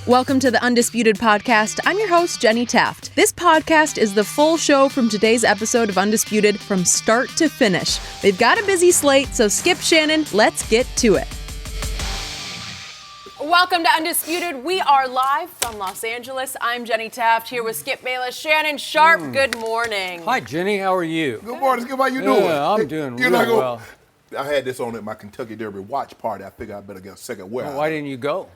Welcome to the Undisputed podcast. I'm your host, Jenny Taft. This podcast is the full show from today's episode of Undisputed from start to finish. We've got a busy slate, so skip Shannon. Let's get to it. Welcome to Undisputed. We are live from Los Angeles. I'm Jenny Taft here with Skip Bayless, Shannon Sharpe. Good morning. Hi, Jenny. How are you? Good morning, Skip. How you doing? Yeah, I'm doing really well. I had this on at my Kentucky Derby watch party. I figured I better get a second wear. Well, why didn't you go?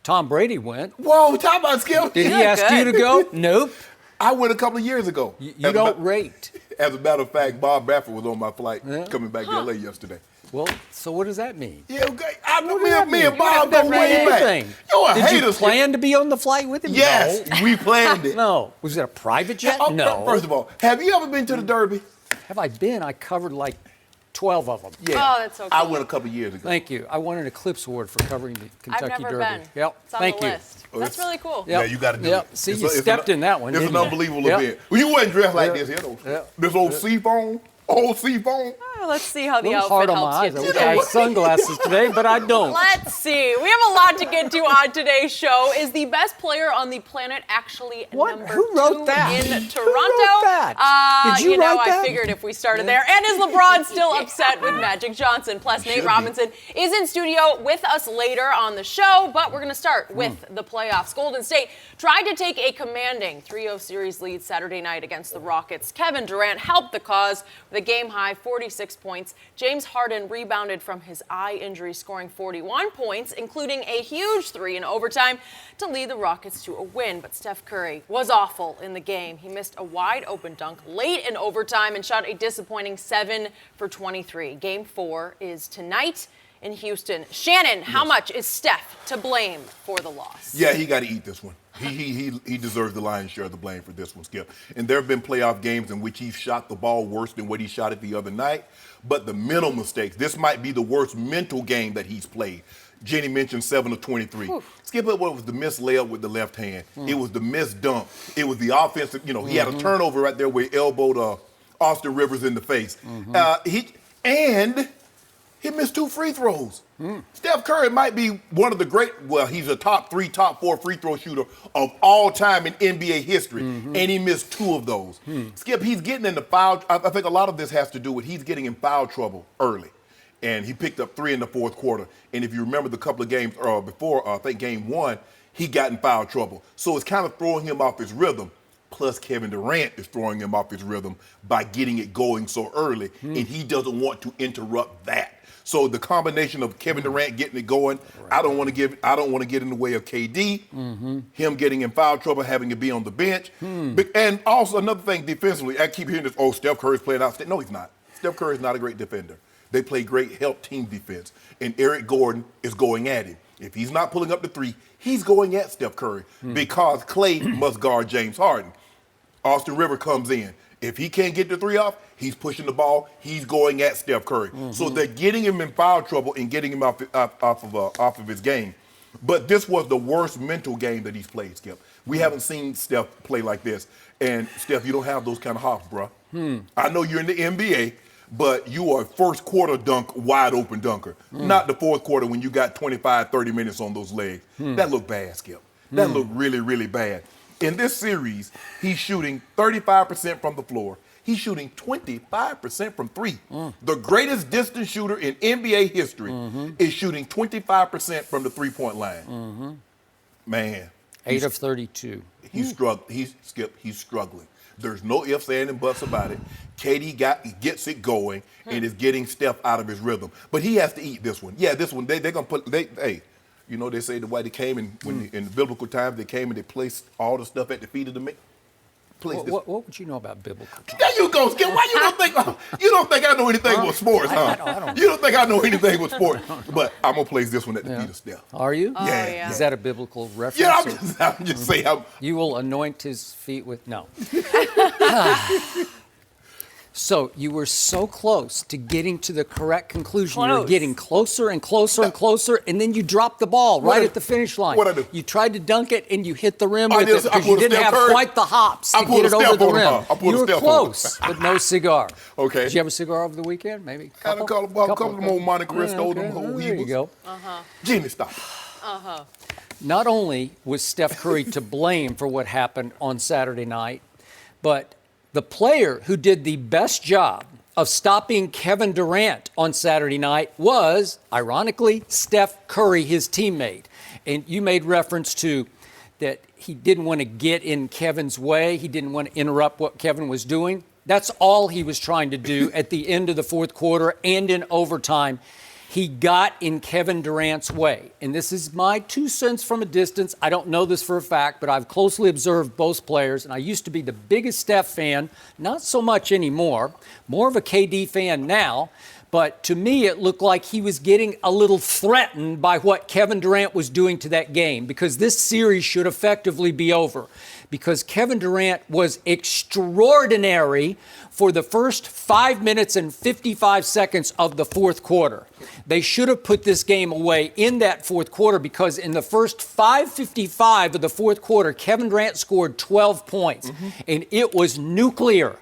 Tom Brady went. Whoa, talk about Skip. Did he ask you to go? Nope. I went a couple of years ago. You don't rate. As a matter of fact, Bob Bradford was on my flight coming back to L.A. yesterday. Well, so what does that mean? Yeah, okay. Me and Bob go way back. You're a hater. Did you plan to be on the flight with him? Yes, no. we planned it. No. Was it a private jet? No. First of all, have you ever been to the Derby? Have I been? I covered like 12 of them. Yeah. Oh, that's so cool. I went a couple of years ago. Thank you. I won an Eclipse Award for covering the Kentucky I've never Derby. been. Yep. It's on Thank the you. list. That's really cool. Yep. Yeah, you got to do it. See, you stepped in that one. It's an unbelievable event. Well, you wasn't dressed like this. This old seafoam. Old seafoam. Oh, let's see how the A little outfit hard on my helps eyes. you I wish I had today. sunglasses today, but I don't. Let's see. We have a lot to get to on today's show. Is the best player on the planet actually What? number Who wrote 2 that? in Who Toronto? wrote that? Did you write I that? figured if we started there. And is LeBron still upset with Magic Johnson? Plus, Nate Robinson is in studio with us later on the show, but we're going to start with the playoffs. Golden State tried to take a commanding 3-0 series lead Saturday night against the Rockets. Kevin Durant helped the cause with a game-high 46 points. James Harden rebounded from his eye injury, scoring 41 points, including a huge 3 in overtime to lead the Rockets to a win. But Steph Curry was awful in the game. He missed a wide-open dunk late in overtime and shot a disappointing 7 for 23. Game 4 is tonight in Houston. Shannon, how much is Steph to blame for the loss? Yeah, he got to eat this one. He deserves the lion's share of the blame for this one, Skip. And there have been playoff games in which he shot the ball worse than what he shot it the other night. But the mental mistakes, this might be the worst mental game that he's played. Jenny mentioned 7 of 23. Skip, it was the missed layup with the left hand. It was the missed dunk. It was the offensive, he had a turnover right there where he elbowed Austin Rivers in the face. He missed 2 free throws. Steph Curry might be one of the he's a top 3, top 4 free throw shooter of all time in NBA history, and he missed 2 of those. Skip, he's getting into foul. I think a lot of this has to do with he's getting in foul trouble early, and he picked up 3 in the fourth quarter. And if you remember the couple of games before, I think game 1, he got in foul trouble. So it's kind of throwing him off his rhythm. Plus, Kevin Durant is throwing him off his rhythm by getting it going so early, and he doesn't want to interrupt that. So the combination of Kevin Durant getting it going, I don't want to get in the way of KD, him getting in foul trouble, having to be on the bench. And also another thing defensively, I keep hearing this, Steph Curry's playing out. No, he's not. Steph Curry is not a great defender. They play great help team defense, and Eric Gordon is going at him. If he's not pulling up the 3, he's going at Steph Curry because Klay must guard James Harden. Austin Rivers comes in. If he can't get the 3 off, he's pushing the ball. He's going at Steph Curry. So they're getting him in foul trouble and getting him off of his game. But this was the worst mental game that he's played, Skip. We haven't seen Steph play like this. And, Steph, you don't have those kind of hops, bro. I know you're in the NBA, but you are a first quarter dunk, wide open dunker. Not the fourth quarter when you got 25, 30 minutes on those legs. That looked bad, Skip. That looked really, really bad. In this series, he's shooting 35% from the floor. He's shooting 25% from 3. The greatest distance shooter in NBA history is shooting 25% from the 3-point line. Man. 8 of 32. He's struggling. There's no ifs, ands, and buts about it. KD gets it going and is getting Steph out of his rhythm. But he has to eat this one. Yeah, this one, they're going to put, they say the way they came in the biblical times, they came and they placed all the stuff at the feet of the men. What would you know about biblical times? There you go, Skip. Why you don't think I know anything with sports, huh? I don't. You don't think I know anything with sports. But I'm going to place this one at the feet of Steph. Are you? Oh, yeah. Is that a biblical reference? Yeah, I'm just saying. You will anoint his feet with, no. So you were so close to getting to the correct conclusion. You were getting closer and closer and closer, and then you dropped the ball right at the finish line. What'd I do? You tried to dunk it, and you hit the rim with it because you didn't have Curry. quite the hops to get it over the rim. You were close, but no cigar. Okay. Did you have a cigar over the weekend? Maybe a Had a couple of them old Monte Cristo, them whole There you Hebrews. go. Jimmy, stop. not only was Steph Curry to blame for what happened on Saturday night, but the player who did the best job of stopping Kevin Durant on Saturday night was, ironically, Steph Curry, his teammate. And you made reference to that he didn't want to get in Kevin's way. He didn't want to interrupt what Kevin was doing. That's all he was trying to do at the end of the fourth quarter and in overtime. He got in Kevin Durant's way. And this is my 2 cents from a distance. I don't know this for a fact, but I've closely observed both players. And I used to be the biggest Steph fan, not so much anymore, more of a KD fan now. But to me, it looked like he was getting a little threatened by what Kevin Durant was doing to that game, because this series should effectively be over. Because Kevin Durant was extraordinary for the first 5 minutes and 55 seconds of the fourth quarter. They should have put this game away in that fourth quarter, because in the first 5:55 of the fourth quarter, Kevin Durant scored 12 points, and it was nuclear.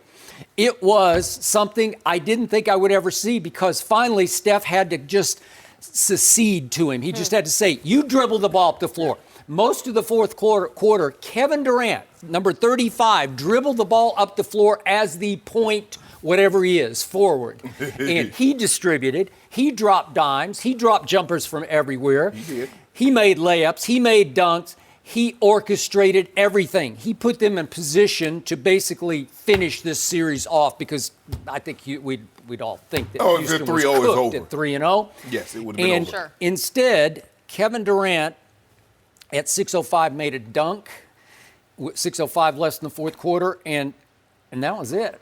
It was something I didn't think I would ever see, because finally Steph had to just secede to him. He just had to say, you dribble the ball up the floor. Most of the fourth quarter, Kevin Durant, number 35, dribbled the ball up the floor as the point, whatever he is, forward. And he distributed. He dropped dimes. He dropped jumpers from everywhere. He did. He made layups. He made dunks. He orchestrated everything. He put them in position to basically finish this series off, because I think we'd all think that Houston was cooked at 3-0. Yes, it would have been over. Sure. Instead, Kevin Durant at 6:05 made a dunk, 6:05 less than the fourth quarter, and that was it.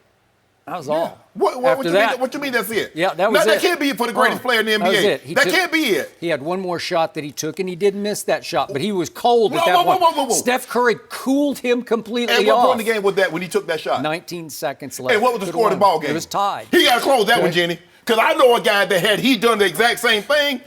That was all. What you mean that's it? Yeah, that was it. That can't be it for the greatest player in the NBA. That was it. That can't be it. He had one more shot that he took, and he didn't miss that shot, but he was cold at that point. Whoa. Steph Curry cooled him completely off. And what point in the game was that when he took that shot? 19 seconds left. And what was the score of the ball game? It was tied. He got to close that one, Jenny. Because I know a guy that had he done the exact same thing,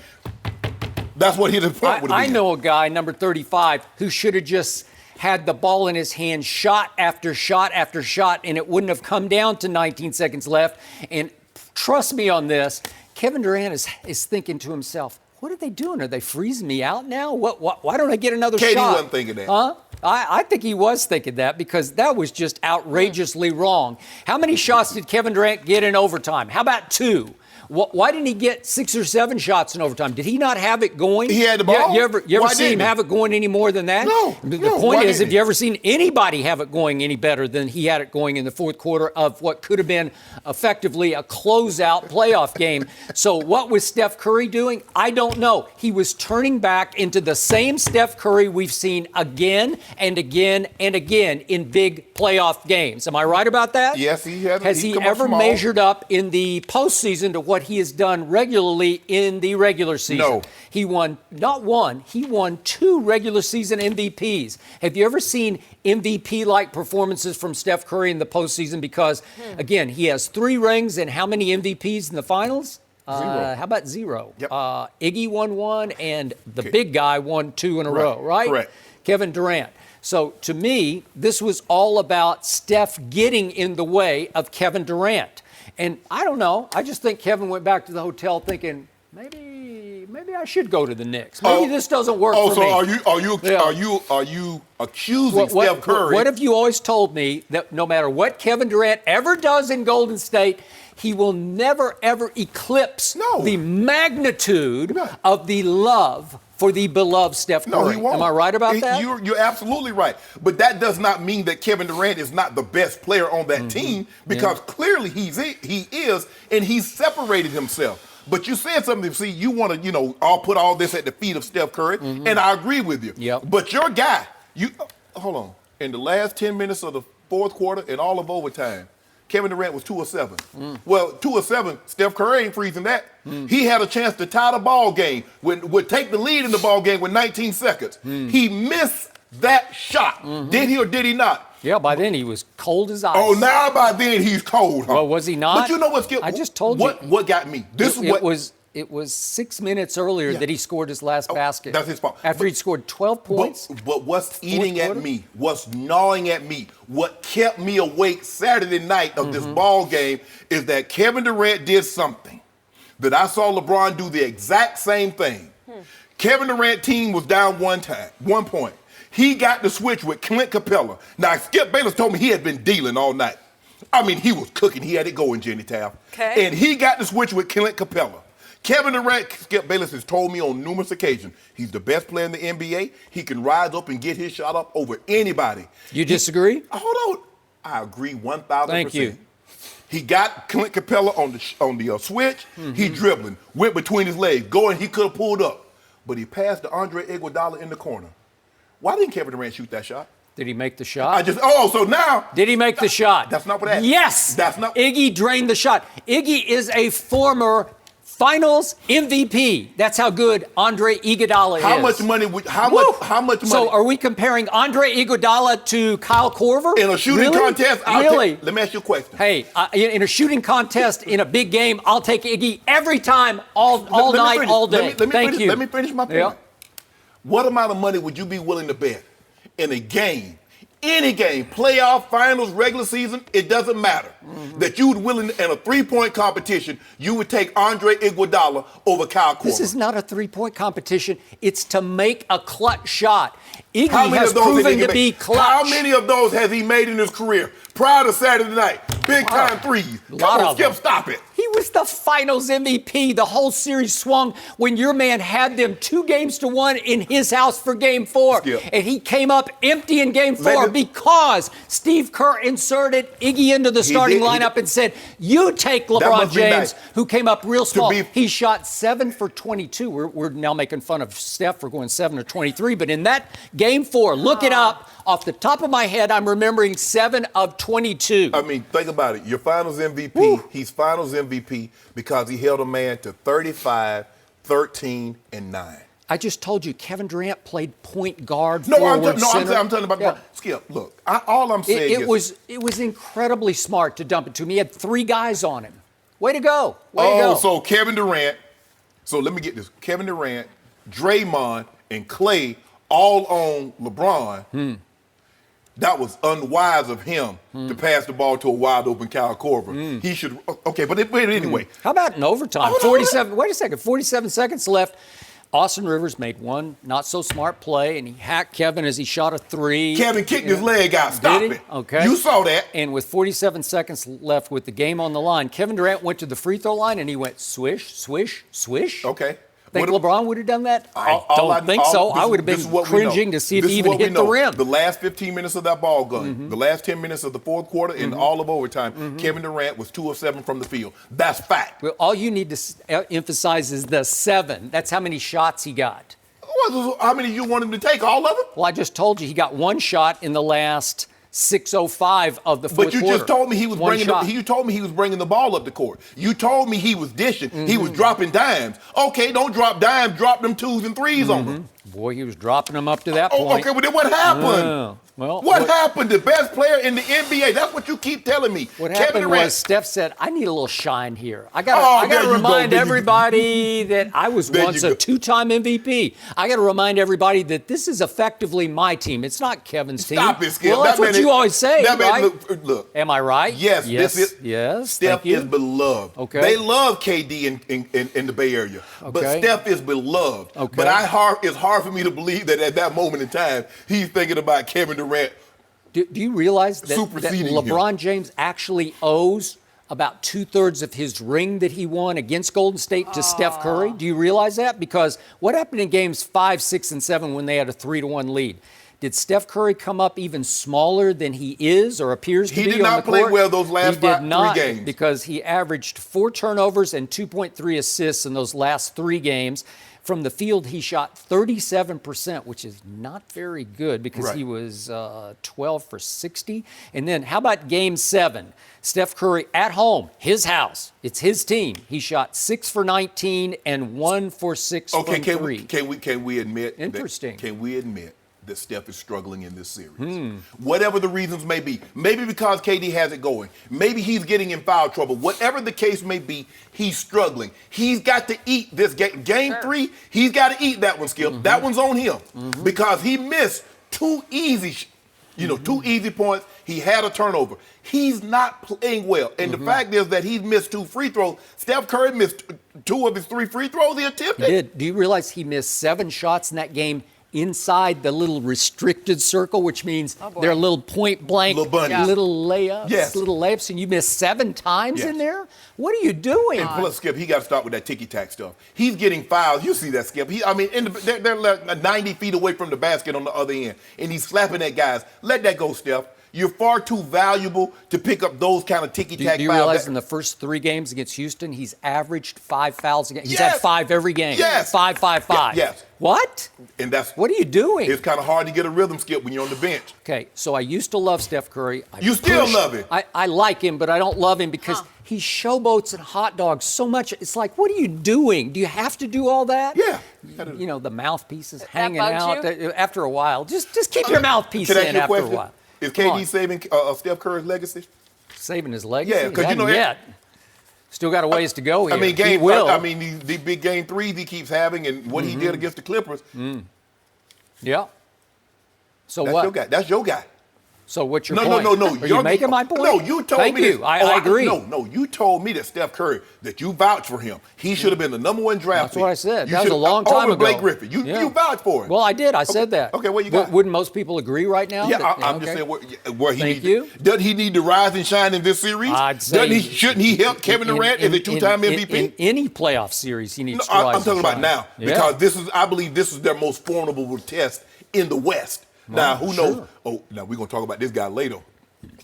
that's what his point would have been. I know a guy, number 35, who should have just had the ball in his hand, shot after shot after shot, and it wouldn't have come down to 19 seconds left. And trust me on this, Kevin Durant is thinking to himself, what are they doing? Are they freezing me out now? Why don't I get another shot? KD wasn't thinking that. Huh? I think he was thinking that, because that was just outrageously wrong. How many shots did Kevin Durant get in overtime? How about 2? Why didn't he get 6 or 7 shots in overtime? Did he not have it going? He had the ball. You ever seen him have it going any more than that? No. The point is, have you ever seen anybody have it going any better than he had it going in the fourth quarter of what could have been effectively a closeout playoff game? So what was Steph Curry doing? I don't know. He was turning back into the same Steph Curry we've seen again and again and again in big playoff games. Am I right about that? Yes, he has. Has he ever measured up in the postseason to what he has done regularly in the regular season? No. He won, not one, he won 2 regular season MVPs. Have you ever seen MVP-like performances from Steph Curry in the postseason? Because, again, he has 3 rings, and how many MVPs in the finals? 0. How about 0? Yep. Iggy won 1, and the big guy won 2 in a row, right? Correct. Kevin Durant. So, to me, this was all about Steph getting in the way of Kevin Durant. And I don't know. I just think Kevin went back to the hotel thinking, maybe I should go to the Knicks. Maybe this doesn't work for me. Are you accusing Steph Curry? What have you always told me, that no matter what Kevin Durant ever does in Golden State, he will never, ever eclipse the magnitude of the love for the beloved Steph Curry. No, he won't. Am I right about that? You're absolutely right. But that does not mean that Kevin Durant is not the best player on that team, because clearly he is, and he's separated himself. But you said something, see, you want to, all put all this at the feet of Steph Curry, and I agree with you. Yep. But your guy, hold on, in the last 10 minutes of the fourth quarter and all of overtime, Kevin Durant was 2 of 7. Well, 2 of 7, Steph Curry ain't freezing that. He had a chance to tie the ball game, would take the lead in the ball game with 19 seconds. He missed that shot. Did he or did he not? Yeah, by then he was cold as ice. Oh, now by then he's cold, huh? Well, was he not? But you know what's I just told you. What got me? It was 6 minutes earlier that he scored his last basket. That's his fault. After he'd scored 12 points. But what's eating at me, what's gnawing at me, what kept me awake Saturday night of this ball game is that Kevin Durant did something that I saw LeBron do the exact same thing. Kevin Durant team was down 1 point. He got the switch with Clint Capella. Now, Skip Bayless told me he had been dealing all night. I mean, he was cooking. He had it going, Jenny Taft. Okay. And he got the switch with Clint Capella. Kevin Durant, Skip Bayless has told me on numerous occasions, he's the best player in the NBA. He can rise up and get his shot up over anybody. You disagree? Hold on. I agree 1,000%. Thank you. He got Clint Capella on the switch. Mm-hmm. He dribbling, went between his legs, going. He could have pulled up, but he passed to Andre Iguodala in the corner. Why didn't Kevin Durant shoot that shot? Did he make the shot? So now. Did he make the shot? That's not what happened. Yes. That's not. Iggy drained the shot. Iggy is a former Finals MVP. That's how good Andre Iguodala is. How much money? How much money? So are we comparing Andre Iguodala to Kyle Korver? In a shooting contest? Really? Let me ask you a question. Hey, in a shooting contest in a big game, I'll take Iggy every time, all night, all day. Thank you. Let me finish my point. Yeah. What amount of money would you be willing to bet in a game, any game, playoff, finals, regular season, it doesn't matter, that you would willing, in a three-point competition, you would take Andre Iguodala over Kyle Korver? This is not a three-point competition. It's to make a clutch shot. Iggy has proven to be clutch. How many of those has he made in his career prior to Saturday night? Big-time threes. Come on, Skip, stop it. He was the Finals MVP. The whole series swung when your man had them 2-1 in his house for Game 4. Skip. And he came up empty in Game 4 because Steve Kerr inserted Iggy into the starting lineup and said, you take LeBron James, who came up real small. He shot 7 for 22. We're now making fun of Steph for going 7 or 23. But in that Game 4, look it up. Off the top of my head, I'm remembering 7 of 22. I mean, think about it. Your Finals MVP, he's Finals MVP because he held a man to 35, 13, and 9. I just told you, Kevin Durant played point guard, I'm talking about Skip. Look, all I'm saying is it was incredibly smart to dump it to him. He had 3 guys on him. Way to go! Way to go! So Kevin Durant. So let me get this: Kevin Durant, Draymond, and Clay all on LeBron. That was unwise of him to pass the ball to a wide open Kyle Korver. He should. Okay, but anyway. How about in overtime? 47. Wait a second. 47 seconds left. Austin Rivers made one not so smart play, and he hacked Kevin as he shot a 3. Kevin kicked his leg out. Stop it. Okay. You saw that. And with 47 seconds left with the game on the line, Kevin Durant went to the free throw line and he went swish, swish, swish. Okay. Think LeBron would have done that? I don't think so. I would have been cringing to see if he even hit the rim. The last 15 minutes of that ball game, the last 10 minutes of the fourth quarter, and all of overtime, Kevin Durant was 2 of 7 from the field. That's fact. Well, all you need to emphasize is the 7. That's how many shots he got. How many you want him to take? All of them? Well, I just told you he got 1 shot in the last 6:05 of the fourth quarter. But you just told me he was bringing the ball up the court. You told me he was dishing. He was dropping dimes. Okay, don't drop dimes. Drop them 2s and 3s on them. Boy, he was dropping them up to that point. Okay, but then what happened? What happened? The best player in the NBA. That's what you keep telling me. What happened was Steph said, I need a little shine here. I got to remind everybody that I was once a 2-time MVP. I got to remind everybody that this is effectively my team. It's not Kevin's team. Stop it, Skip. Well, that's what you always say, right? Look. Am I right? Yes. Yes. Steph is beloved. Okay. They love KD in the Bay Area. Okay. But Steph is beloved. Okay. But it's hard for me to believe that at that moment in time, he's thinking about Kevin Durant. Do you realize that LeBron James actually owes about 2/3 of his ring that he won against Golden State to Steph Curry? Do you realize that? Because what happened in games 5, 6, and 7 when they had a 3-1 lead? Did Steph Curry come up even smaller than he is or appears to be on the court? He did not play well those last 3 games. Because he averaged 4 turnovers and 2.3 assists in those last 3 games. From the field, he shot 37%, which is not very good because he was 12 for 60. And then how about Game 7? Steph Curry at home, his house. It's his team. He shot 6 for 19 and 1 for 6 from 3. Can we admit? Interesting. Can we admit that Steph is struggling in this series? Whatever the reasons may be. Maybe because KD has it going. Maybe he's getting in foul trouble. Whatever the case may be, he's struggling. He's got to eat this game. Game 3, he's got to eat that one, Skip. That one's on him because he missed 2 easy 2 easy points. He had a turnover. He's not playing well. And the fact is that he's missed 2 free throws. Steph Curry missed 2 of his 3 free throws he attempted. He did. Do you realize he missed 7 shots in that game inside the little restricted circle, which means they're little point blank, little layups, and you missed 7 times in there? What are you doing? And plus, Skip, he got to start with that ticky-tack stuff. He's getting fouls. You see that, Skip. They're like 90 feet away from the basket on the other end, and he's slapping at guys. Let that go, Steph. You're far too valuable to pick up those kind of ticky-tack fouls. Do you realize in the first 3 games against Houston, he's averaged 5 fouls a game? He's had 5 every game. Yes. 5, 5, 5. Yes. What? And what are you doing? It's kind of hard to get a rhythm, Skip, when you're on the bench. Okay, so I used to love Steph Curry. You still love him? I like him, but I don't love him because he showboats and hot dogs so much. It's like, what are you doing? Do you have to do all that? Yeah. The mouthpiece is hanging bugs out. you? After a while. Just keep your mouthpiece in after a while. Is KD saving Steph Curry's legacy? Saving his legacy? Yeah, because yet. Still got a ways to go here. He will. The big game 3s he keeps having, and what he did against the Clippers. Yeah. So that's what? Your guy. That's your guy. So what's your point? No. Are you making my point? No, you told Thank me. You. I agree. No, you told me that Steph Curry, that you vouched for him. He should have been the #1 draft That's what I said. You that was a long time over ago. Blake Griffin. You vouched for him. Well, I did. I said that. Okay, what you got? Wouldn't most people agree right now? Yeah, I'm just saying where he Thank you. Doesn't he need to rise and shine in this series? I'd say shouldn't he help Kevin Durant as a 2-time MVP? In any playoff series, he needs to I'm rise and talking about shine. now because I believe this is their most formidable test in the West. Now, who knows? Oh, now we're going to talk about this guy later.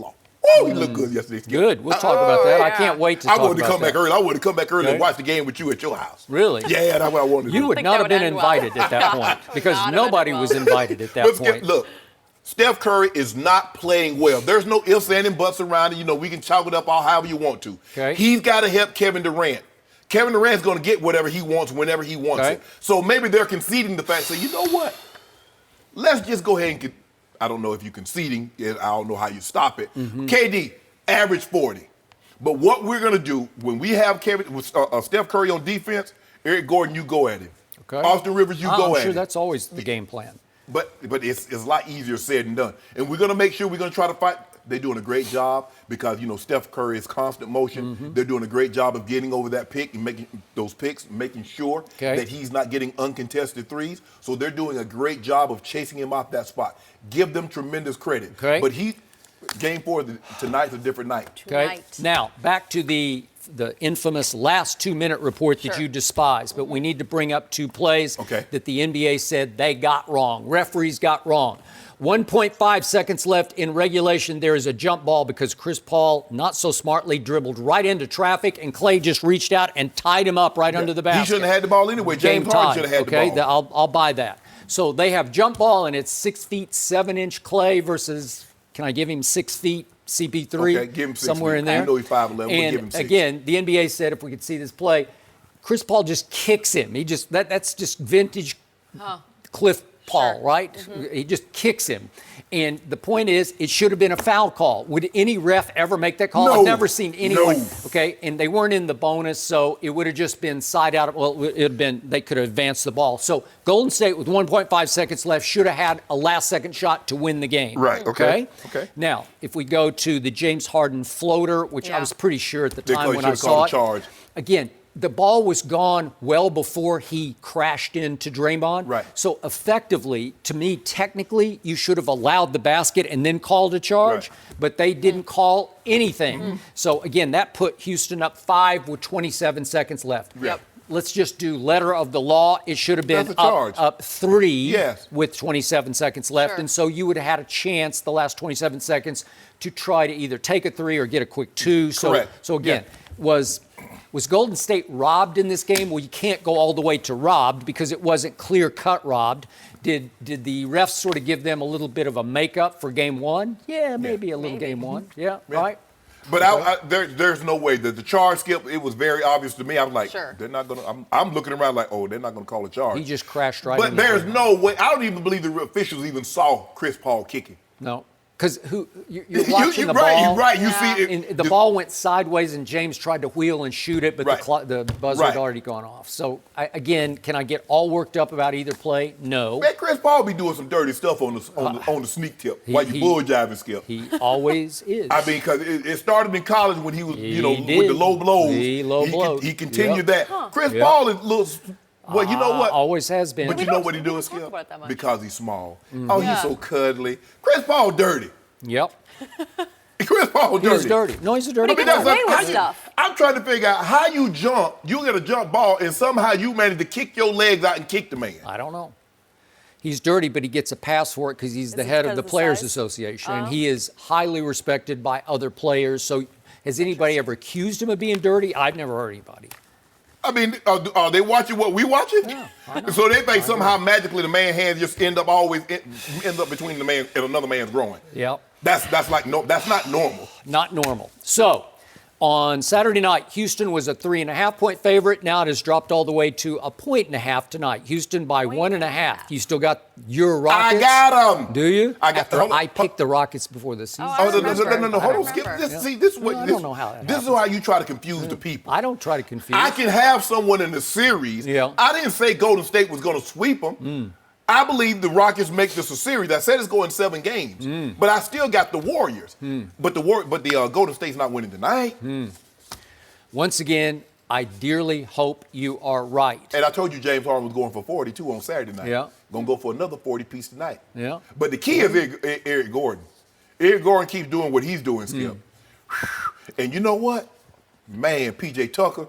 Oh, he looked good yesterday. Good. We'll talk about that. I can't wait to talk about that. I wanted to come back early. I wanted to come back early and watch the game with you at your house. Really? Yeah, that's what I wanted to do. You would not have been invited at that point because nobody was invited at that point. Look, Steph Curry is not playing well. There's no ifs, ands, and buts around it. We can chalk it up all however you want to. Okay. He's got to help Kevin Durant. Kevin Durant's going to get whatever he wants whenever he wants it. So maybe they're conceding the fact, you know what? Let's just go ahead and I don't know if you're conceding. I don't know how you stop it. KD, average 40. But what we're going to do when we have Steph Curry on defense, Eric Gordon, you go at him. Okay. Austin Rivers, you go at him. I'm sure that's always the game plan. But it's a lot easier said than done. And we're going to make sure we're going to try to fight. They're doing a great job because, Steph Curry is constant motion. They're doing a great job of getting over that pick and making those picks, making sure that he's not getting uncontested threes. So they're doing a great job of chasing him off that spot. Give them tremendous credit. Okay. But game 4 tonight's a different night. Okay. Now, back to the infamous last 2-minute report that you despise, but we need to bring up 2 plays that the NBA said they got wrong. Referees got wrong. 1.5 seconds left in regulation. There is a jump ball because Chris Paul not so smartly dribbled right into traffic, and Clay just reached out and tied him up right under the basket. He shouldn't have had the ball anyway. James Harden should have had the ball. I'll buy that. So they have jump ball, and it's 6 feet 7-inch Clay versus, can I give him 6 feet CP3? Okay, give him 6 somewhere feet. in there. I know he's 5'11". We'll and give him 6. Again, the NBA said if we could see this play, Chris Paul just kicks him. That's just vintage Cliff Paul, right? He just kicks him. And the point is, it should have been a foul call. Would any ref ever make that call? No. I've never seen anyone. No. Okay, and they weren't in the bonus, so it would have just been side out. Well, they could have advanced the ball. So Golden State, with 1.5 seconds left, should have had a last-second shot to win the game. Right. Okay. Now, if we go to the James Harden floater, which I was pretty sure at the time when I saw it. Charge. Again, the ball was gone well before he crashed into Draymond. Right. So effectively, to me, technically, you should have allowed the basket and then called a charge, but they didn't call anything. So again, that put Houston up 5 with 27 seconds left. Yep. Let's just do letter of the law. It should have been up 3 with 27 seconds left. And so you would have had a chance the last 27 seconds to try to either take a 3 or get a quick 2. Correct. So again, was Golden State robbed in this game? Well, you can't go all the way to robbed because it wasn't clear-cut robbed. Did the refs sort of give them a little bit of a makeup for game 1? Yeah, maybe a little game 1. Yeah, right? But there's no way that the charge, Skip, it was very obvious to me. I was like, they're not going to – I'm looking around like, they're not going to call a charge. He just crashed right But in there's no way – I don't even believe the officials even saw Chris Paul kicking. No. Because you're watching the ball. You're right. You see it. And the ball went sideways, and James tried to wheel and shoot it, but the buzzer had already gone off. So, again, can I get all worked up about either play? No. Man, Chris Paul be doing some dirty stuff on the sneak tip while you bull jiving, Skip. He always is. I mean, because it started in college when he was, with the low blows. He continued that. Chris Paul is little. Well, you know what? Always has been. But you know what he doing, Skip? Because he's small. Oh, he's so cuddly. Chris Paul dirty. Yep. Chris Paul dirty. He's dirty. No, he's a dirty guy. He can with stuff. I'm trying to figure out how you jump. You get a jump ball, and somehow you manage to kick your legs out and kick the man. I don't know. He's dirty, but he gets a pass for it because he's the head of the Players Association, and he is highly respected by other players. So has anybody ever accused him of being dirty? I've never heard anybody. I mean, are they watching what we watching? Yeah, so they think somehow magically the man's hands just end up between the man and another man's groin. Yep. That's not normal. Not normal. So on Saturday night, Houston was a 3.5-point favorite. Now it has dropped all the way to 1.5 tonight. Houston by 1.5. You still got your Rockets? I got them. Do you? I picked the Rockets before the season. No. Hold on, Skip. This is what I don't know how that this is how you try to confuse the people. I don't try to confuse. I can have someone in the series. Yeah. I didn't say Golden State was going to sweep them. I believe the Rockets make this a series. I said it's going 7 games, but I still got the Warriors. But the Golden State's not winning tonight. Once again, I dearly hope you are right. And I told you James Harden was going for 42 on Saturday night. Yeah. Going to go for another 40-piece tonight. Yeah. But the key is Eric Gordon. Eric Gordon keeps doing what he's doing, Skip. And you know what? Man, PJ Tucker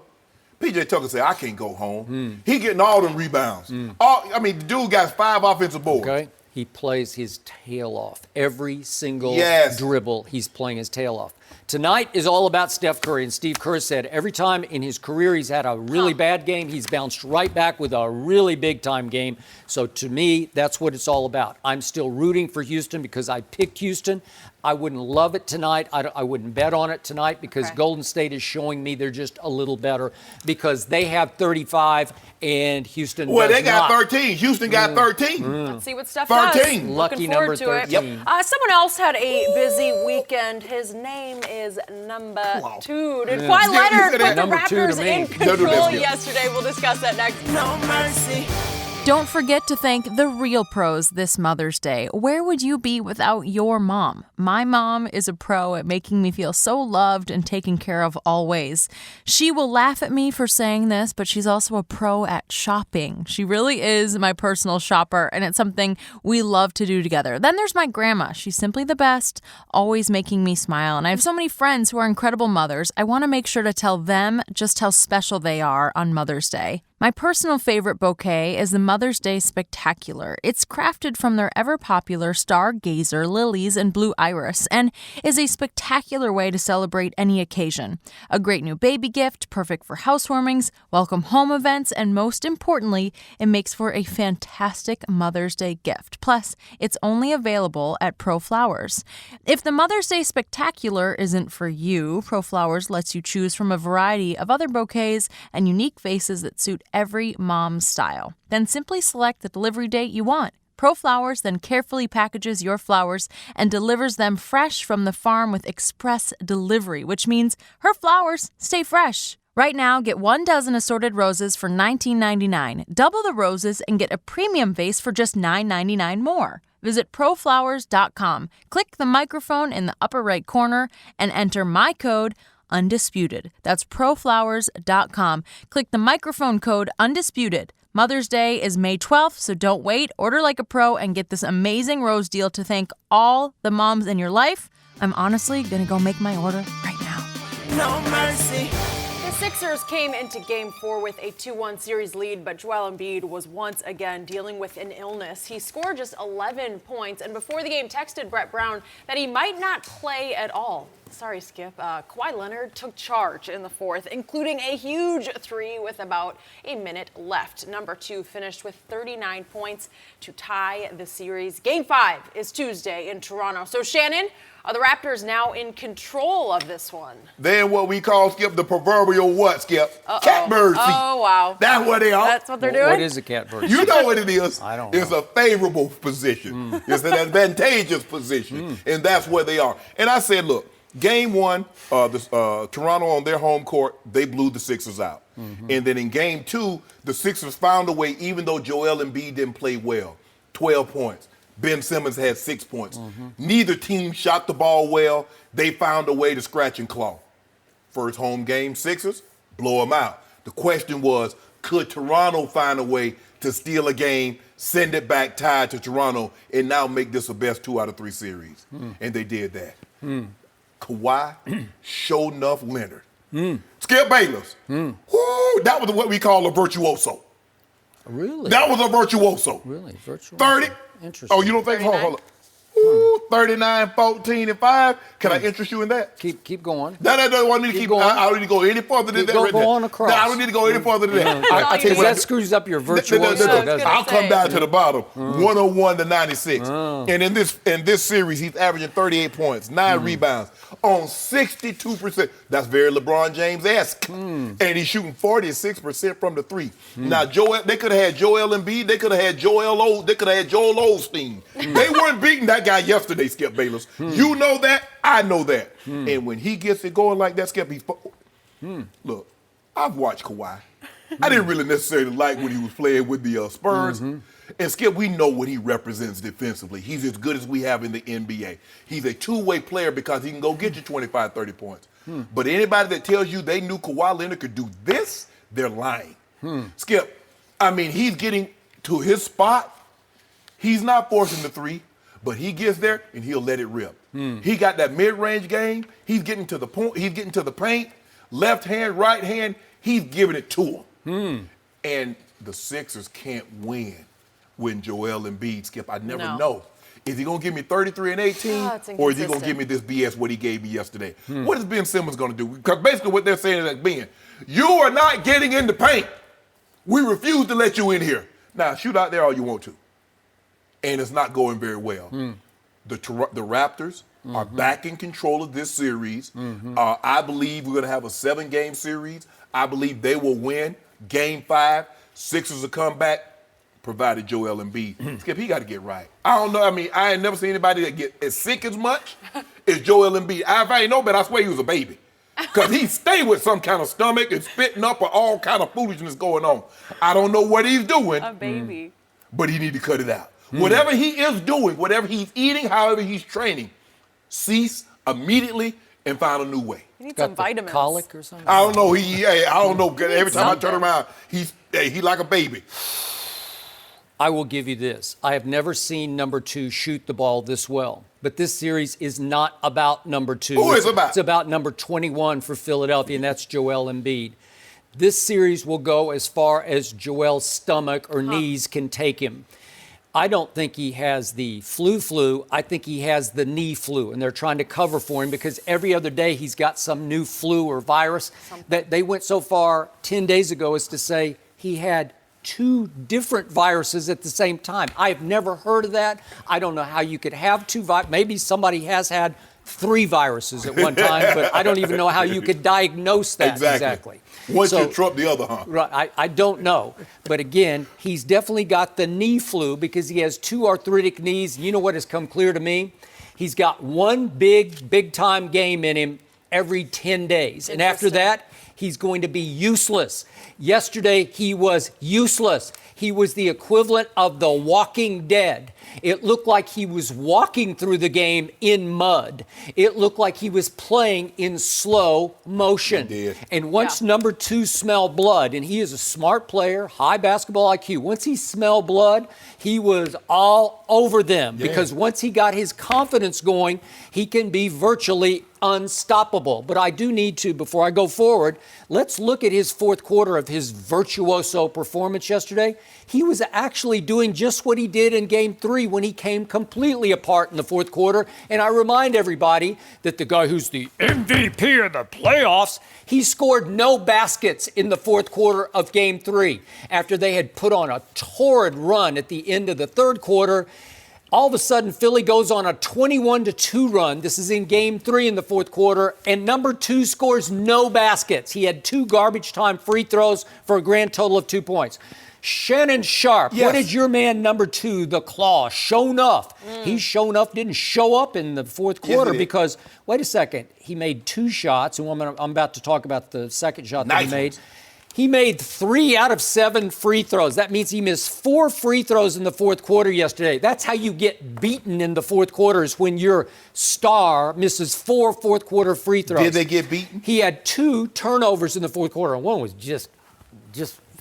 said, I can't go home. He getting all them rebounds. The dude got 5 offensive boards. Okay. He plays his tail off. Every single dribble, he's playing his tail off. Tonight is all about Steph Curry, and Steve Kerr said every time in his career he's had a really bad game, he's bounced right back with a really big-time game. So to me, that's what it's all about. I'm still rooting for Houston because I picked Houston. I wouldn't love it tonight. I wouldn't bet on it tonight because Golden State is showing me they're just a little better because they have 35 and Houston does not. Well, they got 13. Houston got 13. Let's see what Steph 13. does. Lucky number 13. Someone else had a busy weekend. His name is number 2. Did Kawhi Leonard put the Raptors in control yesterday? We'll discuss that next. No mercy. Don't forget to thank the real pros this Mother's Day. Where would you be without your mom? My mom is a pro at making me feel so loved and taken care of always. She will laugh at me for saying this, but she's also a pro at shopping. She really is my personal shopper, and it's something we love to do together. Then there's my grandma. She's simply the best, always making me smile. And I have so many friends who are incredible mothers. I want to make sure to tell them just how special they are on Mother's Day. My personal favorite bouquet is the Mother's Day Spectacular. It's crafted from their ever-popular stargazer lilies and blue iris and is a spectacular way to celebrate any occasion. A great new baby gift, perfect for housewarmings, welcome home events, and most importantly, it makes for a fantastic Mother's Day gift. Plus, it's only available at Pro Flowers. If the Mother's Day Spectacular isn't for you, Pro Flowers lets you choose from a variety of other bouquets and unique vases that suit every mom's style. Then simply select the delivery date you want. Pro Flowers then carefully packages your flowers and delivers them fresh from the farm with express delivery, which means her flowers stay fresh. Right now, get 1 dozen assorted roses for $19.99. Double the roses and get a premium vase for just $9.99 more. Visit proflowers.com. Click the microphone in the upper right corner and enter my code Undisputed. That's proflowers.com. Click the microphone code Undisputed. Mother's Day is May 12th, so don't wait. Order like a pro and get this amazing rose deal to thank all the moms in your life. I'm honestly going to go make my order right now. No mercy. The Sixers came into Game 4 with a 2-1 series lead, but Joel Embiid was once again dealing with an illness. He scored just 11 points, and before the game texted Brett Brown that he might not play at all. Sorry, Skip. Kawhi Leonard took charge in the fourth, including a huge 3 with about a minute left. Number 2 finished with 39 points to tie the series. Game 5 is Tuesday in Toronto. So, Shannon, Are the Raptors now in control of this one? Then what we call, Skip, the proverbial what, Skip? Catbird seat. Oh, wow. That's what they are. That's what they're doing? What is a catbird seat? You know what it is. I don't know. It's a favorable position. It's an advantageous position. And that's where they are. And I said, look, game one, Toronto on their home court, they blew the Sixers out. And then in game two, the Sixers found a way, even though Joel Embiid didn't play well, 12 points. Ben Simmons had 6 points. Neither team shot the ball well. They found a way to scratch and claw. First home game, Sixers, blow them out. The question was, could Toronto find a way to steal a game, send it back tied to Toronto, and now make this a best 2 out of 3 series? And they did that. Kawhi showed enough Leonard. Skip Bayless. Woo, that was what we call a virtuoso. Really? That was a virtuoso. Really? Virtuoso? 30. Interesting. Oh, you don't think? Hold on. Ooh, 39, 14, and 5. Can I interest you in that? Keep going. That doesn't want me to keep going. I don't need to go any further than that. Go on across. I don't need to go any further than that. I tell you what, that screws up your virtuoso, doesn't it? I'll come down to the bottom. 101 to 96. And in this series, he's averaging 38 points, 9 rebounds on 62%. That's very LeBron James-esque. And he's shooting 46% from the three. Now, they could have had Joel Embiid. They could have had Joel Osteen. They weren't beating that guy yesterday, Skip Bayless. You know that. I know that. And when he gets it going like that, Skip, look, I've watched Kawhi. I didn't really necessarily like when he was playing with the Spurs. And Skip, we know what he represents defensively. He's as good as we have in the NBA. He's a two-way player because he can go get you 25, 30 points. But anybody that tells you they knew Kawhi Leonard could do this, they're lying. Skip, I mean, he's getting to his spot. He's not forcing the three, but he gets there and he'll let it rip. He got that mid-range game. He's getting to the point. He's getting to the paint. Left hand, right hand. He's giving it to him. And the Sixers can't win when Joel Embiid, Skip. I never know. Is he going to give me 33 and 18, or is he going to give me this BS what he gave me yesterday? What is Ben Simmons going to do? Because basically what they're saying is that, Ben, you are not getting in the paint. We refuse to let you in here. Now, shoot out there all you want to. And it's not going very well. The Raptors are back in control of this series. I believe we're going to have a 7-game series. I believe they will win Game 5. Sixers will come back, provided Joel Embiid. Skip, he got to get right. I don't know. I mean, I ain't never seen anybody that get as sick as much as Joel Embiid. If I ain't know better, I swear he was a baby. Because he stayed with some kind of stomach and spitting up or all kind of foolishness going on. I don't know what he's doing. A baby. But he need to cut it out. Whatever he is doing, whatever he's eating, however he's training, cease immediately and find a new way. You need some vitamins. Colic or something? I don't know. I don't know. Every time I turn around, he's like a baby. I will give you this. I have never seen number 2 shoot the ball this well. But this series is not about number 2. Who is it about? It's about number 21 for Philadelphia, and that's Joel Embiid. This series will go as far as Joel's stomach or knees can take him. I don't think he has the flu. I think he has the knee flu, and they're trying to cover for him because every other day he's got some new flu or virus. That they went so far 10 days ago as to say he had 2 different viruses at the same time. I have never heard of that. I don't know how you could have 2 viruses. Maybe somebody has had 3 viruses at one time, but I don't even know how you could diagnose that exactly. One should trump the other, huh? Right, I don't know. But again, he's definitely got the knee flu because he has 2 arthritic knees. You know what has come clear to me? He's got one big-time game in him every 10 days. And after that, he's going to be useless. Yesterday, he was useless. He was the equivalent of the Walking Dead. It looked like he was walking through the game in mud. It looked like he was playing in slow motion. He did. And once number 2 smelled blood, and he is a smart player, high basketball IQ, once he smelled blood, he was all over them because once he got his confidence going, he can be virtually unstoppable. But I do need to, before I go forward, let's look at his fourth quarter of his virtuoso performance yesterday. He was actually doing just what he did in Game 3 when he came completely apart in the fourth quarter. And I remind everybody that the guy who's the MVP of the playoffs, he scored no baskets in the fourth quarter of Game 3 after they had put on a torrid run at the end of the third quarter. All of a sudden, Philly goes on a 21-2 run. This is in game 3 in the fourth quarter, and number 2 scores no baskets. He had 2 garbage time free throws for a grand total of 2 points. Shannon Sharpe, Yes. what did your man number 2, the Claw, shown up? He shown up, didn't show up in the fourth quarter because, wait a second, he made 2 shots, and I'm about to talk about the second shot that he made. He made 3 out of 7 free throws. That means he missed 4 free throws in the fourth quarter yesterday. That's how you get beaten in the fourth quarter, is when your star misses 4 fourth quarter free throws. Did they get beaten? He had 2 turnovers in the fourth quarter, and one was just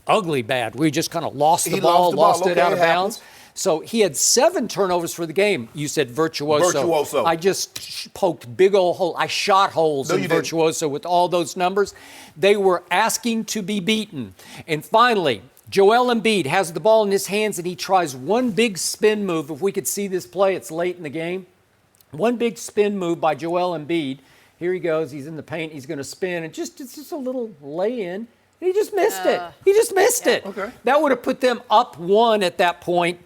ugly bad. We just kind of lost the ball, lost it out of bounds. So he had 7 turnovers for the game. You said virtuoso. Virtuoso. I just poked big old holes. I shot holes in virtuoso with all those numbers. They were asking to be beaten. And finally, Joel Embiid has the ball in his hands, and he tries one big spin move. If we could see this play, it's late in the game. One big spin move by Joel Embiid. Here he goes. He's in the paint. He's going to spin. And it's just a little lay-in. He just missed it. He just missed it. Okay. That would have put them up 1 at that point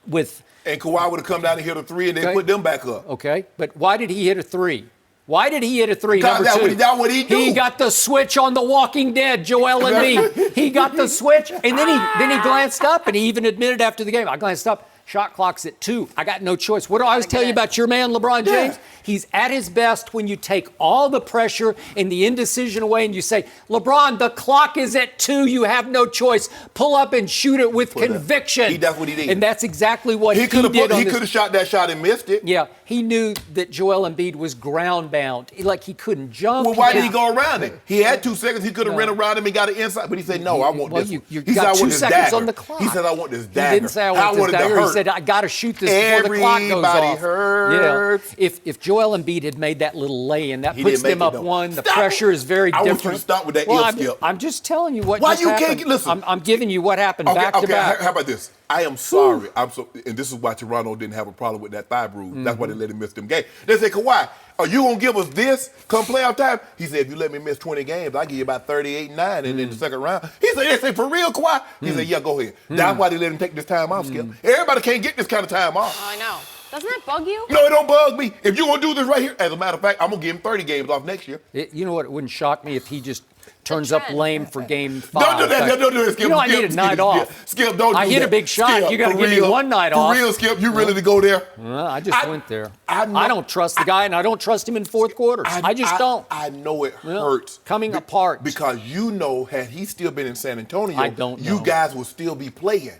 with... And Kawhi would have come down and hit a 3 and then put them back up. Okay, but why did he hit a 3? Why did he hit a 3? Because Number 2. that's what he do. He got the switch on The Walking Dead, Joel Embiid. He got the switch, and then he glanced up, and he even admitted after the game, I glanced up. Shot clock's at 2. I got no choice. What do I always tell you about your man, LeBron James? He's at his best when you take all the pressure and the indecision away and you say, LeBron, the clock is at 2. You have no choice. Pull up and shoot it with conviction. That's what he did. And that's exactly what he did. He could have shot that shot and missed it. Yeah, he knew that Joel Embiid was ground bound. Like he couldn't jump. Well, why did he go around it? He had 2 seconds. He could have ran around him and got it inside. But he said, no, I want this. You He said, got I 2 want this seconds dagger. on the clock. He said, I want this dagger. He didn't say I want this dagger. He said, I got to shoot this before the clock goes off. Everybody hurts. Yeah. If Joel Embiid had made that little lay-in, that puts them up 1. The pressure is very different. I want you to stop with that Skip. I'm just telling you what Why just you happened. can't listen? I'm giving you what happened back to back. How about this? I am sorry. And this is why Toronto didn't have a problem with that thigh bruise. That's why they let him miss them games. They said, Kawhi, are you going to give us this come playoff time? He said, if you let me miss 20 games, I'll give you about 38-9 and in the second round. He said, they said, for real, Kawhi? He said, yeah, go ahead. That's why they let him take this time off, Skip. Everybody can't get this kind of time off. I know. Doesn't that bug you? No, it don't bug me. If you're going to do this right here, as a matter of fact, I'm going to give him 30 games off next year. You know what? It wouldn't shock me if he just turns up lame for game 5. Don't do that. Don't do that, Skip. You know I need a night off. Skip, don't do that. I hit a big shot. Skip, You got to give me real, 1 night off. For real, Skip, you ready to go there? Well, I just went there. I don't trust the guy, and I don't trust him in fourth quarters. I just don't. I know it hurts. Coming apart. Because you know, had he still been in San Antonio, I don't know. You guys would still be playing.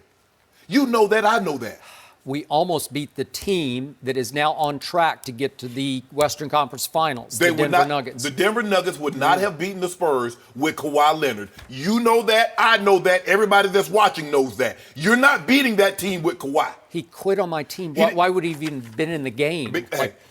You know that. I know that. We almost beat the team that is now on track to get to the Western Conference Finals, the Denver Nuggets. The Denver Nuggets would not have beaten the Spurs with Kawhi Leonard. You know that. I know that. Everybody that's watching knows that. You're not beating that team with Kawhi. He quit on my team. Why would he have even been in the game?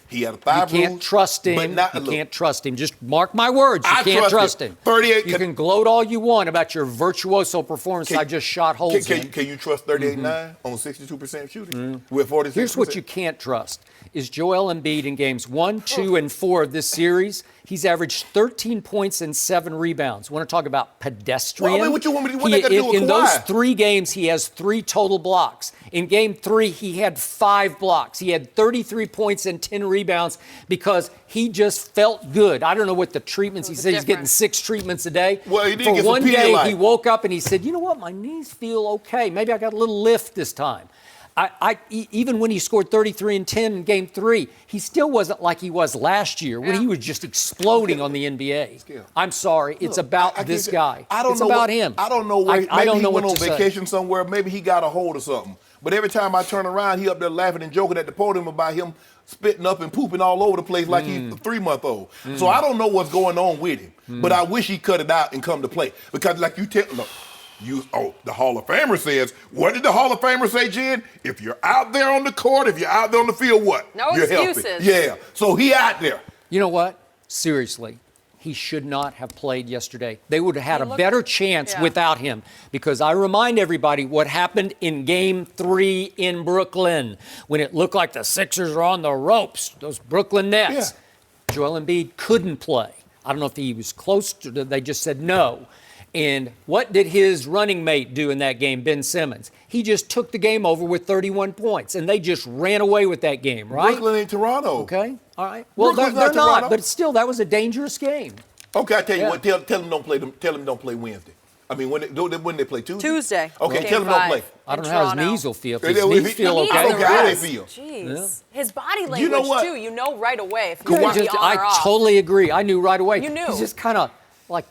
He had a thigh bruise. You can't trust him. You can't trust him. Just mark my words. You can't trust him. 38. You can gloat all you want about your virtuoso performance. I just shot holes in. Can you trust 38-9 on 62% shooting with 46%? Here's what you can't trust is Joel Embiid in games 1, 2, and 4 of this series. He's averaged 13 points and 7 rebounds. Want to talk about pedestrian? Well, I mean, what you want me to do? What they got to do with In Kawhi? those 3 games, he has 3 total blocks. In game 3, he had 5 blocks. He had 33 points and 10 rebounds because he just felt good. I don't know what the treatments. He said he's getting 6 treatments a day. Well, he did For get some one day, Pedialyte. he woke up and he said, you know what? My knees feel okay. Maybe I got a little lift this time. Even when he scored 33 and 10 in game 3, he still wasn't like he was last year when he was just exploding on the NBA. I'm sorry. It's about this guy. It's about him. I don't know where. I don't know he went what on to vacation somewhere. Maybe he got a hold of something. But every time I turn around, he up there laughing and joking at the podium about him spitting up and pooping all over the place like he's a 3-month-old. So I don't know what's going on with him. But I wish he cut it out and come to play. Because like you tell, look, the Hall of Famer says, what did the Hall of Famer say, Jen? If you're out there on the court, if you're out there on the field, what? No you're excuses. Healthy. Yeah. So he out there. You know what? Seriously. He should not have played yesterday. They would have had a better chance without him because I remind everybody what happened in Game 3 in Brooklyn when it looked like the Sixers are on the ropes, those Brooklyn Nets. Yeah. Joel Embiid couldn't play. I don't know if he was close to they just said no. And what did his running mate do in that game, Ben Simmons? He just took the game over with 31 points, and they just ran away with that game, right? Brooklyn ain't Toronto. Okay, all right. Well, Brooklyn's they're not Toronto. not, but still, that was a dangerous game. Okay, I tell you Yeah. what. Tell them don't play them. Tell them don't play Wednesday. I mean, when they play Tuesday? Tuesday. Okay, Game tell them don't 5 play. I don't in know how his Toronto. knees will feel. If He- his knees feel He needs okay. the Okay, how they rest. feel. Jeez. His body language, You know what? too. You know right away if he's Kawhi- going to be on or I off. totally agree. I knew right away. You knew. He's just kind of like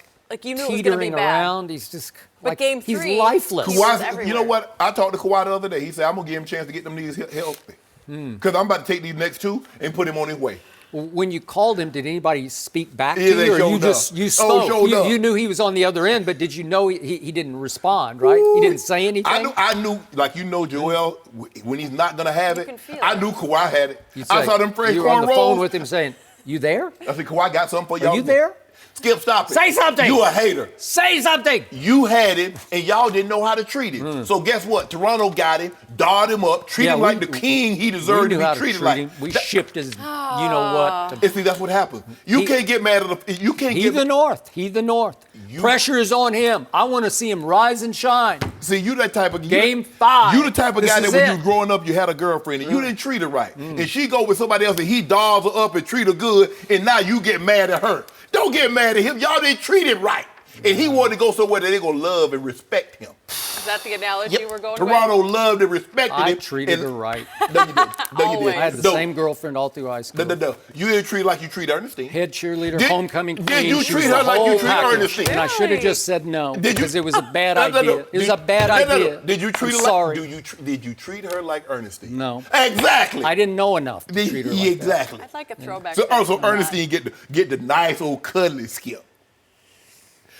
You knew it was going to be teetering bad. around. He's just But like game 3, he's lifeless. he was Kawhi, you everywhere. know what? I talked to Kawhi the other day. He said, I'm going to give him a chance to get them knees healthy. Because I'm about to take these next 2 and put him on his way. When you called him, did anybody speak back Yeah, to they you, or you showed just up. you Oh, spoke? showed up. You knew he was on the other end, but did you know he didn't respond? Right? He didn't say anything. I knew, like Joel, when he's not going to have You it, can feel I it. knew Kawhi had it. You'd I say- saw them fresh You were on the phone cornrows. with him saying, "You there? I said, Kawhi got something for y'all. Are you there? Skip, stop it. Say something. You a hater. Say something." You had him, and y'all didn't know how to treat him. So guess what? Toronto got him, dolled him up, treated him like the king he We deserved knew to how be to treated treat like. him. We shipped his, you know what? And see, that's what happens. You can't get mad at the. You can't He get. the North. He the North. Pressure is on him. I want to see him rise and shine. See, you that type of Game 5. You the type of This guy that is when it. you was growing up, you had a girlfriend and you didn't treat her right, and she go with somebody else and he dolls her up and treat her good, and now you get mad at her. Don't get mad at him. Y'all didn't treat him right, and he wanted to go somewhere that they gonna love and respect him. Is that the analogy we're going Toronto loved and respected I him. treated and- her right. No, you didn't. No, you Always. didn't. I had the No. same girlfriend all through high school. No. You didn't treat her like you treat Ernestine. Head cheerleader, Did- homecoming did queen. you She treat was her the like you whole treat package. Ernestine? And I should have Really? just said no Did you- because it was a bad No. idea. It was a bad idea. Did you treat I'm her sorry. did you treat her like Ernestine? No. Exactly. I didn't know enough to treat her like that. Exactly. I'd like a throwback. So, to so Ernestine get the nice old cuddly Skip.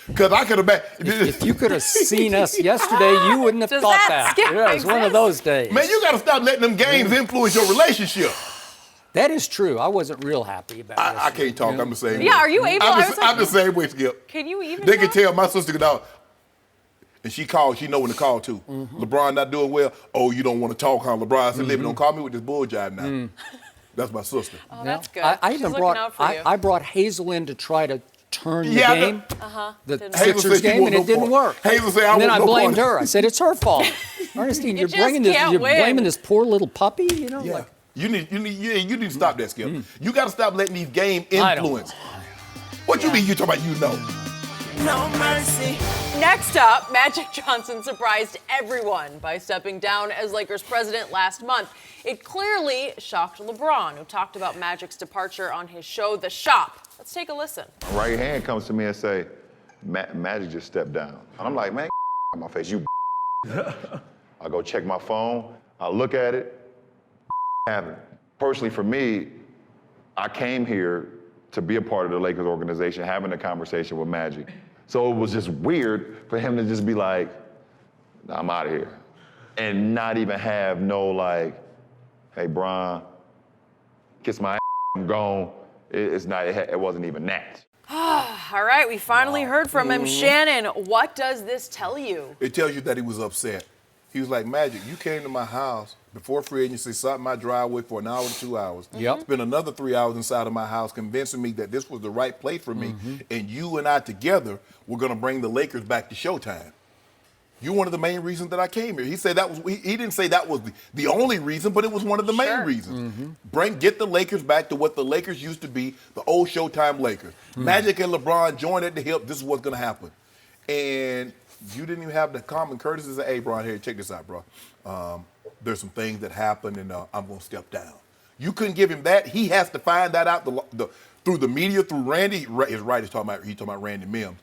Because I could have been. If you could have seen us yesterday, you wouldn't have Does thought that that. Skip Yeah, it's one of exist? those days. Man, you got to stop letting them games influence your relationship. That is true. I wasn't real happy about it. I can't talk. I'm the same way. Yeah, are you able? I was like, I'm the same way, Skip. Can you even? They can talk? tell my sister could out. And she called. She know when to call too. LeBron not doing well. Oh, you don't want to talk, huh? LeBron said, "Libby, don't call me with this bull jive now." That's my sister. Oh, that's good. I She's even looking out brought for you. I brought Hazel in to try to turn the Yeah, game, the Didn't Hazel Sixers said she game, want and it no didn't part. work. Hazel said, "I And then I want no blamed part." her. I said, "It's her fault." Ernestine, you're just bringing this. can't You're win. blaming this poor little puppy. You know, Yeah. like You need to stop that, Skip. You got to stop letting these game I don't. influence. What you mean? You talking about you know? No mercy. Next up, Magic Johnson surprised everyone by stepping down as Lakers president last month. It clearly shocked LeBron, who talked about Magic's departure on his show, The Shop. Let's take a listen. Right hand comes to me and say, Magic just stepped down. And I'm like, man, on my face, you. I go check my phone, I look at it, haven't. Personally, for me, I came here to be a part of the Lakers organization, having a conversation with Magic. So it was just weird for him to just be like, I'm out of here. And not even have no like, hey, Bron, kiss my ass, I'm gone. It's not, it wasn't even that. All right, we finally heard from him. Shannon, what does this tell you? It tells you that he was upset. He was like, Magic, you came to my house before free agency, sat in my driveway for an hour to 2 hours. Yep. Spent another 3 hours inside of my house convincing me that this was the right place for me. And you and I together were going to bring the Lakers back to Showtime. You're one of the main reasons that I came here. He said that was, he didn't say that was the only reason, but it was one of the main Sure. reasons. Get the Lakers back to what the Lakers used to be, the old Showtime Lakers. Magic and LeBron joined at the hip. This is what's going to happen. And you didn't even have the common courtesy to say, hey, Bron, here, check this out, bro. There's some things that happened, and I'm going to step down. You couldn't give him that. He has to find that out through the media, through Randy. His right is talking about Randy Mims.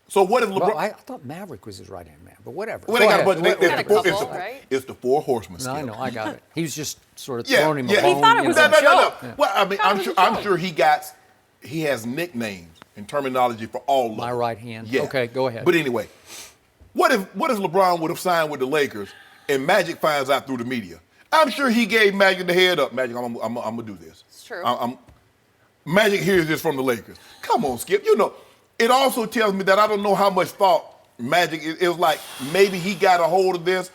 So what if LeBron? well, I thought Maverick was his right-hand man, but whatever. Well, Go they got a ahead. bunch. Got a couple, right? It's the four horsemen. No, I Skip. know, I got it. He was just sort of Yeah, throwing him yeah. a bone. He thought it you was know. a joke. Well, I mean, Thought it was a I'm joke. sure he has nicknames and terminology for all of My them. right hand. Yeah. Okay, go ahead. But anyway, what if LeBron would have signed with the Lakers and Magic finds out through the media? I'm sure he gave Magic the head up. Magic, I'm gonna do this. It's true. Magic hears this from the Lakers. Come on, Skip. You know, it also tells me that I don't know how much thought Magic. It was like maybe he got a hold of this,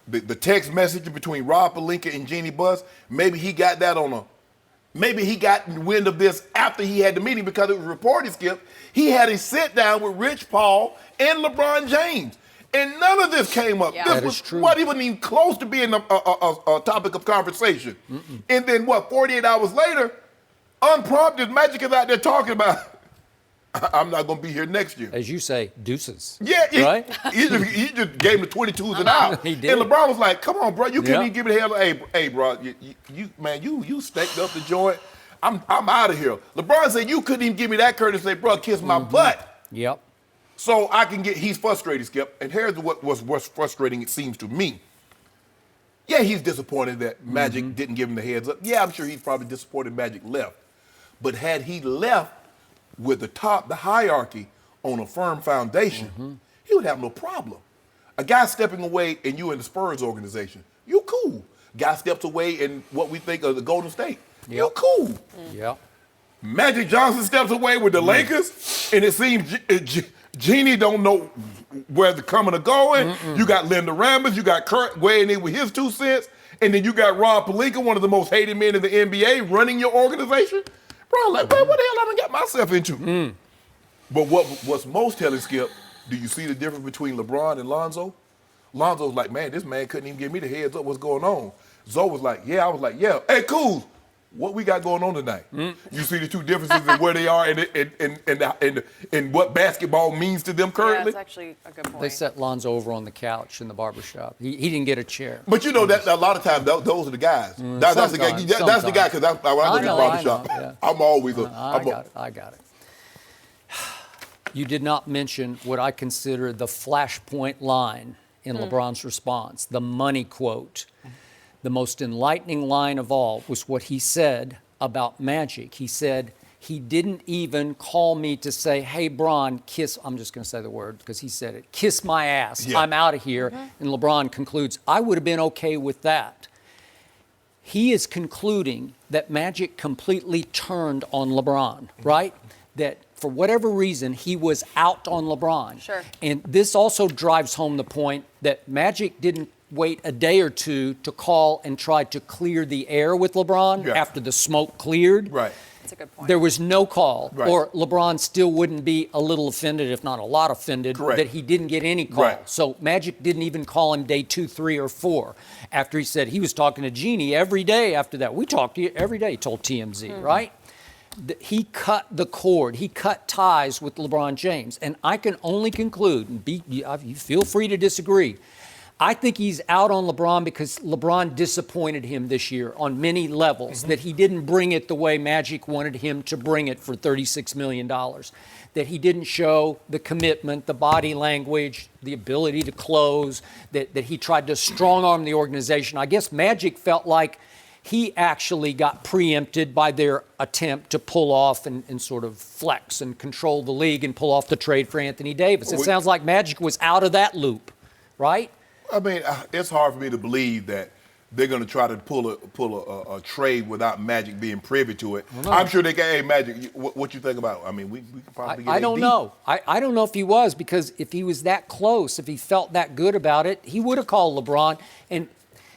the text message between Rob Pelinka and Jeannie Buss. Maybe he got that on a maybe he got wind of this after he had the meeting because it was reported, Skip. He had a sit down with Rich Paul and LeBron James. And none of this came up. Yeah. This That was is true. What, he wasn't even close to being a topic of conversation. And then 48 hours later, unprompted, Magic is out there talking about, I'm not going to be here next year. As you say, deuces. Yeah, right? he just gave him the 22s and out. He did. And LeBron was like, come on, bro, you couldn't Yeah. even give me the hell. Hey, bro, you staked up the joint. I'm out of here. LeBron said, you couldn't even give me that courtesy. Say, bro, kiss my butt. Yep. So I can he's frustrated, Skip. And here's what's frustrating, it seems to me. Yeah, he's disappointed that Magic didn't give him the heads up. Yeah, I'm sure he's probably disappointed Magic left. But had he left with the hierarchy on a firm foundation, he would have no problem. A guy stepping away and you in the Spurs organization, you cool. Guy steps away in what we think of the Golden State, you cool. Yep. Magic Johnson steps away with the Lakers, and it seems Jeannie don't know where they're coming or going. You got Linda Rambis, you got Kurt weighing in with his 2 cents, and then you got Rob Pelinka, one of the most hated men in the NBA, running your organization. Bro, I'm like, man, what the hell I done got myself into? But what's most telling, Skip, do you see the difference between LeBron and Lonzo? Lonzo's like, man, this man couldn't even give me the heads up what's going on. Zoe was like, yeah. I was like, yeah. Hey, cool. What we got going on tonight? You see the two differences in where they are and what basketball means to them Yeah, currently? that's actually a good point. They set Lonzo over on the couch in the barbershop. He didn't get a chair. But you know that a lot of times those are the guys. That's the guy. That's the guy because when I go to the barbershop, yeah. I'm always I got it. You did not mention what I consider the flashpoint line in LeBron's response, the money quote. The most enlightening line of all was what he said about Magic. He said, he didn't even call me to say, hey, Bron, kiss, I'm just going to say the word because he said it, kiss my ass. Yeah. I'm out of here. And LeBron concludes, I would have been okay with that. He is concluding that Magic completely turned on LeBron, right? That for whatever reason, he was out on LeBron. Sure. And this also drives home the point that Magic didn't wait a day or two to call and try to clear the air with LeBron after the smoke cleared. Right. That's a good point. There was no call, Right. or LeBron still wouldn't be a little offended, if not a lot offended, Correct. that he didn't get any call. Right. So Magic didn't even call him day 2, 3, or 4 after he said he was talking to Jeannie every day after that. We talked to you every day, he told TMZ, right? He cut the cord. He cut ties with LeBron James. And I can only conclude, and you feel free to disagree, I think he's out on LeBron because LeBron disappointed him this year on many levels, that he didn't bring it the way Magic wanted him to bring it for $36 million, that he didn't show the commitment, the body language, the ability to close, that he tried to strong-arm the organization. I guess Magic felt like he actually got preempted by their attempt to pull off and sort of flex and control the league and pull off the trade for Anthony Davis. It sounds like Magic was out of that loop, right? I mean, it's hard for me to believe that they're going to try to pull a trade without Magic being privy to it. I'm sure they can. Hey, Magic, what you think about it? I mean, we could probably get I don't know. I don't know if he was, because if he was that close, if he felt that good about it, he would have called LeBron. And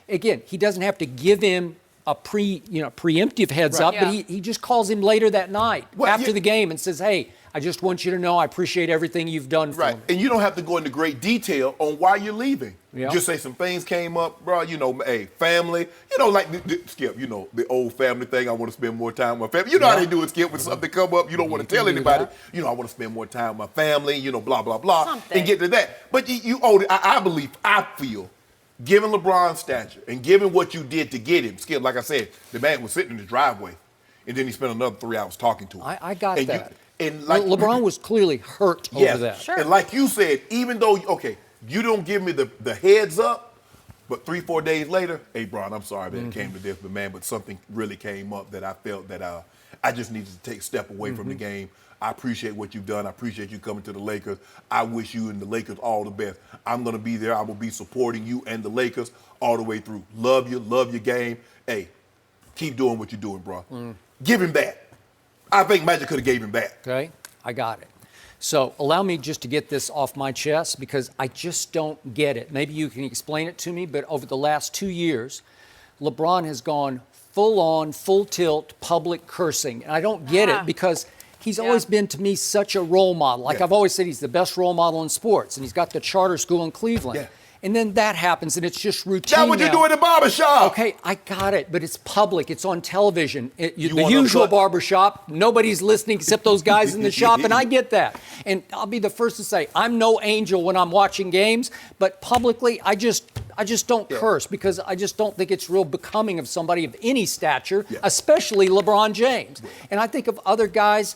again, he doesn't have to give him a preemptive heads up, but he just calls him later that night after the game and says, hey, I just want you to know I appreciate everything you've done for me. And you don't have to go into great detail on why you're leaving. Yeah. Just say some things came up, bro, hey, family, like Skip, the old family thing, I want to spend more time with my family. You know how they do it, Skip, when something come up, you don't want to tell anybody, I want to spend more time with my family, blah, blah, blah, and get to that. But I feel, given LeBron's stature and given what you did to get him, Skip, like I said, the man was sitting in the driveway, and then he spent another 3 hours talking to him. I got that. LeBron was clearly hurt over that. Sure. And like you said, even though, you don't give me the heads up, but 3-4 days later, hey, Bron, I'm sorry that it came to this, but something really came up that I felt that I just needed to take a step away from the game. I appreciate what you've done. I appreciate you coming to the Lakers. I wish you and the Lakers all the best. I'm going to be there. I will be supporting you and the Lakers all the way through. Love you. Love your game. Hey, keep doing what you're doing, bro. Give him that. I think Magic could have gave him that. Okay, I got it. So allow me just to get this off my chest because I just don't get it. Maybe you can explain it to me, but over the last 2 years, LeBron has gone full-on, full-tilt public cursing. And I don't get it because he's always been, to me, such a role model. Like I've always said, he's the best role model in sports, and he's got the charter school in Cleveland. Yeah. And then that happens, and it's just routine. That's what you do in the barbershop. Okay, I got it, but it's public. It's on television. The wanna usual cut- barbershop, nobody's listening except those guys in the shop, and I get that. And I'll be the first to say, I'm no angel when I'm watching games, but publicly, I just don't curse because I just don't think it's real becoming of somebody of any stature, especially LeBron James. And I think of other guys.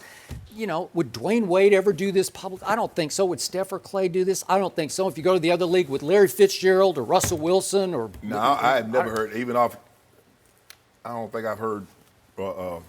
You know, would Dwayne Wade ever do this public? I don't think so. Would Steph or Clay do this? I don't think so. If you go to the other league with Larry Fitzgerald or Russell Wilson or... No, I have never heard, even off, I don't think I've heard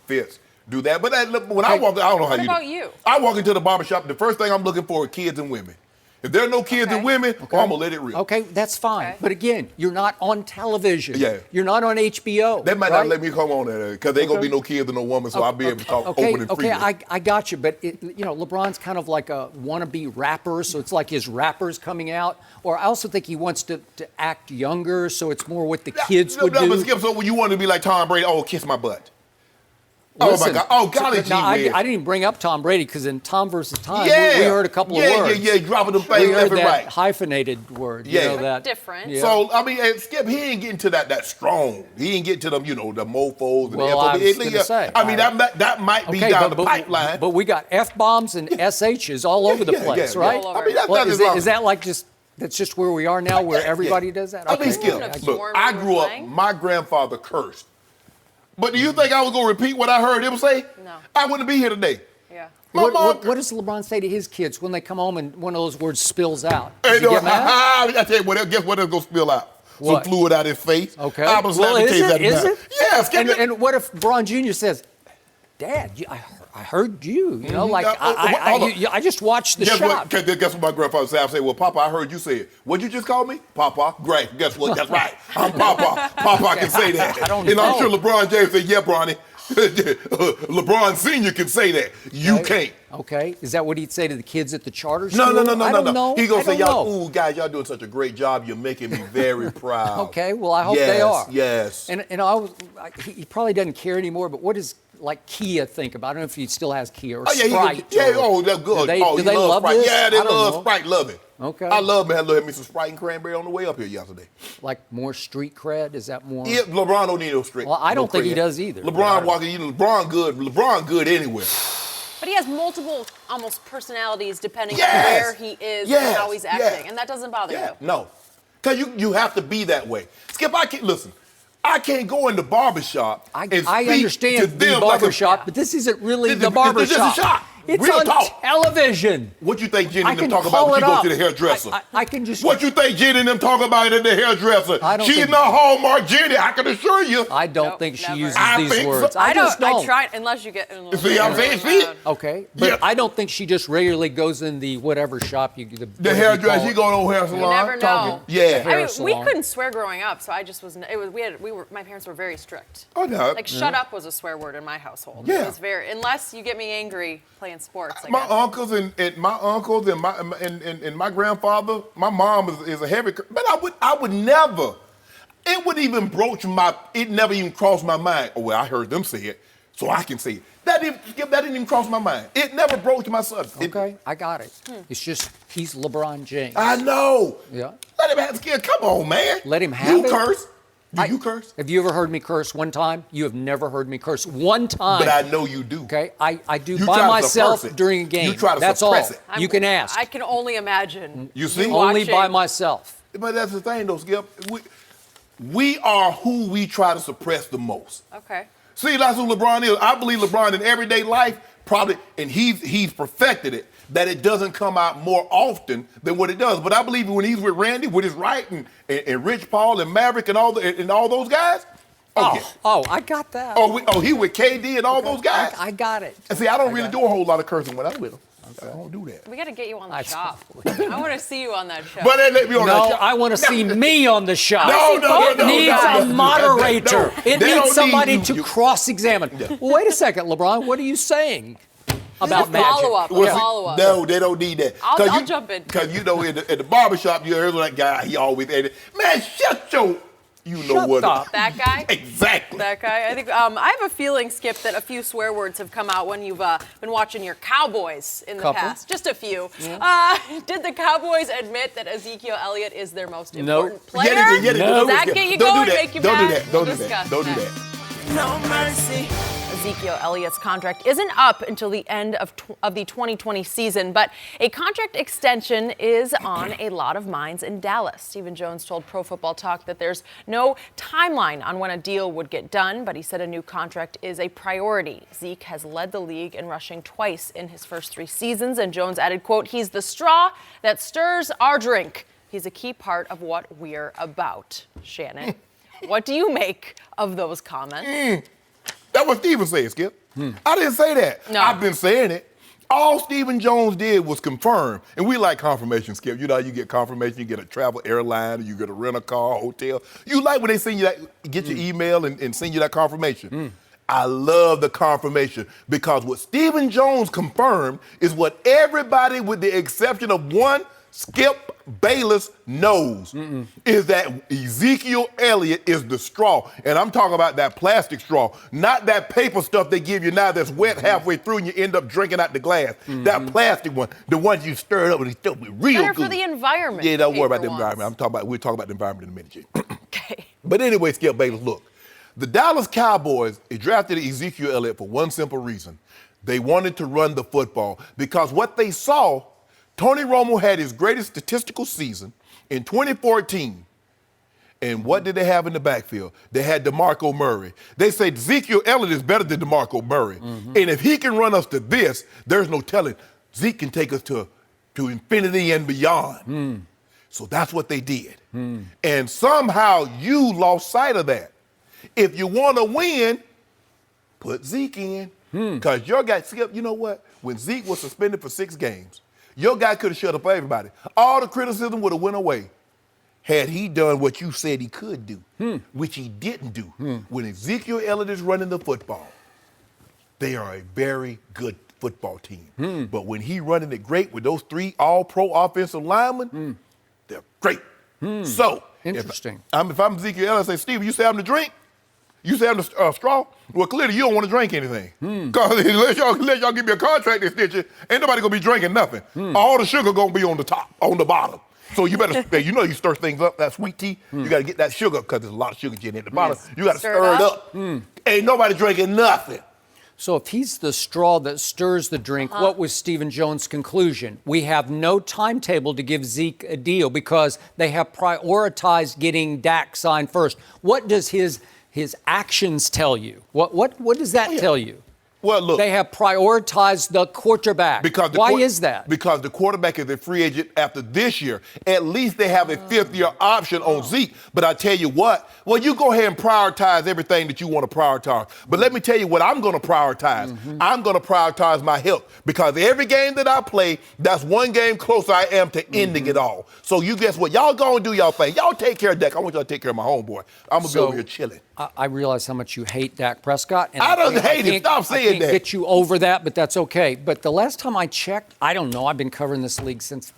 Fitz do that. But when I walk, I don't know how you do. What about you? I walk into the barbershop, the first thing I'm looking for are kids and women. If there are no kids and women, I'm going to let it rip. Okay, that's fine. Okay. But again, you're not on television. Yeah. You're not on HBO. They might right? not let me come on there because there ain't going to be no kids and no woman, so I'll be able to talk open and freely. Okay, I got you. But, LeBron's kind of like a wannabe rapper, so it's like his rapper's coming out. Or I also think he wants to act younger, so it's more what the kids would do. But Skip, so when you want to be like Tom Brady, kiss my butt. Listen, oh, my God. Oh, golly gee I whiz. didn't even bring up Tom Brady because in Tom versus Time, Yeah. we heard a couple of words. Yeah, dropping them We things heard left and that right. hyphenated word. Yeah. You know, that Different. Yeah. So, I mean, and Skip, he ain't getting to that strong. He ain't getting to them, the mofos. And Well, I was gonna say, I mean, that might be down the pipeline. But we got F-bombs and SHs all over the place, right? All over. I mean, that's Well, not as long. is that like that's just where we are now, where everybody does that? I mean, Okay. Skip, Absorb look, what I we're grew up, playing. my grandfather cursed. But do you think I was going to repeat what I heard him say? No. I wouldn't be here today. Yeah. My mom, What does LeBron say to his kids when they come home and one of those words spills out? Hey, Does he get mad? I tell you what, guess what is going to spill out? What? Some fluid out his face. Okay. I'm gonna slap Well, the taste out of is his it? mouth. Yeah, Skip. And what if Braun Jr. says, Dad, I heard you. You know, like hold on. I just watched the Guess shot. what my grandfather said? I said, well, Papa, I heard you say it. What'd you just call me? Papa. Great. Guess what? That's right. I'm Papa. Papa can say that. I don't and I'm know. sure LeBron James said, yeah, Bronny. LeBron Sr. can say that. You can't. Okay. Is that what he'd say to the kids at the charter No, school? no. I don't know. He gonna I say, don't y'all, know. ooh, guys, y'all doing such a great job. You're making me very proud. Okay, well, I hope they are. Yes. And he probably doesn't care anymore, but what does, like, Kia think about it? I don't know if he still has Kia or Sprite. That's good. Do they love Sprite. this? Yeah, they I don't love know. Sprite. Love it. Okay. I love it. I had me some Sprite and cranberry on the way up here yesterday. Like more street cred? Is that more? Yeah, LeBron don't need no street. Well, I don't think he does either. LeBron walking, LeBron good anywhere. But he has multiple almost personalities depending Yes. on where he is Yes. and how he's acting. And that doesn't bother you. No. Because you have to be that way. Skip, I can't go in the barbershop and speak I understand to the them barbershop, but this isn't really the This is barbershop. a shop. It's Real on talk. television. What you think Jenny I and them can talk about call when she it go up. to the hairdresser? I can just. What you think Jenny and them talk about at the hairdresser? I don't She's think- not Hallmark Jenny, I can assure you. I don't Nope, think she never. uses I these think so. words. I just don't. I try unless you get. See what I'm saying? See? Okay, but Yeah. I don't think she just regularly goes in the whatever shop you. The whatever you hairdresser, call she it. going on hair salon. never know. talking. Yeah. Hair I mean, we salon. couldn't swear growing up, so I just was. It was. My parents were very strict. Oh, no. Like shut up was a swear word in my household. Yeah. It was very unless you get me angry playing sports. I My guess. uncles and my grandfather, my mom is a heavy, but I would never, it would even it never even crossed my mind. Oh, well, I heard them say it, so I can say it. That didn't even cross my mind. It never broached my subject. Okay, I got it. It's just he's LeBron James. I know. Yeah. Let him have skin. Come on, man. Let him have you it. curse. Do you curse? Have you ever heard me curse one time? You have never heard me curse one time. But I know you do. Okay, I do You by try to myself suppress it. during a game. You try to That's suppress all. it. You can ask. I can only imagine. You see? Only by watching- myself. But that's the thing, though, Skip. We are who we try to suppress the most. Okay. See, that's who LeBron is. I believe LeBron in everyday life probably, and he's perfected it, that it doesn't come out more often than what it does. But I believe when he's with Randy, with his Wright and Rich Paul and Maverick and all those guys. I got that. He with KD and all those guys. I got it. And see, I don't really do a whole lot of cursing when I'm with him. I don't do that. We got to get you on the shop. I want to see you on that show. But they let me on that No, show. I want to see me on the shop. No, It needs a moderator. It They don't needs somebody need to you. cross-examine. Well, wait a second, LeBron. What are you saying about magic? follow-up. Well, see, Follow-up. No, they don't need that. I'll jump in. Because, at the barbershop, you heard that guy, he always added, man, shut your You know what? up. That guy? Exactly. That guy. I think I have a feeling, Skip, that a few swear words have come out when you've been watching your Cowboys in the Couple. past. Just a few. Yeah. Did the Cowboys admit that Ezekiel Elliott is their most important player? Yeah, they did. Does that get you going? Make you Don't mad? do that. We'll Don't do discuss that. Don't do next. that. No mercy. Ezekiel Elliott's contract isn't up until the end of the 2020 season, but a contract extension is on a lot of minds in Dallas. Stephen Jones told Pro Football Talk that there's no timeline on when a deal would get done, but he said a new contract is a priority. Zeke has led the league in rushing twice in his first 3 seasons, and Jones added, quote, "He's the straw that stirs our drink. He's a key part of what we're about." Shannon, what do you make of those comments? That's what Stephen said, Skip. I didn't say that. No. I've been saying it. All Stephen Jones did was confirm. And we like confirmation, Skip. You know, you get confirmation, you get a travel airline, or you get a rental car, hotel. You like when they send you that, get your email and send you that confirmation. I love the confirmation because what Stephen Jones confirmed is what everybody, with the exception of one, Skip Bayless, knows is that Ezekiel Elliott is the straw. And I'm talking about that plastic straw, not that paper stuff they give you now that's wet halfway through and you end up drinking out the glass. That plastic one, the ones you stir it up and it's still real Better good. for the environment. Yeah, don't worry about the paper environment. ones. We'll talk about the environment in a minute, Jay. Okay. But anyway, Skip Bayless, look. The Dallas Cowboys drafted Ezekiel Elliott for one simple reason. They wanted to run the football because what they saw, Tony Romo had his greatest statistical season in 2014. And what did they have in the backfield? They had DeMarco Murray. They said Ezekiel Elliott is better than DeMarco Murray. And if he can run us to this, there's no telling. Zeke can take us to infinity and beyond. So that's what they did. And somehow you lost sight of that. If you want to win, put Zeke in. Because your guy, Skip, you know what? When Zeke was suspended for 6 games, your guy could have shut up everybody. All the criticism would have went away had he done what you said he could do, which he didn't do. When Ezekiel Elliott is running the football, they are a very good football team. But when he running it great with those 3 all-pro offensive linemen, they're great. So, Interesting. if I'm Ezekiel Elliott, I say, Steve, you say I'm the drink? You say I'm the straw? Well, clearly you don't want to drink anything. Because unless y'all give me a contract extension, ain't nobody going to be drinking nothing. All the sugar going to be on the top, on the bottom. So you better, you know you stir things up, that sweet tea, you got to get that sugar because there's a lot of sugar in the bottom. You got to stir it up. Ain't nobody drinking nothing. So if he's the straw that stirs the drink, what was Stephen Jones' conclusion? We have no timetable to give Zeke a deal because they have prioritized getting Dak signed first. What does his actions tell you? What does that tell you? Well, look. They have prioritized the quarterback. Why is that? Because the quarterback is a free agent after this year. At least they have a 5th-year option on Zeke. But I tell you what, well, you go ahead and prioritize everything that you want to prioritize. But let me tell you what I'm going to prioritize. I'm going to prioritize my health because every game that I play, that's one game closer I am to ending it all. So you guess what? Y'all go and do y'all thing. Y'all take care of Dak. I want y'all to take care of my homeboy. I'm going to be over here chilling. I realize how much you hate Dak Prescott. And I don't hate him. Stop saying I can't that. get you over that, but that's okay. But the last time I checked, I don't know, I've been covering this league since,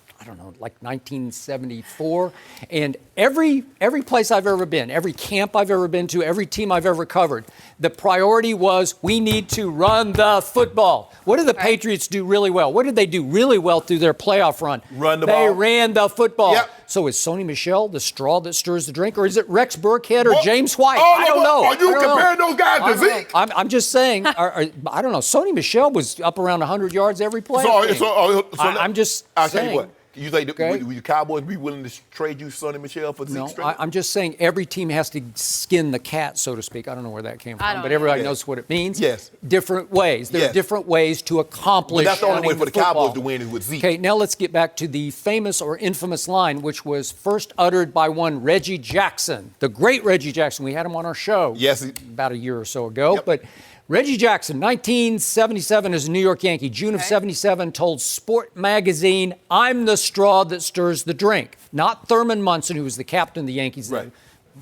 like 1974. And every place I've ever been, every camp I've ever been to, every team I've ever covered, the priority was we need to run the football. What did the Patriots do really well? What did they do really well through their playoff run? Run the ball. They ran the football. Yep. So is Sony Michel the straw that stirs the drink, or is it Rex Burkhead or James White? I don't know. Are you comparing those guys to Zeke? I'm just saying, I don't know. Sony Michel was up around 100 yards every play. I'm just I'll saying. tell you what. You think would the Cowboys be willing to trade you Sonny Michel for Zeke? No, I'm just saying every team has to skin the cat, so to speak. I don't know where that came from, but everybody knows what it means. Yes. Different ways. There are different ways to accomplish. But that's the only way for the football. Cowboys to win is with Zeke. Okay, now let's get back to the famous or infamous line, which was first uttered by one Reggie Jackson, the great Reggie Jackson. We had him on our show about a year or so ago. But Reggie Jackson, 1977 as a New York Yankee, June of 77, told Sport Magazine, I'm the straw that stirs the drink. Not Thurman Munson, who was the captain of the Yankees then,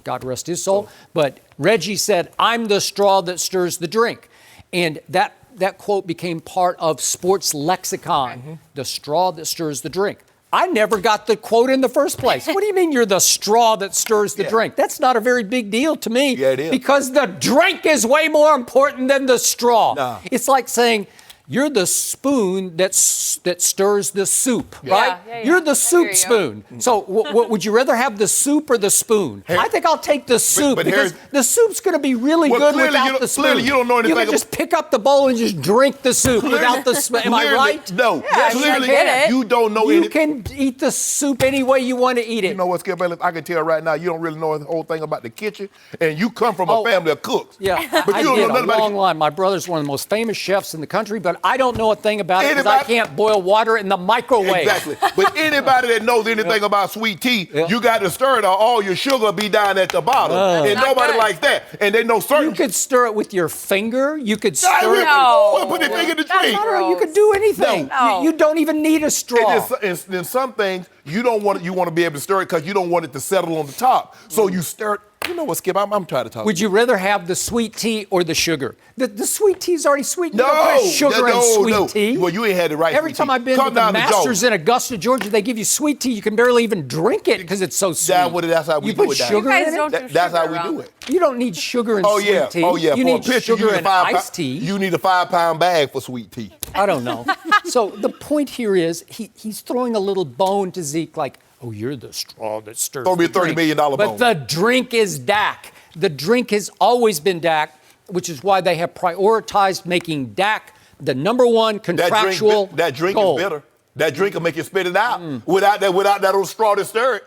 God rest his soul. But Reggie said, I'm the straw that stirs the drink. And that quote became part of sports lexicon, the straw that stirs the drink. I never got the quote in the first place. What do you mean you're the straw that stirs the drink? That's not a very big deal to me. Yeah, it is. Because the drink is way more important than the straw. Nah. It's like saying, you're the spoon that stirs the soup, right? Yeah. You're the I soup hear you. spoon. So would you rather have the soup or the spoon? I think I'll take the soup but because the soup's going to be really Well, good clearly without the spoon. clearly you don't know anything You can just pick up the bowl and just drink the soup without the spoon. Am I Clearly- right? No. Yeah, Clearly, I get it. you don't know You anything. can eat the soup any way you want to eat it. You know what, Skip Bayless? I can tell right now you don't really know the whole thing about the kitchen, and you come from a Oh. family of cooks. Yeah, but I you don't did know nothing a about long line. My brother's one of the most famous chefs in the country, but I don't know a thing about it because I Anybody- can't boil water in the microwave. Exactly. But anybody that knows anything about sweet tea, you got to stir it or all your sugar will be down at the bottom. And Not nobody good. likes that. And they know certain. You could stir it with your finger. You could I stir will it. No. put their finger in the That's drink. not No, you could do anything. No. You don't even need a straw. And then some things you don't want. You want to be able to stir it because you don't want it to settle on the top. So you stir it. You know what, Skip? I'm trying to talk. Would you rather have the sweet tea or the sugar? The sweet tea is already sweet. You No, don't put sugar in sweet no. tea. Well, you ain't had the right. Every sweet time tea. I've been Come to the down to Masters Joe. in Augusta, Georgia, they give you sweet tea. You can barely even drink it because it's so sweet. That's how we you do put it down sugar here. You guys in don't it? do That's how sugar we do around. it. You don't need sugar in Oh sweet yeah, tea. oh yeah. You For a need pitcher, sugar you need in a 5 iced tea. You need a 5-pound bag for sweet tea. I don't know. So the point here is he's throwing a little bone to Zeke like, oh, you're the straw that stirs Throw me a the $30 drink. million bone. But the drink is Dak. The drink has always been Dak, which is why they have prioritized making Dak the number one contractual That drink goal. is bitter. That drink will make you spit it out. Without that little straw to stir it.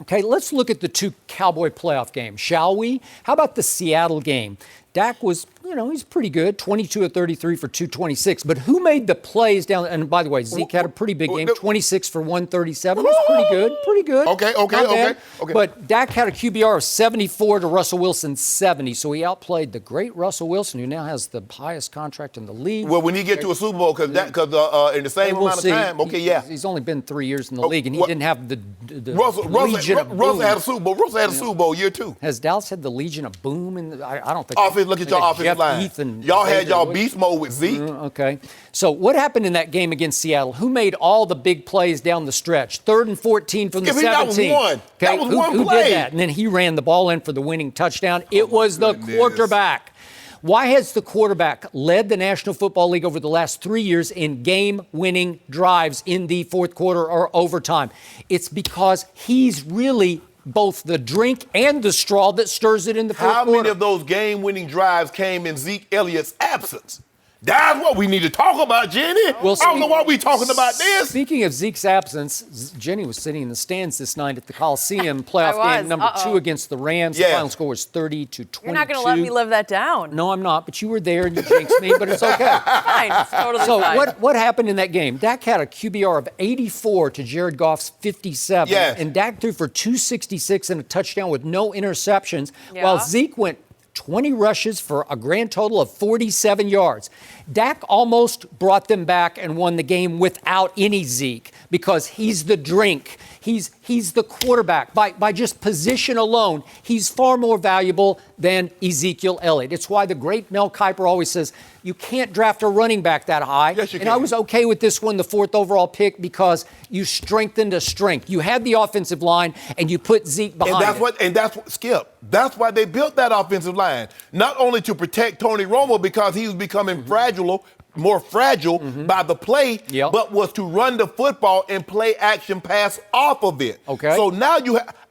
Okay, let's look at the two Cowboy playoff games, shall we? How about the Seattle game? Dak was, he's pretty good, 22 of 33 for 226. But who made the plays down? And by the way, Zeke had a pretty big game, 26 for 137. It was pretty good. Okay. Not bad. Okay. But Dak had a QBR of 74 to Russell Wilson's 70. So he outplayed the great Russell Wilson, who now has the highest contract in the league. Well, when he get to a Super Bowl, because in the same We'll amount of see. time, He's only been 3 years in the league, and he what- didn't have the Russell Legion of Boom. had a Super Bowl. Russell had a Super Bowl year 2. Has Dallas had the Legion of Boom? I don't think. Offense, look at your They got offensive Jeff line. Heath and Y'all had Baker y'all Wood. beast mode with Zeke. Okay. So what happened in that game against Seattle? Who made all the big plays down the stretch? 3rd and 14 from the Yeah, that was 17. one. Okay. That was one who play. did that? And then he ran the ball in for the winning touchdown. It was the goodness. quarterback. Why has the quarterback led the National Football League over the last 3 years in game-winning drives in the fourth quarter or overtime? It's because he's really both the drink and the straw that stirs it in the fourth How quarter. many of those game-winning drives came in Zeke Elliott's absence? That's what we need to talk about, Jenny. Well, I don't know why we talking about this. Speaking of Zeke's absence, Jenny was sitting in the stands this night at the Coliseum playoff I was. game number 2 against the Rams. Yeah. The final score was 30-22. You're not going to let me live that down. No, I'm not, but you were there and you jinxed me, but it's okay. Fine. It's totally So fine. what happened in that game? Dak had a QBR of 84 to Jared Goff's 57. Yes. And Dak threw for 266 and a touchdown with no interceptions, Yeah. while Zeke went 20 rushes for a grand total of 47 yards. Dak almost brought them back and won the game without any Zeke because he's the drink. He's the quarterback. By just position alone, he's far more valuable than Ezekiel Elliott. It's why the great Mel Kiper always says, you can't draft a running back that high. Yes, you and can. I was okay with this one, the 4th overall pick, because you strengthened a strength. You had the offensive line, and you put Zeke behind it. Skip. That's why they built that offensive line. Not only to protect Tony Romo because he was becoming more fragile by the play, Yep. but was to run the football and play action pass off of it. Okay. So now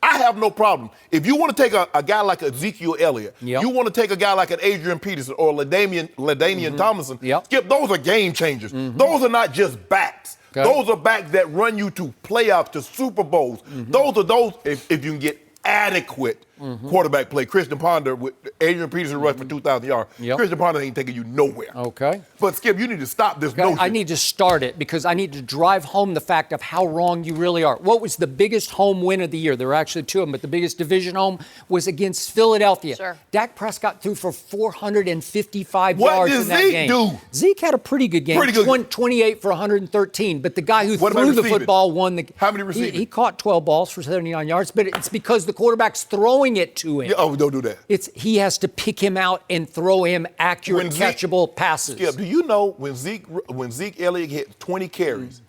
I have no problem. If you want to take a guy like Ezekiel Elliott, Yep. you want to take a guy like an Adrian Peterson or LaDainian Tomlinson, Yep. Skip, those are game changers. Those are not just backs. Okay. Those are backs that run you to playoffs, to Super Bowls. Those are those, if you can get adequate quarterback play. Christian Ponder, with Adrian Peterson rushed for 2,000 yards. Yep. Christian Ponder ain't taking you nowhere. Okay. But, Skip, you need to stop this Okay, notion. I need to start it because I need to drive home the fact of how wrong you really are. What was the biggest home win of the year? There were actually 2 of them, but the biggest division home was against Philadelphia. Sure. Dak Prescott threw for 455 What yards did in that Zeke game. do? Zeke had a pretty good game. Pretty good. 28 for 113, but the guy who What about threw the receiving? football won the. How many receiving? He caught 12 balls for 79 yards, but it's because the quarterback's throwing it to him. Yeah, oh, don't do that. He has to pick him out and throw him accurate, When Zeke- catchable passes. Skip, do you know when Zeke Elliott hit 20 carries,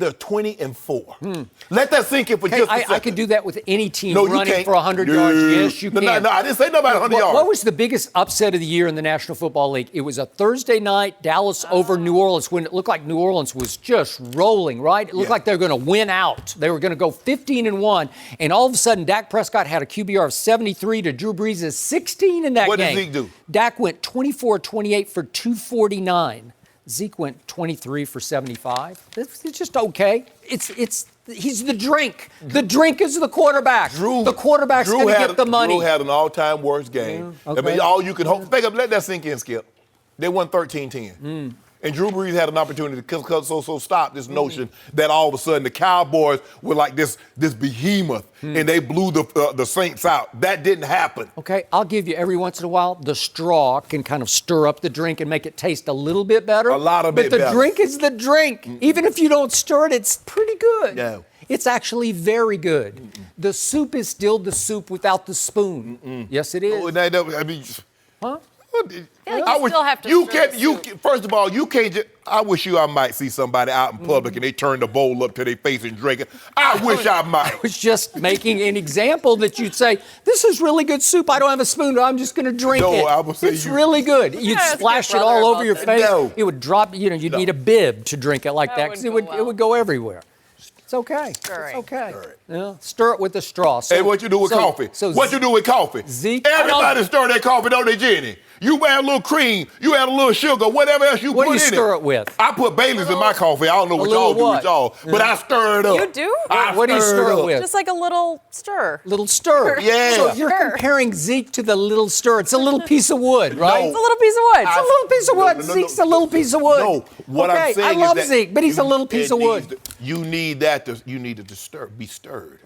They're 20-4. Let that sink in for just a second. I could do that with any team No, you running can't. for 100 yards. Yes, you can. No, I didn't say nobody 100 yards. What was the biggest upset of the year in the National Football League? It was a Thursday night, Dallas over New Orleans, when it looked like New Orleans was just rolling, right? It looked like they were going to win out. They were going to go 15-1, and all of a sudden, Dak Prescott had a QBR of 73 to Drew Brees' 16 in that game. What did Zeke do? Dak went 24-28 for 249. Zeke went 23 for 75. It's just okay. He's the drink. The drink is the quarterback. The quarterback's going to get the money. Drew had an all-time worst game. Yeah, okay. I mean, all you can hope. Let that sink in, Skip. They won 13-10. And Drew Brees had an opportunity to stop this notion that all of a sudden the Cowboys were like this behemoth and they blew the Saints out. That didn't happen. Okay, I'll give you every once in a while, the straw can kind of stir up the drink and make it taste a little bit better. A lot of bit better. But the drink is the drink. Even if you don't stir it, it's pretty good. Yeah. It's actually very good. The soup is still the soup without the spoon. Yes, it is. I mean, Huh? You still have to First of all, you can't just, I might see somebody out in public and they turn the bowl up to their face and drink it. I wish I might. I was just making an example that you'd say, this is really good soup. I don't have a spoon, but I'm just going to drink it. I would say it's really good. You'd splash it all over your face. No. It would drop, you'd need a bib to drink it like that because it would go everywhere. It's okay. Stirring. It's okay. Yeah. Stir it with a straw. Hey, what you do with coffee? What you do with coffee? Zeke, everybody stir that coffee, don't they, Jenny? You add a little cream, you add a little sugar, whatever else you put in it. What do you stir it with? I put Bayless in my coffee. I don't know what y'all do with y'all, but I stir it up. You do? What do you stir it with? Just like a little stir. Little stir. Yeah. So you're comparing Zeke to the little stir. It's a little piece of wood, right? It's a little piece of wood. It's a little piece of wood. Zeke's a little piece of wood. No, what I'm saying I love is that Zeke, but he's a little piece of wood. You need that to be stirred.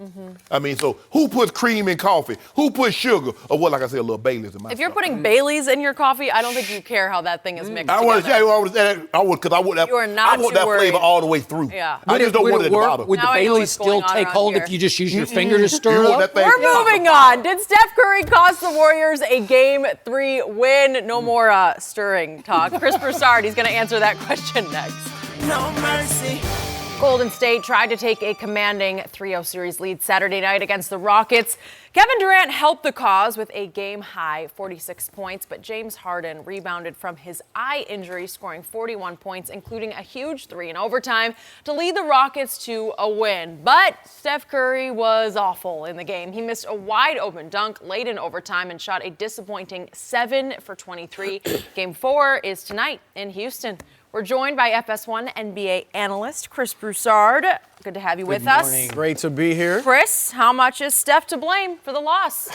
I mean, so who puts cream in coffee? Who puts sugar? Or what, like I said, a little Bayless in my If you're stuff. putting Baileys in your coffee, I don't think you care how that thing is mixed I want to tell you, I want that flavor all the way through. Yeah. I just don't want it at the bottom. Would the Now I know Bailey what's still going on take around hold here. if you just use your finger to stir You it want up? that thing- We're moving on. Did Steph Curry cost the Warriors a Game 3 win? No more stirring talk. Chris Broussard, he's going to answer that question next. No mercy. Golden State tried to take a commanding 3-0 series lead Saturday night against the Rockets. Kevin Durant helped the cause with a game-high 46 points, but James Harden rebounded from his eye injury, scoring 41 points, including a huge 3 in overtime to lead the Rockets to a win. But Steph Curry was awful in the game. He missed a wide-open dunk late in overtime and shot a disappointing 7 for 23. Game 4 is tonight in Houston. We're joined by FS1 NBA analyst Chris Broussard. Good to have you with us. Great to be here. Chris, how much is Steph to blame for the loss?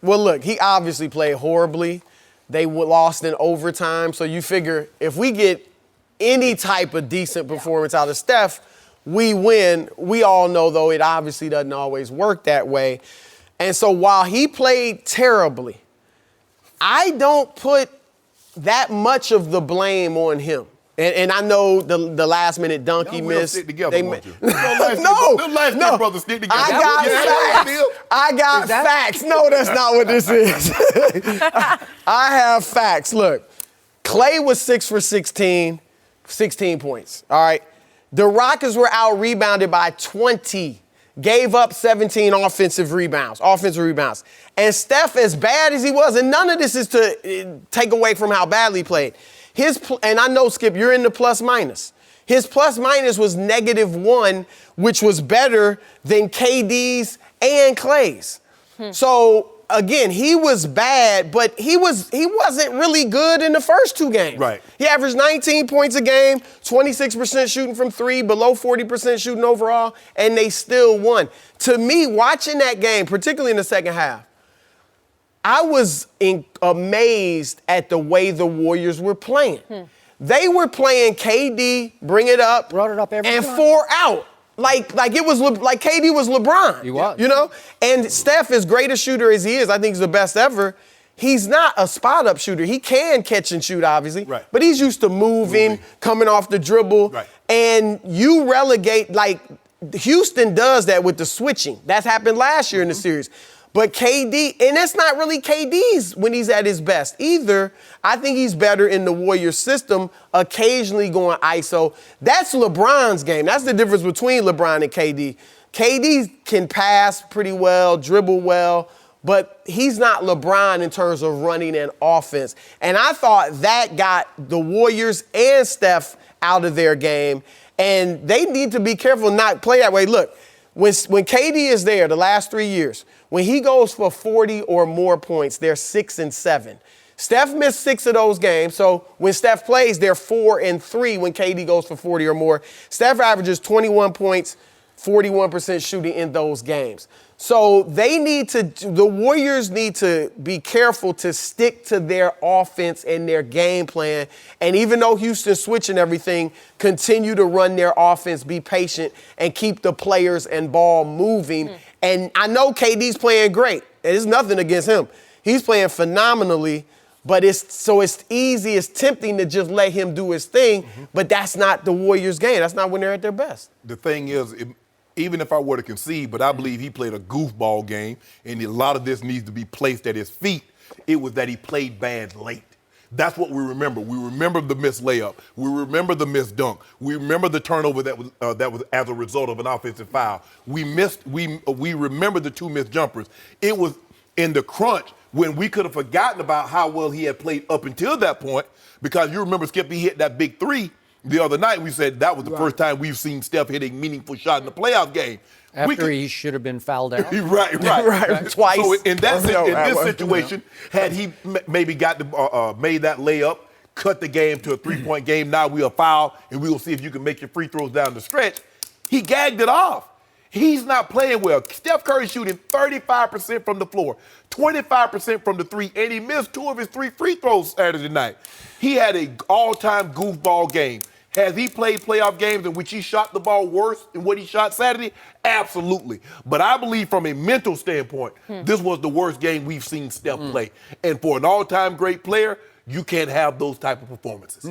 Well, look, he obviously played horribly. They lost in overtime. So you figure if we get any type of decent performance out of Steph, we win. We all know, though, it obviously doesn't always work that way. And so while he played terribly, I don't put that much of the blame on him. And I know the last minute dunk he missed. Stick together, No, no, brothers stick together. I got facts. No, that's not what this is. I have facts. Look, Klay was 6 for 16 points. All right. The Rockets were out rebounded by 20. Gave up 17 offensive rebounds. And Steph, as bad as he was, and none of this is to take away from how badly he played. And I know, Skip, you're in the plus minus. His plus minus was -1, which was better than KD's and Klay's. So again, he was bad, but he wasn't really good in the first 2 games. Right. He averaged 19 points a game, 26% shooting from 3, below 40% shooting overall, and they still won. To me, watching that game, particularly in the second half, I was amazed at the way the Warriors were playing. They were playing KD, bring it up, and 4 out. Like it was like KD was LeBron. He was. You know? And Steph, as great a shooter as he is, I think he's the best ever. He's not a spot-up shooter. He can catch and shoot, obviously. Right. But he's used to moving, coming off the dribble. Right. And you relegate, like Houston does that with the switching. That's happened last year in the series. But KD, and that's not really KD's when he's at his best either. I think he's better in the Warriors system, occasionally going ISO. That's LeBron's game. That's the difference between LeBron and KD. KD can pass pretty well, dribble well, but he's not LeBron in terms of running an offense. And I thought that got the Warriors and Steph out of their game, and they need to be careful not to play that way. Look, when KD is there the last 3 years, when he goes for 40 or more points, they're 6-7. Steph missed 6 of those games, so when Steph plays, they're 4-3 when KD goes for 40 or more. Steph averages 21 points, 41% shooting in those games. So the Warriors need to be careful to stick to their offense and their game plan. And even though Houston's switching everything, continue to run their offense, be patient, and keep the players and ball moving. And I know KD's playing great. There's nothing against him. He's playing phenomenally. But it's easy, it's tempting to just let him do his thing. But that's not the Warriors' game. That's not when they're at their best. The thing is, even if I were to concede, but I believe he played a goofball game, and a lot of this needs to be placed at his feet, it was that he played bad late. That's what we remember. We remember the missed layup. We remember the missed dunk. We remember the turnover that was as a result of an offensive foul. We remember the 2 missed jumpers. It was in the crunch when we could have forgotten about how well he had played up until that point, because you remember Skip, he hit that big 3 the other night. We said that was the first time we've seen Steph hit a meaningful shot in the playoff game. After he should have been fouled out. right. Twice. So in this situation, had he maybe made that layup, cut the game to a 3-point game, now we'll foul, and we'll see if you can make your free throws down the stretch. He gagged it off. He's not playing well. Steph Curry shooting 35% from the floor, 25% from the 3, and he missed 2 of his 3 free throws Saturday night. He had an all-time goofball game. Has he played playoff games in which he shot the ball worse than what he shot Saturday? Absolutely. But I believe from a mental standpoint, this was the worst game we've seen Steph play. And for an all-time great player, you can't have those type of performances.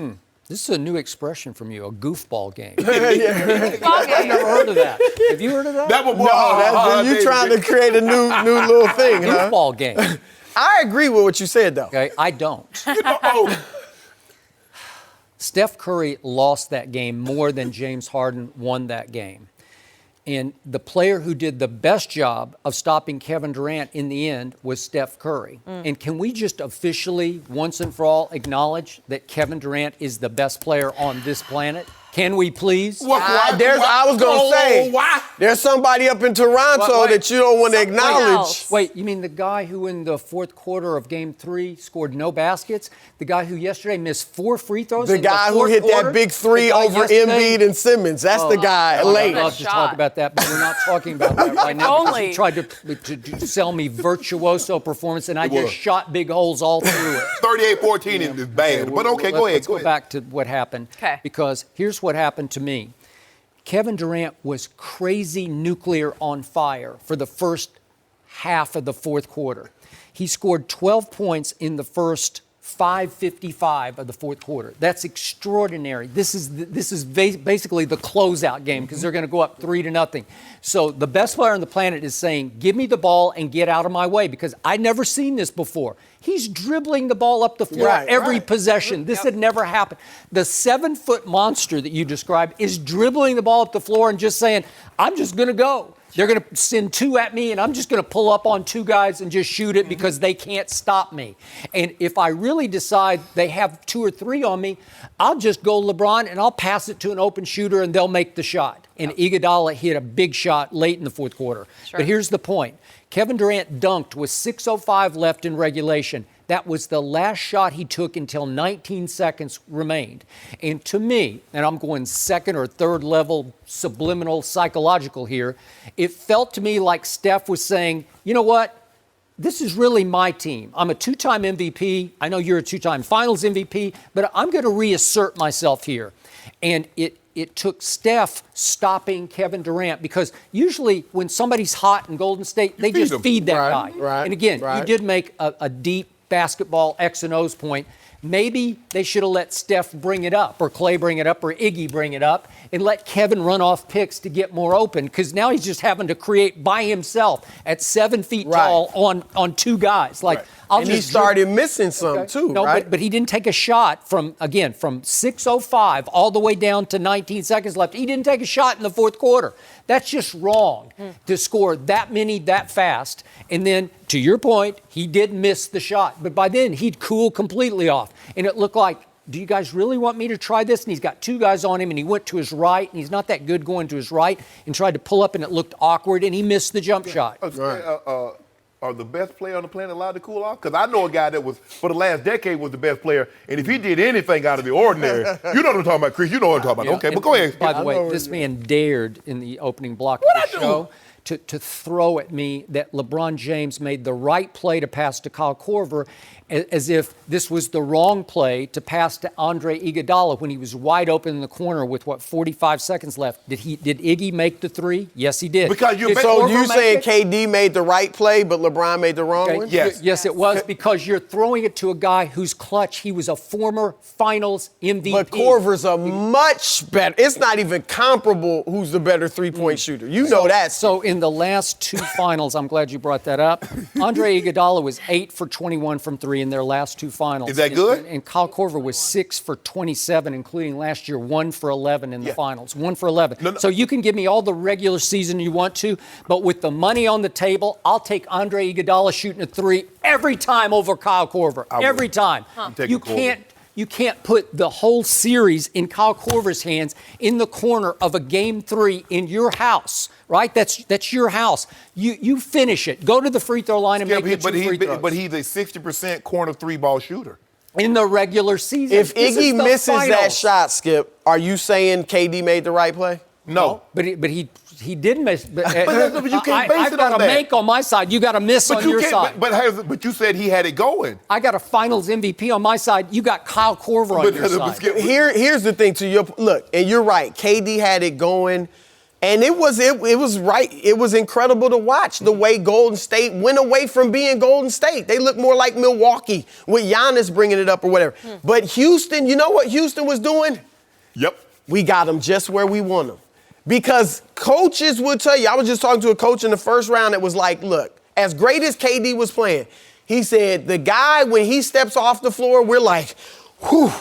This is a new expression from you, a goofball game. Goofball I've game. never heard of that. Have you heard of that? You trying to create a new little thing, huh? Goofball game. I agree with what you said, though. Okay, I don't. Steph Curry lost that game more than James Harden won that game. And the player who did the best job of stopping Kevin Durant in the end was Steph Curry. And can we just officially, once and for all, acknowledge that Kevin Durant is the best player on this planet? Can we please? I was going to say, there's somebody up in Toronto that you don't want to acknowledge. Wait, you mean the guy who in the 4th quarter of Game 3 scored no baskets? The guy who yesterday missed 4 free throws? The guy who hit that big 3 over Embiid and Simmons. That's the guy late. I'd love to talk about that, but we're not talking about that right now. Only. He tried to sell me virtuoso performance, and I just shot big holes all through it. 38-14 is bad. But okay, go ahead. Let's go back to what happened. Okay. Because here's what happened to me. Kevin Durant was crazy nuclear on fire for the first half of the 4th quarter. He scored 12 points in the first 5:55 of the 4th quarter. That's extraordinary. This is basically the closeout game because they're going to go up 3-0. So the best player on the planet is saying, give me the ball and get out of my way, because I'd never seen this before. He's dribbling the ball up the floor every possession. This had never happened. The 7-foot monster that you described is dribbling the ball up the floor and just saying, I'm just going to go. They're going to send 2 at me, and I'm just going to pull up on 2 guys and just shoot it because they can't stop me. And if I really decide they have 2 or 3 on me, I'll just go LeBron, and I'll pass it to an open shooter, and they'll make the shot. And Iguodala hit a big shot late in the 4th quarter. But here's the point. Kevin Durant dunked with 6:05 left in regulation. That was the last shot he took until 19 seconds remained. And to me, and I'm going 2nd or 3rd level subliminal psychological here, it felt to me like Steph was saying, you know what? This is really my team. I'm a 2-time MVP. I know you're a 2-time finals MVP, but I'm going to reassert myself here. And it took Steph stopping Kevin Durant, because usually when somebody's hot in Golden State, they just feed that guy. And again, you did make a deep basketball X and O's point. Maybe they should have let Steph bring it up, or Clay bring it up, or Iggy bring it up, and let Kevin run off picks to get more open, because now he's just having to create by himself at 7 feet tall on two guys. Like, and he started missing some too, no, right? but he didn't take a shot from 6:05 all the way down to 19 seconds left. He didn't take a shot in the fourth quarter. That's just wrong to score that many that fast. And then, to your point, he did miss the shot. But by then, he'd cooled completely off. And it looked like, do you guys really want me to try this? And he's got two guys on him, and he went to his right, and he's not that good going to his right, and tried to pull up, and it looked awkward, and he missed the jump shot. Are the best player on the planet allowed to cool off? Because I know a guy that was, for the last decade, was the best player, and if he did anything out of the ordinary, you know what I'm talking about, Chris. You know what I'm talking about. Okay, but go ahead. By the way, this man dared in the opening block of the show to throw at me that LeBron James made the right play to pass to Kyle Korver, as if this was the wrong play to pass to Andre Iguodala when he was wide open in the corner with 45 seconds left. Did Iggy make the three? Yes, he did. Because so you saying KD made the right play, but LeBron made the wrong one? Yes, it was, because you're throwing it to a guy who's clutch. He was a former Finals MVP. But Korver's a much better. It's not even comparable. Who's the better three-point shooter? You know that. So in the last two finals, I'm glad you brought that up. Andre Iguodala was 8 for 21 from three in their last two finals. Is that good? And Kyle Korver was 6 for 27, including last year 1 for 11 in the finals. 1 for 11. No. So you can give me all the regular season you want to, but with the money on the table, I'll take Andre Iguodala shooting a three every time over Kyle Korver. Every time. You can't put the whole series in Kyle Korver's hands in the corner of a game 3 in your house, right? That's your house. You finish it. Go to the free throw line and make the free throws. But he's a 60% corner three-ball shooter. In the regular season. If Iggy misses that shot, Skip, are you saying KD made the right play? No. But he did miss. But you can't base I've it got on a that. make on my side. You got a miss on your side. But you said he had it going. I got a Finals MVP on my side. You got Kyle Korver on your side. Here's the thing. Look, and you're right. KD had it going, and it was right. It was incredible to watch the way Golden State went away from being Golden State. They looked more like Milwaukee with Giannis bringing it up or whatever. But Houston, you know what Houston was doing? Yep. We got them just where we want them. Because coaches will tell you, I was just talking to a coach in the first round that was like, look, as great as KD was playing, he said, the guy, when he steps off the floor, we're like, whew,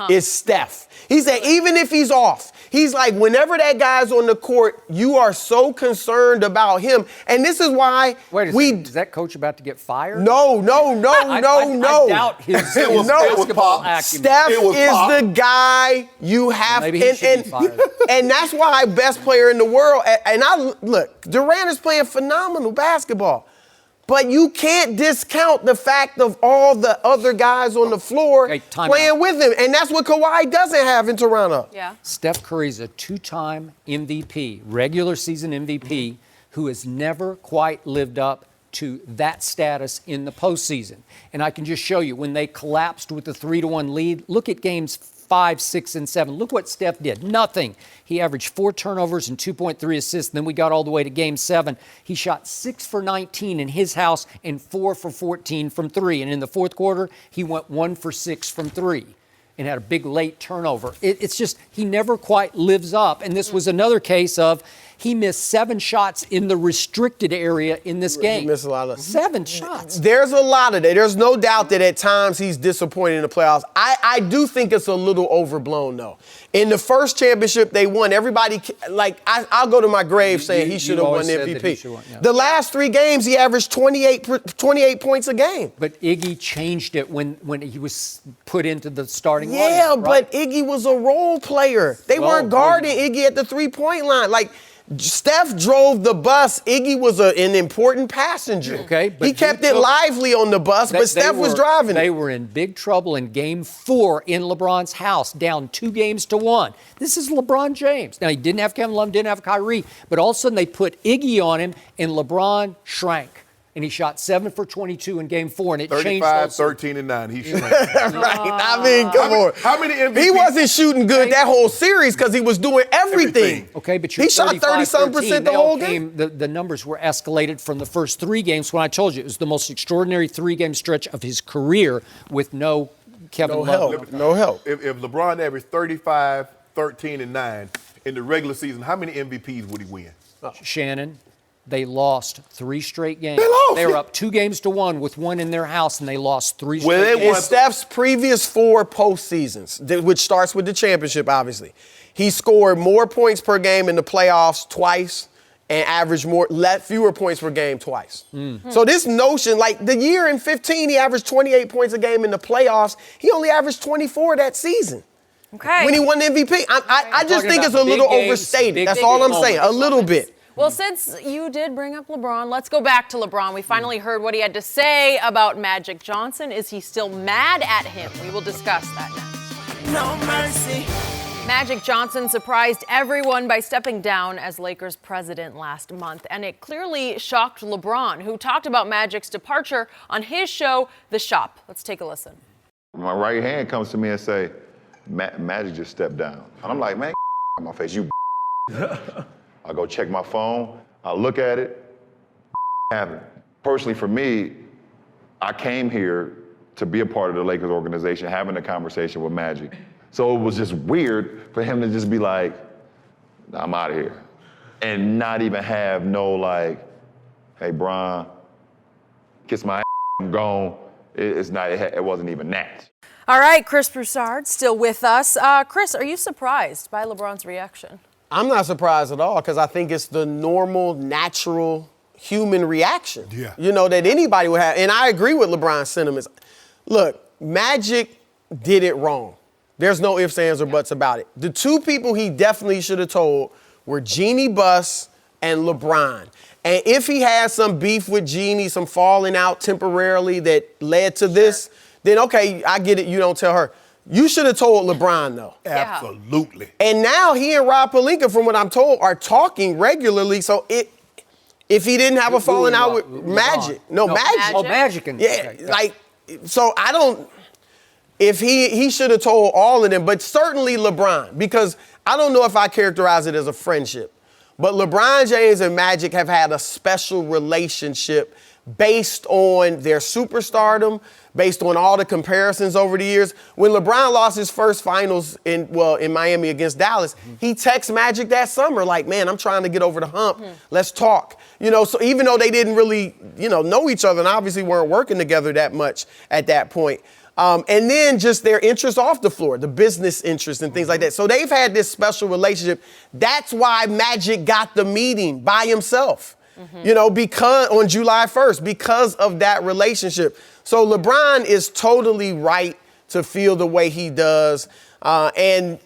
it's Steph. He said, even if he's off, he's like, whenever that guy's on the court, you are so concerned about him. And this is why is that coach about to get fired? No. I doubt his basketball acumen. Steph is the guy you have. Maybe he should be fired. And that's why best player in the world. And look, Durant is playing phenomenal basketball. But you can't discount the fact of all the other guys on the floor playing with him. And that's what Kawhi doesn't have in Toronto. Yeah. Steph Curry's a 2-time MVP, regular season MVP, who has never quite lived up to that status in the postseason. And I can just show you, when they collapsed with the 3-1 lead, look at games 5, 6, and 7. Look what Steph did. Nothing. He averaged 4 turnovers and 2.3 assists. Then we got all the way to game 7. He shot 6 for 19 in his house and 4 for 14 from 3. And in the fourth quarter, he went 1 for 6 from 3 and had a big late turnover. It's just he never quite lives up. And this was another case of he missed 7 shots in the restricted area in this game. He missed a lot of 7 shots. There's a lot of that. There's no doubt that at times he's disappointed in the playoffs. I do think it's a little overblown, though. In the first championship they won, everybody, I'll go to my grave saying he should have won the MVP. The last 3 games, he averaged 28 points a game. But Iggy changed it when he was put into the starting lineup. Yeah, but Iggy was a role player. They weren't guarding Iggy at the 3-point line. Like, Steph drove the bus. Iggy was an important passenger. Okay, but he kept it lively on the bus, but Steph was driving it. They were in big trouble in Game 4 in LeBron's house, down 2-1. This is LeBron James. Now, he didn't have Kevin Love, didn't have Kyrie, but all of a sudden they put Iggy on him, and LeBron shrank. And he shot 7 for 22 in Game 4, and it changed. 35, 13, and 9. He shrank. Right. I mean, come on. How many MVPs? He wasn't shooting good that whole series because he was doing everything. Okay, but he shot 30-something% the whole game. The numbers were escalated from the first 3 games when I told you it was the most extraordinary 3-game stretch of his career with no Kevin No Love. help. No help. If LeBron averaged 35, 13, and 9 in the regular season, how many MVPs would he win? Shannon, they lost 3 straight games. They were lost. up 2-1 with one in their house, and they lost 3 Well, straight they games. In Steph's previous 4 postseasons, which starts with the championship, obviously, he scored more points per game in the playoffs twice and averaged fewer points per game twice. So this notion, like the year in 15, he averaged 28 points a game in the playoffs. He only averaged 24 that season. Okay. When he won the MVP. I just talking think it's a about little big games, overstated. big That's all I'm moments. saying. A little bit. Well, since you did bring up LeBron, let's go back to LeBron. We finally heard what he had to say about Magic Johnson. Is he still mad at him? We will discuss that next. No mercy. Magic Johnson surprised everyone by stepping down as Lakers president last month, and it clearly shocked LeBron, who talked about Magic's departure on his show, The Shop. Let's take a listen. My right hand comes to me and say, Magic just stepped down. And I'm like, man, on my face, you I go check my phone, I look at it, haven't. Personally, for me, I came here to be a part of the Lakers organization, having a conversation with Magic. So it was just weird for him to just be like, I'm out of here. And not even have no like, hey, Bron, kiss my ass, I'm gone. It wasn't even that. All right, Chris Broussard still with us. Chris, are you surprised by LeBron's reaction? I'm not surprised at all because I think it's the normal, natural human reaction. Yeah. You know, that anybody would have. And I agree with LeBron's sentiments. Look, Magic did it wrong. There's no ifs, ands, or buts about it. The 2 people he definitely should have told were Jeannie Buss and LeBron. And if he had some beef with Jeannie, some falling out temporarily that led to this, then okay, I get it, you don't tell her. You should have told LeBron, though. Absolutely. And now he and Rob Pelinka, from what I'm told, are talking regularly. So if he didn't have a falling out with Magic. Magic. Oh, Magic. Yeah, like, so I don't, if he should have told all of them, but certainly LeBron, because I don't know if I characterize it as a friendship, but LeBron James and Magic have had a special relationship based on their superstardom, based on all the comparisons over the years. When LeBron lost his first finals in Miami against Dallas, he texted Magic that summer like, man, I'm trying to get over the hump. Let's talk. You know, so even though they didn't really, know each other and obviously weren't working together that much at that point. And then just their interests off the floor, the business interests and things like that. So they've had this special relationship. That's why Magic got the meeting by himself, because on July 1st, because of that relationship. So LeBron is totally right to feel the way he does. And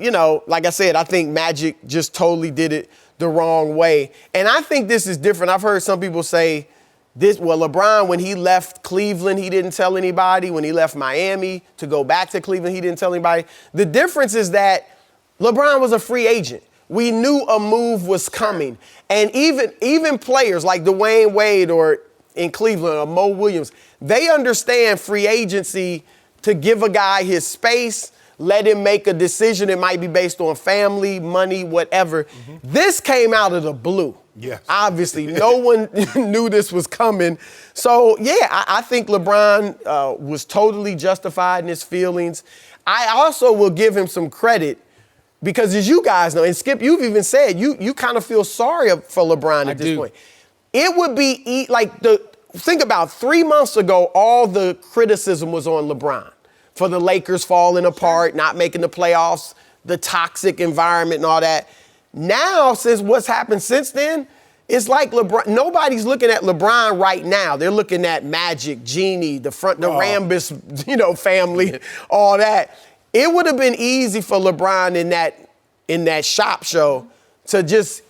like I said, I think Magic just totally did it the wrong way. And I think this is different. I've heard some people say, LeBron, when he left Cleveland, he didn't tell anybody. When he left Miami to go back to Cleveland, he didn't tell anybody. The difference is that LeBron was a free agent. We knew a move was coming. And even players like Dwayne Wade or in Cleveland or Mo Williams, they understand free agency to give a guy his space, let him make a decision. It might be based on family, money, whatever. This came out of the blue. Yes. Obviously, no one knew this was coming. So, I think LeBron was totally justified in his feelings. I also will give him some credit because, as you guys know, and Skip, you've even said you kind of feel sorry for LeBron at this point. It would be think about 3 months ago, all the criticism was on LeBron for the Lakers falling apart, not making the playoffs, the toxic environment and all that. Now, since what's happened since then, it's like LeBron. Nobody's looking at LeBron right now. They're looking at Magic, Jeannie, the Rambis, family, all that. It would have been easy for LeBron in that shop show to just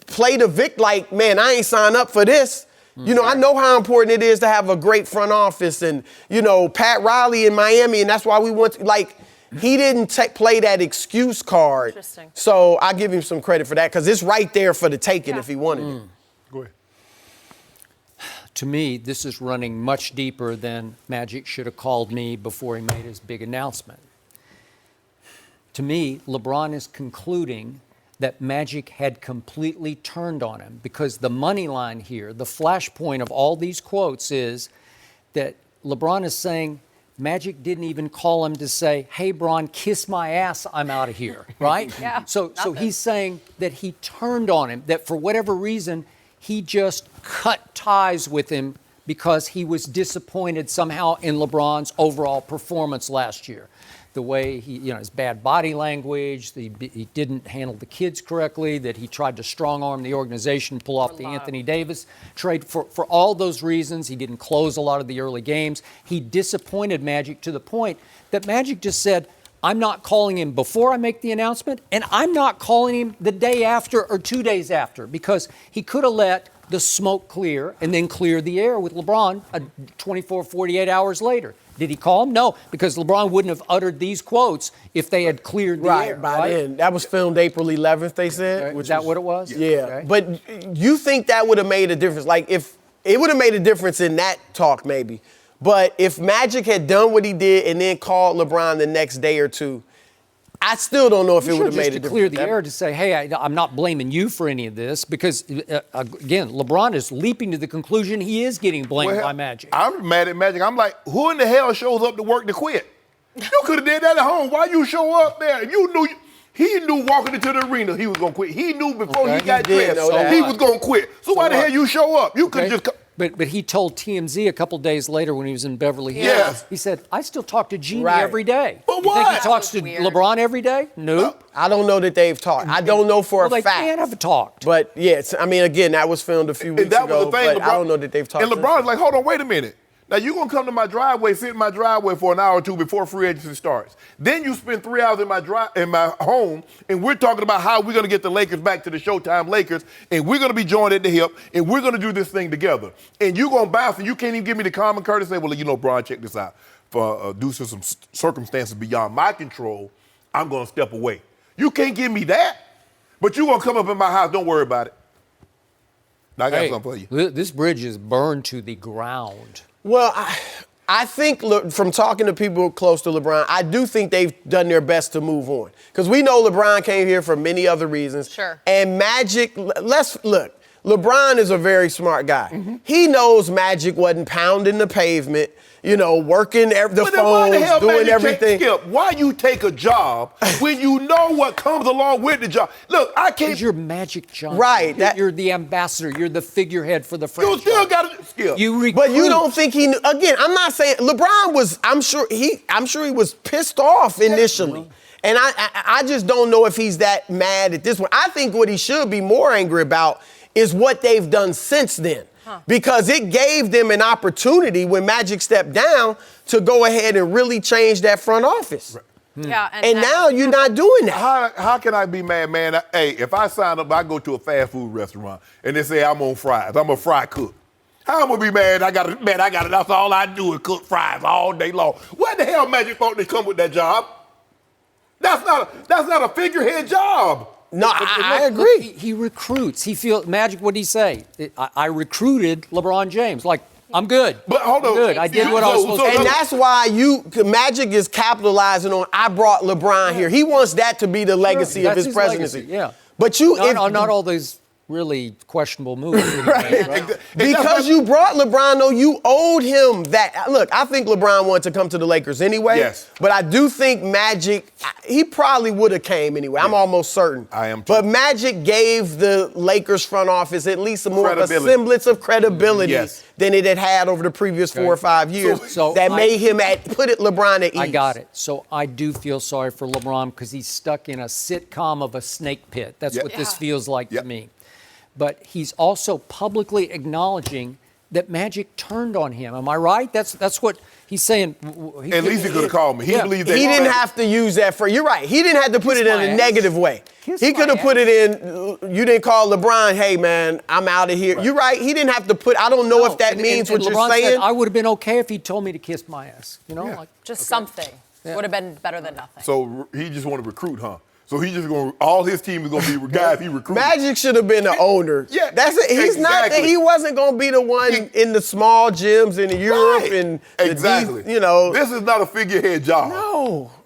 play the like, man, I ain't signed up for this. I know how important it is to have a great front office and, Pat Riley in Miami, and that's why we want to, he didn't play that excuse card. Interesting. So I give him some credit for that because it's right there for the taking if he wanted it. Go ahead. To me, this is running much deeper than Magic should have called me before he made his big announcement. To me, LeBron is concluding that Magic had completely turned on him because the money line here, the flashpoint of all these quotes is that LeBron is saying, Magic didn't even call him to say, hey, Bron, kiss my ass, I'm out of here, right? Yeah, So nothing. he's saying that he turned on him, that for whatever reason, he just cut ties with him because he was disappointed somehow in LeBron's overall performance last year. The way his bad body language, he didn't handle the kids correctly, that he tried to strong arm the organization, pull off the Anthony Davis trade. For all those reasons, he didn't close a lot of the early games. He disappointed Magic to the point that Magic just said, I'm not calling him before I make the announcement, and I'm not calling him the day after or 2 days after, because he could have let the smoke clear and then clear the air with LeBron 24, 48 hours later. Did he call him? No, because LeBron wouldn't have uttered these quotes if they had cleared the air. By then. That was filmed April 11th, they said. Okay. Is that what it was? Yeah. Okay. But you think that would have made a difference? Like, if it would have made a difference in that talk, maybe. But if Magic had done what he did and then called LeBron the next day or two, I still don't know if it would have made a difference. To clear the air to say, hey, I'm not blaming you for any of this, because, again, LeBron is leaping to the conclusion he is getting blamed by Magic. I'm mad at Magic. I'm like, who in the hell shows up to work to quit? You could have did that at home. Why you show up there? He knew walking into the arena he was going to quit. He knew before he got dressed he was going to quit. So why the hell you show up? You could have just... But he told TMZ a couple days later when he was in Beverly Hills, Yes. he said, I still talk to Jeannie every day. But you why? think he talks to That was weird. LeBron every day? No. I don't know that they've talked. I don't know for a They fact. can't have talked. But, yes, I mean, again, that was filmed a few weeks And that ago, was the thing. but I don't know that they've talked. And LeBron's like, hold on, wait a minute. Now, you're going to come to my driveway, sit in my driveway for an hour or two before free agency starts. Then you spend 3 hours in my home, and we're talking about how we're going to get the Lakers back to the Showtime Lakers, and we're going to be joined at the hip, and we're going to do this thing together. And you're going to bounce, and you can't even give me the common courtesy and say, well, Bron, check this out. For due to some circumstances beyond my control, I'm going to step away. You can't give me that, but you're going to come up in my house. Don't worry about it. Now, I got something for you. This bridge is burned to the ground. Well, I think, look, from talking to people close to LeBron, I do think they've done their best to move on. Because we know LeBron came here for many other reasons. Sure. And Magic, let's look, LeBron is a very smart guy. Mm-hmm. He knows Magic wasn't pounding the pavement, working the phones, doing everything. Skip, why you take a job when you know what comes along with the job? Look, I can't. Because you're Magic Johnson. Right, You're the ambassador. You're the figurehead for the franchise. You still got to skip. You recruit. But you don't think he knew. Again, I'm not saying LeBron was. I'm sure he was pissed off initially, and I just don't know if he's that mad at this one. I think what he should be more angry about is what they've done since then. Because it gave them an opportunity when Magic stepped down to go ahead and really change that front office. Yeah, And now you're not doing that. How can I be mad, man? Hey, if I sign up, I go to a fast food restaurant and they say I'm on fries. I'm a fry cook. How am I gonna be mad? I got it. That's all I do is cook fries all day long. What the hell Magic thought they come with that job? That's not a figurehead job. No, I agree. He recruits. He feels Magic. What did he say? I recruited LeBron James. Like, I'm good. But hold on. I'm good. I did what I was supposed to do. And that's why Magic is capitalizing on, I brought LeBron here. He wants that to be the legacy of That's his presidency. legacy, yeah. But not all those really questionable moves. Right. Because you brought LeBron, though, you owed him that. Look, I think LeBron wanted to come to the Lakers anyway. Yes. But I do think Magic, he probably would have came anyway. I'm almost certain. I am too. But Magic gave the Lakers front office at least more of a Credibility. semblance of credibility Yes. than it had over the previous 4 or 5 years. So that made him put LeBron at ease. I got it. So I do feel sorry for LeBron because he's stuck in a sitcom of a snake pit. That's what this feels like to me. But he's also publicly acknowledging that Magic turned on him. Am I right? That's what he's saying. At least he could have called me. He believes that. He didn't have to use that for. You're right. He didn't have to put it in my a ass. negative way. He could have put it in. You didn't call LeBron. Hey man, I'm out of here. Right. You're right. He didn't have to put. I don't know if that means what LeBron you're saying. said, I would have been okay if he told me to kiss my ass. just something would have been better than nothing. So he just want to recruit, huh? So he just going. All his team is going to be guys he recruits. Magic should have been the owner. Yeah, that's it. He's exactly. not. He wasn't going to be the one in the small gyms in Europe Right. and exactly. This is not a figurehead job.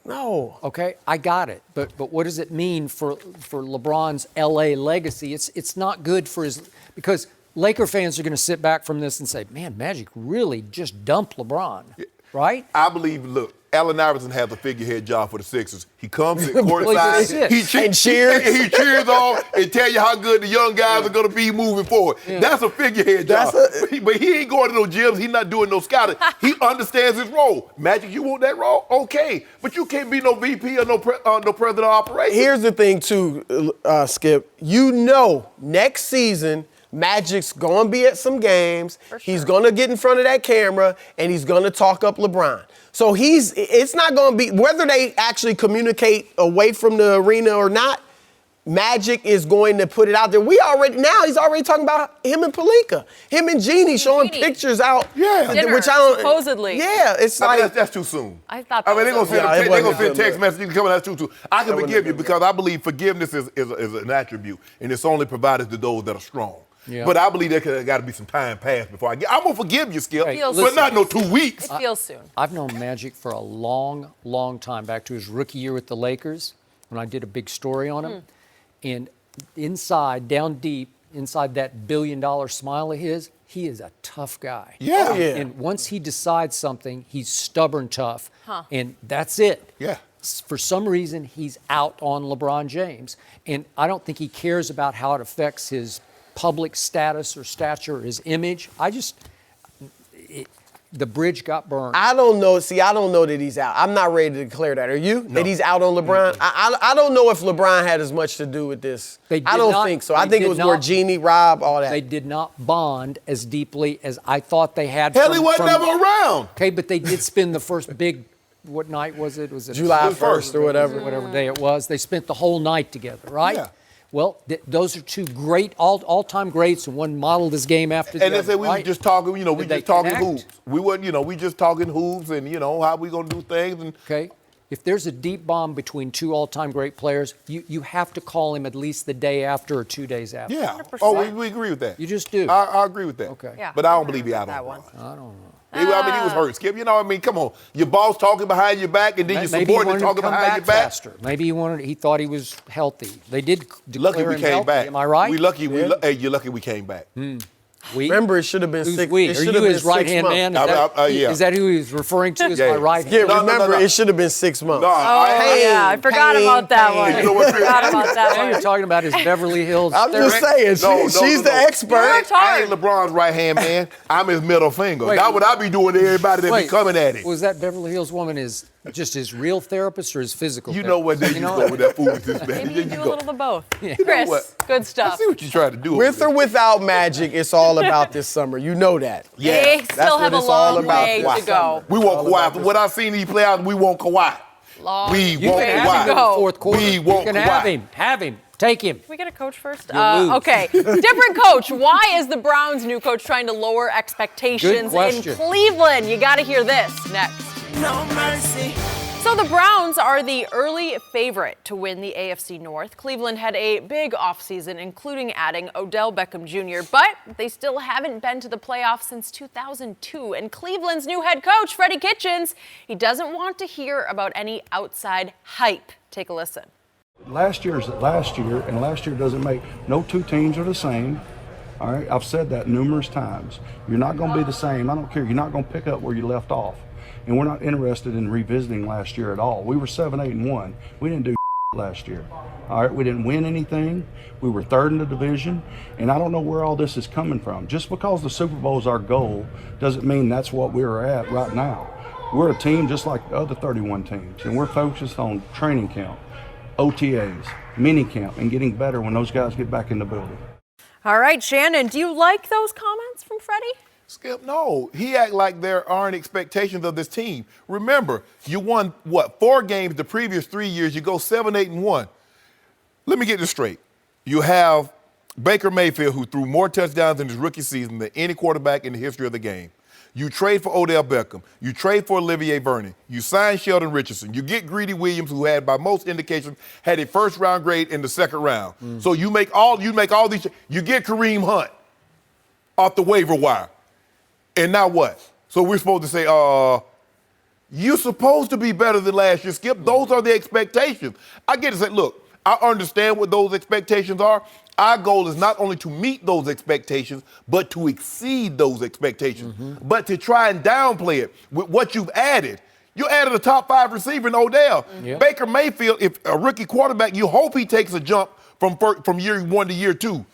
No. Okay, I got it. But what does it mean for LeBron's LA legacy? It's not good for his, because Laker fans are going to sit back from this and say, man, Magic really just dumped LeBron. right? I believe, look, Allen Iverson has a figurehead job for the Sixers. He comes in Well, courtside, he he cheers on and tell you how good the young guys are going to be moving forward. Yeah. That's a figurehead job. But he ain't going to no gyms. He's not doing no scouting. He understands his role. Magic, you want that role? Okay. But you can't be no VP or no president of operations. Here's the thing, too, Skip. You know next season Magic's going to be at some games. Sure. He's going to get in front of that camera, and he's going to talk up LeBron. So it's not going to be, whether they actually communicate away from the arena or not, Magic is going to put it out there. He's already talking about him and Pelinka, him and Jeannie showing pictures out. Yeah. Dinner, which I don't. supposedly. Yeah, it's like. That's too soon. I thought that they're going to send text messages coming out too soon. I can forgive you because I believe forgiveness is an attribute, and it's only provided to those that are strong. Yeah. But I believe there got to be some time passed before I'm going to forgive you, Skip, but not no 2 weeks. It feels soon. I've known Magic for a long, long time, back to his rookie year with the Lakers when I did a big story on him. And inside, down deep, inside that $1 billion smile of his, he is a tough guy. Yeah. Oh, yeah. And once he decides something, he's stubborn tough. And that's it. Yeah. For some reason, he's out on LeBron James. And I don't think he cares about how it affects his public status or stature or his image. The bridge got burned. I don't know. See, I don't know that he's out. I'm not ready to declare that. Are you? No. That he's out on LeBron? I don't know if LeBron had as much to do with this. I don't think so. I think it was more Jeannie, Rob, all that. They did not bond as deeply as I thought they had. Hell, he wasn't never around. Okay, but they did spend the first big, what night was it? Was it July 1st or whatever? Whatever day it was. They spent the whole night together, right? Yeah. Well, those are two great, all-time greats, and one modeled his game after the other. And they said we were just talking, we just talking connect? hoops. We wasn't, we just talking hoops and, how we going to do things. And okay. If there's a deep bond between two all-time great players, you have to call him at least the day after or 2 days after. Yeah. 100%. Oh, we agree with that. You just do. I agree with that. Okay. Yeah, but I don't believe he out that on one. I don't know. He was hurt, Skip. Come on. Your boss talking behind your back, and then your subordinate talking behind your back. Faster. Maybe he thought he was healthy. They did declare lucky we him came healthy. back. Am I right? You're lucky we came back. We? Remember, it should have been Who's 6 we? It Are should you have been his right-hand 6 man? months. Yeah. Is that who he was referring to as my right hand? Yeah, remember, it should have been 6 months. I forgot about that one. You know what? Forgot about that Now one. you're talking about his Beverly Hills. I'm just saying, she's the expert. I ain't LeBron's right-hand man. I'm his middle finger. Wait. That's what I be doing to everybody that be coming at it. Was that Beverly Hills woman just his real therapist or his physical You therapist? know what? There you go with that foolishness, man. Maybe you do a little of both. You know Chris, what? good I stuff. see what you're trying to do. With or without Magic, it's all about this summer. You know that. Yeah. They That's still what have a it's all long about. way Wow. to go. We want Kawhi. From what I've seen these play out, we want Kawhi. We You want can have him in the Kawhi. fourth quarter. We want You can Kawhi. have him. Take him. Can we get a coach first? lose. Okay. Different coach. Why is the Browns' new coach trying to lower Good expectations in question. Cleveland? You got to hear this next. No mercy. So the Browns are the early favorite to win the AFC North. Cleveland had a big offseason, including adding Odell Beckham Jr., but they still haven't been to the playoffs since 2002. And Cleveland's new head coach, Freddie Kitchens, he doesn't want to hear about any outside hype. Take a listen. Last year is last year, and last year doesn't make no two teams are the same. All right, I've said that numerous times. You're not going to be the same. I don't care. You're not going to pick up where you left off. And we're not interested in revisiting last year at all. We were 7-8-1. We didn't do last year. All right, we didn't win anything. We were third in the division, and I don't know where all this is coming from. Just because the Super Bowl is our goal doesn't mean that's what we're at right now. We're a team just like the other 31 teams, and we're focused on training camp, OTAs, mini camp, and getting better when those guys get back in the building. All right, Shannon, do you like those comments from Freddie? Skip, no. He act like there aren't expectations of this team. Remember, you won, 4 games the previous 3 years. You go 7-8-1. Let me get this straight. You have Baker Mayfield, who threw more touchdowns in his rookie season than any quarterback in the history of the game. You trade for Odell Beckham. You trade for Olivier Vernon. You sign Sheldon Richardson. You get Greedy Williams, who had, by most indications, had a first-round grade in the second round. So you make all these. You get Kareem Hunt off the waiver wire. And now what? So we're supposed to say, you're supposed to be better than last year, Skip. Those are the expectations. I get to say, look, I understand what those expectations are. Our goal is not only to meet those expectations, but to exceed those expectations. But to try and downplay it with what you've added. You added a top 5 receiver in Odell. Baker Mayfield, if a rookie quarterback, you hope he takes a jump from year 1 to year 2.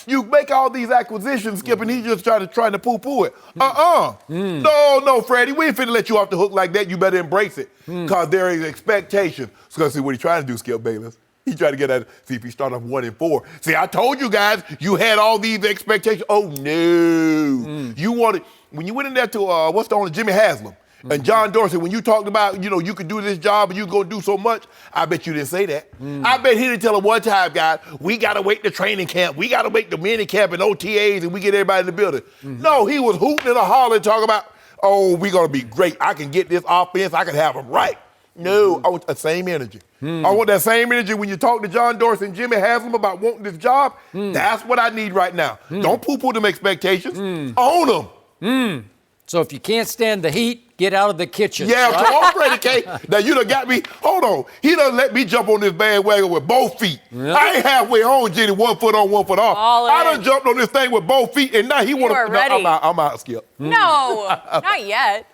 You make all these acquisitions, Skip, and he's just trying to poo-poo it. No, Freddie, we ain't finna let you off the hook like that. You better embrace it, because there is expectation. So see what he's trying to do, Skip Bayless. He's trying to get at, see if he start off 1-4. See, I told you guys, you had all these expectations. Oh, no. You wanted, when you went in there to, Jimmy Haslam, and John Dorsey, when you talked about, you could do this job and you going to do so much, I bet you didn't say that. I bet he didn't tell him one time, guys, we got to wait the training camp. We got to wait the mini camp and OTAs and we get everybody in the building. No, he was hooting and hollering, talking about, oh, we're going to be great. I can get this offense. I can have them right. No, I want the same energy. I want that same energy when you talk to John Dorsey and Jimmy Haslam about wanting this job. That's what I need right now. Don't poo-poo them expectations. Own them. So if you can't stand the heat, get out of the kitchen. Yeah, right? come on, Freddie K. Now, you done got me. Hold on. He done let me jump on this bandwagon with both feet. Yep. I ain't halfway home, Jenny, 1 foot on, 1 foot off. I done jumped on this thing with both feet, and now he want to. I'm out, Skip. No, not yet.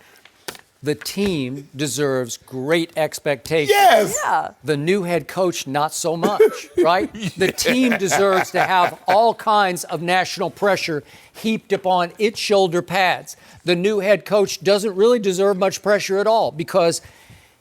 The team deserves great expectations. Yes. Yeah. The new head coach, not so much, right? The team deserves to have all kinds of national pressure heaped upon its shoulder pads. The new head coach doesn't really deserve much pressure at all, because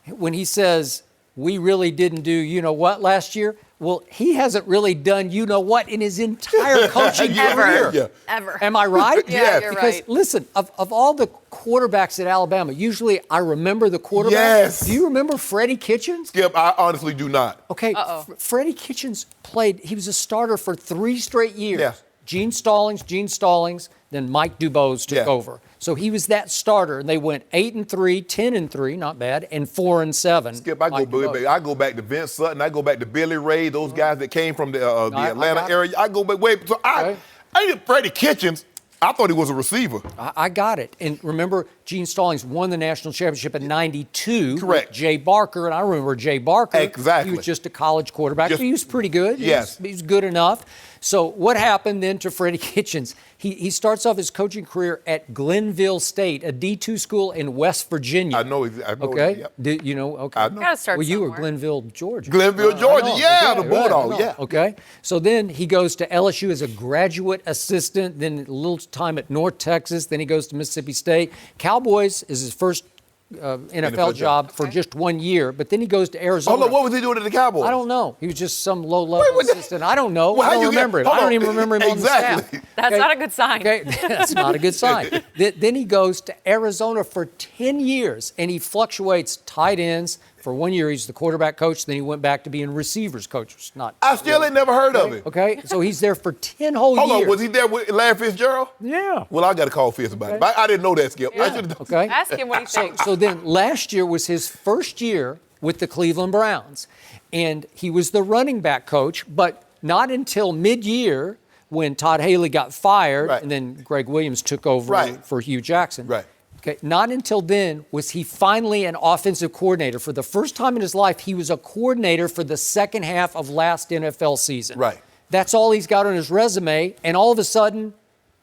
when he says, we really didn't do you-know-what last year, well, he hasn't really done you-know-what in his entire coaching career. Ever. Am I right? Yeah, you're because, right. Listen, of all the quarterbacks at Alabama, usually I remember the quarterback. Yes. Do you remember Freddie Kitchens? Skip, I honestly do not. Okay, Freddie Kitchens he was a starter for 3 straight years. Yeah. Gene Stallings, then Mike Dubose took over. So he was that starter, and they went 8-3, 10-3, not bad, and 4-7. Skip, I go back to Vince Sutton, I go back to Billy Ray, those guys that came from the Atlanta area. I go back way. So I did Freddie Kitchens. I thought he was a receiver. I got it. And remember, Gene Stallings won the national championship in '92 Correct. with Jay Barker, and I remember Jay Barker. Exactly. He was just a college quarterback, but he was pretty good. Yes. He was good enough. So what happened then to Freddie Kitchens? He starts off his coaching career at Glenville State, a D2 school in West Virginia. I know. Okay. Yep. You know? Okay. I know. Gotta start you were somewhere. Glenville, Georgia. Glenville, Georgia. Yeah, Okay, the Bulldogs. right. Yeah. Okay. So then he goes to LSU as a graduate assistant, then a little time at North Texas, then he goes to Mississippi State. Cowboys is his first NFL job for just 1 year, but then he goes to Arizona. Hold on, what was he doing at the Cowboys? I don't know. He was just some low-level assistant. I don't know. Well, I don't remember him. I don't even remember him on the staff. That's not a good sign. Okay, that's not a good sign. Then he goes to Arizona for 10 years, and he fluctuates tight ends. For 1 year, he's the quarterback coach. Then he went back to being receivers coach. I still ain't never heard of it. Okay, so he's there for 10 whole years. Hold on, was he there with Larry Fitzgerald? Yeah. Well, I got to call Fitz about it. I didn't know that, Skip. I should've- Okay. Ask him what he thinks. So then last year was his first year with the Cleveland Browns. And he was the running back coach, but not until mid-year when Todd Haley got fired and then Greg Williams took over for Hugh Jackson. Right. Okay, not until then was he finally an offensive coordinator. For the first time in his life, he was a coordinator for the second half of last NFL season. Right. That's all he's got on his resume, and all of a sudden,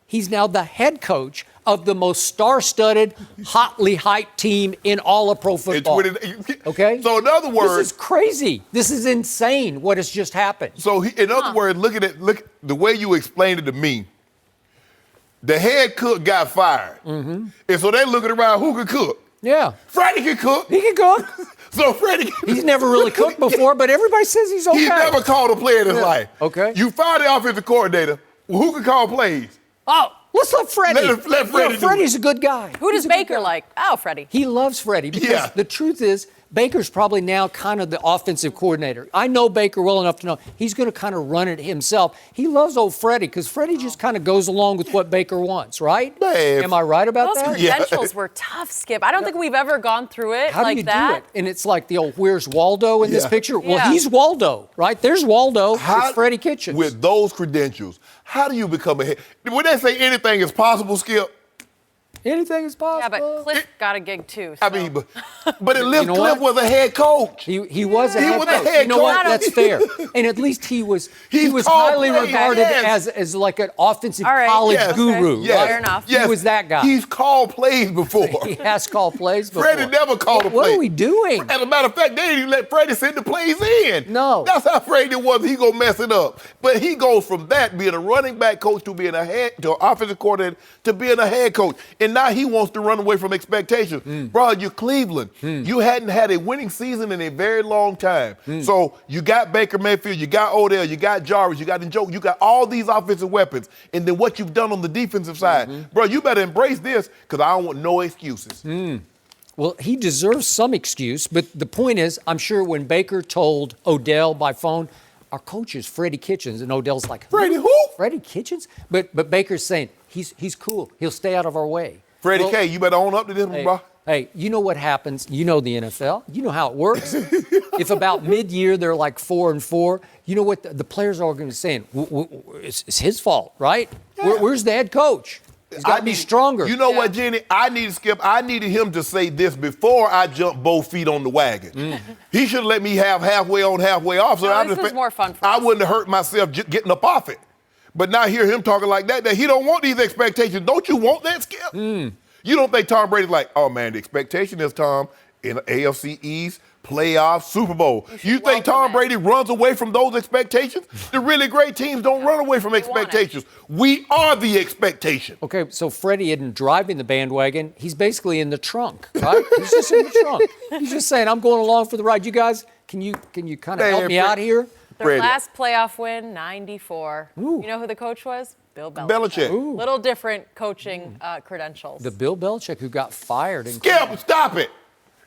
he's now the head coach of the most star-studded, hotly hyped team in all of pro football. Okay? So in other words, this is crazy. This is insane what has just happened. So in other words, look the way you explained it to me. The head cook got fired, and so they're looking around who can cook. Yeah. Freddie can cook. He can cook. So Freddie, he's never really cooked before, but everybody says he's okay. He's never called a play in his life. Okay. You fired the offensive coordinator. Well, who can call plays? Oh, let's let Freddie. Let Freddie do Freddie's a good guy. Who does Baker like? Oh, Freddie. He loves Freddie because the truth is, Baker's probably now kind of the offensive coordinator. I know Baker well enough to know he's going to kind of run it himself. He loves old Freddie because Freddie just kind of goes along with what Baker wants, right? Man. Am I right about Those that? credentials were tough, Skip. I don't think we've ever gone through it How like do you that. do it? And it's like the old, where's Waldo in this picture? Well, Yeah. he's Waldo, right? There's Waldo. It's Freddie Kitchens. With those credentials, how do you become a head? When they say anything is possible, Skip, Anything is possible. Yeah, but Cliff got a gig too. So. I mean, but at least know Cliff what? was a head coach. He was a head was a coach. head You know what? coach. That's fair. And at least he was He's highly called plays, regarded yes. as like an offensive All right. college Yes. guru. Yes. right? Fair enough. Yes. He was that guy. He's called plays before. He has called plays before. Freddie never called a play. What are we doing? As a matter of fact, they didn't even let Freddie send the plays in. No. That's how Freddie was. He gonna mess it up. But he goes from that being a running back coach to being an offensive coordinator to being a head coach. And now he wants to run away from expectations. Bro, you're Cleveland. You hadn't had a winning season in a very long time. So you got Baker Mayfield, you got Odell, you got Jarvis, you got Njoku, you got all these offensive weapons. And then what you've done on the defensive side. Bro, you better embrace this because I don't want no excuses. Well, he deserves some excuse, but the point is, I'm sure when Baker told Odell by phone, our coach is Freddie Kitchens, and Odell's like, Freddie who? Freddie Kitchens? But Baker's saying, he's cool. He'll stay out of our way. Freddie Well, K, you better own up to this, bro. Hey, you know what happens? You know the NFL. You know how it works. If about mid-year they're like 4-4, you know what the players are going to be saying? It's his fault, right? Yeah. Where's the head coach? He's got to be stronger. You know what, Jenny? I needed him to say this before I jumped both feet on the wagon. He should have let me have halfway on, halfway off. So No, this was more fun for I us. wouldn't have hurt myself getting up off it. But now hear him talking like that he don't want these expectations. Don't you want that, Skip? You don't think Tom Brady's like, oh, man, the expectation is, Tom, in the AFC East, playoffs, Super Bowl. You think Tom Brady runs away from those expectations? The really great teams don't run away from expectations. We are the expectation. Okay, so Freddie isn't driving the bandwagon. He's basically in the trunk, right? He's just in the trunk. He's just saying, I'm going along for the ride. You guys, can you kind of help me out here? Their last playoff win, 94. You know who the coach was? Bill Belichick. Belichick. Little different coaching credentials. The Bill Belichick who got fired. Skip, stop it.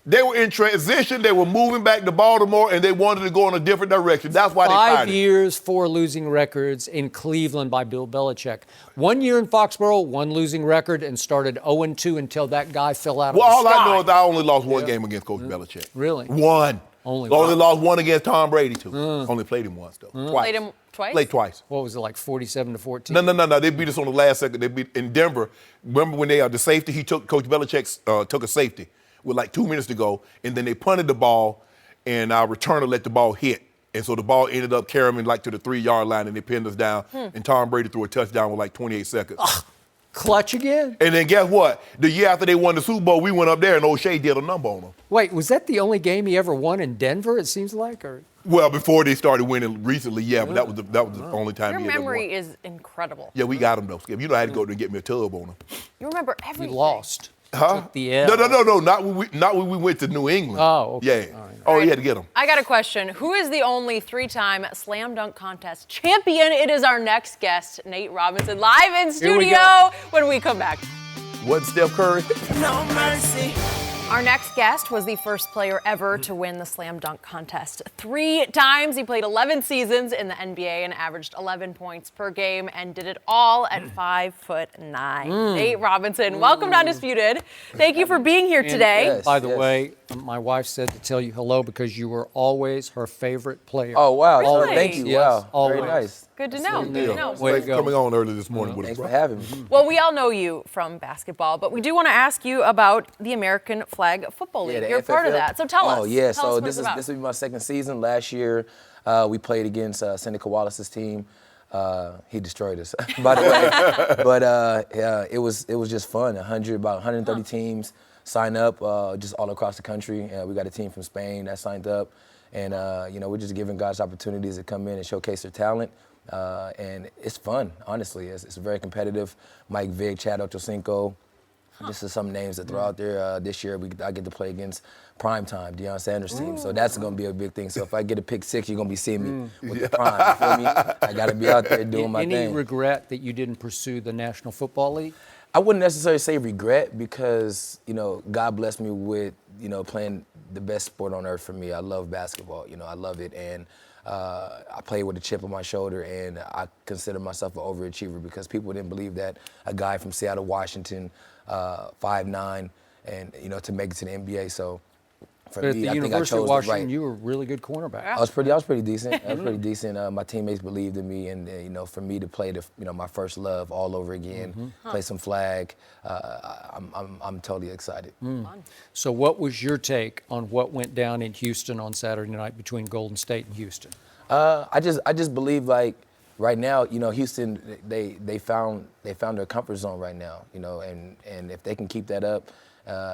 They were in transition. They were moving back to Baltimore, and they wanted to go in a different direction. That's why they fired 5 him. years, 4 losing records in Cleveland by Bill Belichick. 1 year in Foxborough, 1 losing record, and started 0-2 until that guy fell out of Well, the all sky. I know is I only lost one game against Coach Belichick. Really? One. Only lost one against Tom Brady, too. Only played him once, though. Twice. Played him twice? Played twice. What was it, like 47-14? No. They beat us on the last second. They beat in Denver. Remember when they the safety? Coach Belichick took a safety with like 2 minutes to go, and then they punted the ball, and our returner let the ball hit. And so the ball ended up carrying like to the 3-yard line, and they pinned us down. And Tom Brady threw a touchdown with like 28 seconds. Clutch again? And then guess what? The year after they won the Super Bowl, we went up there, and O'Shea did a number on them. Wait, was that the only game he ever won in Denver, it seems like? Or Well, before they started winning recently, yeah, but that was the only time Your he ever memory won. is incredible. Yeah, we got him, though, Skip. You know I had to go there and get me a tub on him. You remember he everything. lost? Huh? Took the L. No. Not when we went to New England. Oh, okay. Yeah. All right. Oh, you had to get him. I got a question. Who is the only 3-time slam dunk contest champion? It is our next guest, Nate Robinson, live in Here we studio go. when we come back. Wasn't Steph Curry? No mercy. Our next guest was the first player ever to win the slam dunk contest. 3 times he played 11 seasons in the NBA and averaged 11 points per game and did it all at 5'9". Nate Robinson, welcome to Undisputed. Thank you for being here today. Yes. By the way, my wife said to tell you hello because you were always her favorite player. Oh, wow. Really? Thank you. Yes, Wow. always. Very nice. Good to know. Good to know. Way to Thanks for go. coming on early this morning with us, Thanks bro. for having me. Well, we all know you from basketball, but we do want to ask you about the American Flag Football League. the You're part of FFL. that, so tell us. Oh, yeah. Tell us So what this it's about. will be my second season. Last year, we played against Seneca Wallace's team. He destroyed us, by the way. But it was just fun. About 130 teams sign up just all across the country. We got a team from Spain that signed up. And, we're just giving guys opportunities to come in and showcase their talent. And it's fun, honestly. It's very competitive. Mike Vick, Chad Ochocinco. This is some names that throw out there. This year, I get to play against Primetime, Deion Sanders' team. So that's going to be a big thing. So if I get a pick 6, you're going to be seeing me with the prime. You feel me? I got to be out there doing my Any thing. regret that you didn't pursue the National Football League? I wouldn't necessarily say regret because, God blessed me with, playing the best sport on earth for me. I love basketball. I love it. And I play with a chip on my shoulder, and I consider myself an overachiever because people didn't believe that a guy from Seattle, Washington, 5'9", and, to make it to the NBA. So for But me, at I the think I University of chose the Washington, right. you were a really good cornerback. I was pretty decent. I was pretty decent. My teammates believed in me, and for me to play my first love all over again, play some flag, I'm totally excited. So what was your take on what went down in Houston on Saturday night between Golden State and Houston? I just believe like right now, Houston they found their comfort zone right now, and if they can keep that up.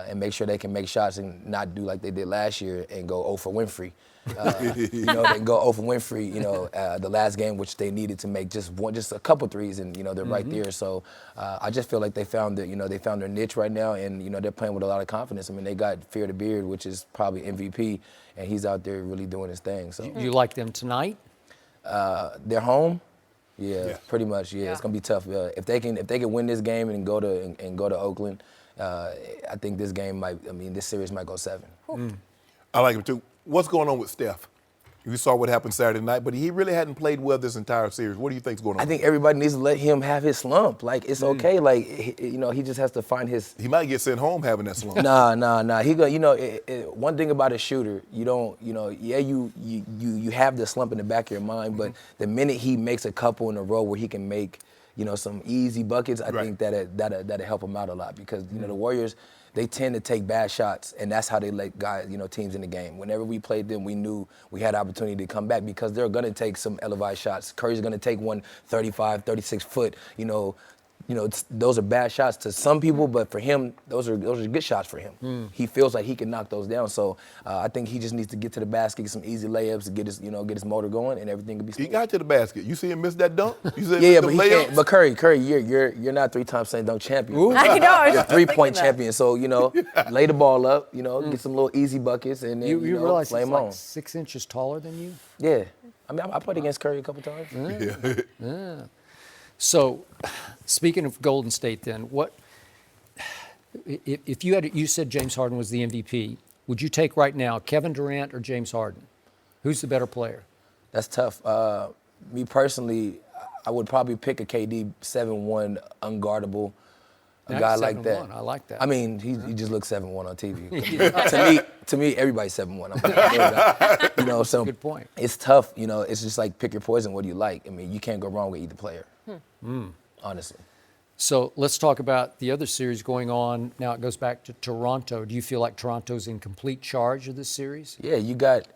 And make sure they can make shots and not do like they did last year and go 0 for Winfrey. They can go 0 for Winfrey, the last game, which they needed to make just a couple threes, and they're right there. So I just feel like they found their niche right now, and they're playing with a lot of confidence. I mean, they got Fear the Beard, which is probably MVP, and he's out there really doing his thing. So You like them tonight? they're home. Yeah, pretty much. Yeah, it's gonna be tough. If they can win this game and go to Oakland. I think this series might go 7. I like him too. What's going on with Steph? You saw what happened Saturday night, but he really hadn't played well this entire series. What do you think's going on? I think everybody needs to let him have his slump. Like, it's okay. Like, he just has to find his. He might get sent home having that slump. Nah. He go. One thing about a shooter, you don't. You have the slump in the back of your mind, but the minute he makes a couple in a row where he can make, some easy buckets, I think that'll help him out a lot because the Warriors. They tend to take bad shots, and that's how they let guys, teams in the game. Whenever we played them, we knew we had opportunity to come back because they're going to take some elevated shots. Curry's going to take one 35, 36-foot, those are bad shots to some people, but for him, those are good shots for him. He feels like he can knock those down. So I think he just needs to get to the basket, get some easy layups, get his motor going, and everything will be smooth. He got to the basket. You see him miss that dunk? You see him Yeah, miss but the he layups? can't. But Curry, you're not 3-time slam dunk champion. I know. I was You're a just thinking 3-point that. champion. So lay the ball up. Get some little easy buckets, and then You realize play he's him like on. 6 inches taller than you? Yeah, I mean I played against Curry a couple times. So, speaking of Golden State, then what? If you said James Harden was the MVP, would you take right now Kevin Durant or James Harden? Who's the better player? That's tough. Me personally, I would probably pick a KD 7-1 unguardable. A Nice, guy like that. 7-1. I like that. I mean, he just looks 7-1 on TV. to me, everybody's 7-1. So Good point. It's tough. It's just like pick your poison. What do you like? I mean, you can't go wrong with either player. Honestly. So let's talk about the other series going on. Now it goes back to Toronto. Do you feel like Toronto's in complete charge of this series? Yeah, you got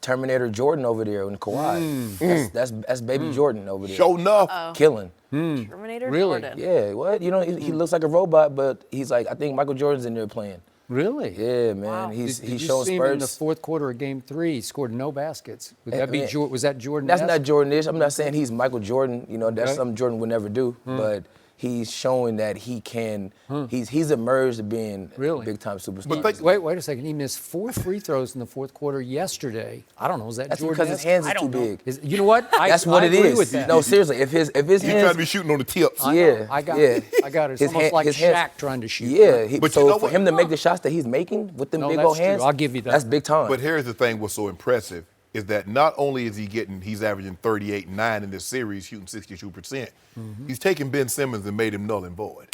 Terminator Jordan over there in Kawhi. That's baby Jordan over there. Sure enough. Killing. Terminator Really? Jordan. Yeah, what? He looks like a robot, but he's like, I think Michael Jordan's in there playing. Really? Yeah, man. Wow. He's Did you showing see him in the spurts. fourth quarter of Game 3? He scored no baskets. Would that be man, was that Jordan? That's not Jordan-ish. I'm not saying he's Michael Jordan. That's Okay. something Jordan would never do. But he's showing that he can. He's emerged to being Really? a big-time superstar. But think- Wait a second. He missed 4 free throws in the fourth quarter yesterday. I don't know. Is that That's Jordan? because his hands are too big. You know what? That's what I it agree is. with that. No, seriously. If his He tried hands. to be shooting on the tips. I know. Yeah, I got yeah. it. I got it. It's His almost hand- like his Shaq hands- trying to shoot. Yeah, But so you know for what? him to make the shots that he's making with them No, big that's old hands, true. I'll give you that. That's big time. But here's the thing what's so impressive is that not only is he's averaging 38-9 in this series, shooting 62%, he's taken Ben Simmons and made him null and void.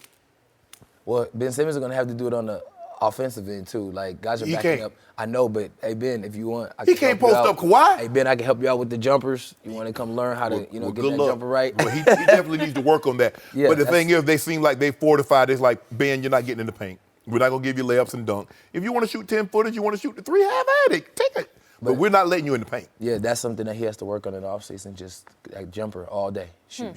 Well, Ben Simmons is going to have to do it on the offensive end, too. Like, guys are He backing can't. up. I know, but, hey, Ben, if you want, I He can can't help you post out. up Kawhi. Hey, Ben, I can help you out with the jumpers. You want to come learn how to, Well, get good that luck. jumper right? Well, he definitely needs to work on that. Yeah, but the that's- thing is, they seem like they fortified. It's like, Ben, you're not getting in the paint. We're not going to give you layups and dunk. If you want to shoot 10-footers, you want to shoot the 3, have at it. Take it. But we're not letting you in the paint. Yeah, that's something that he has to work on in the offseason, just like jumper all day. Shoot.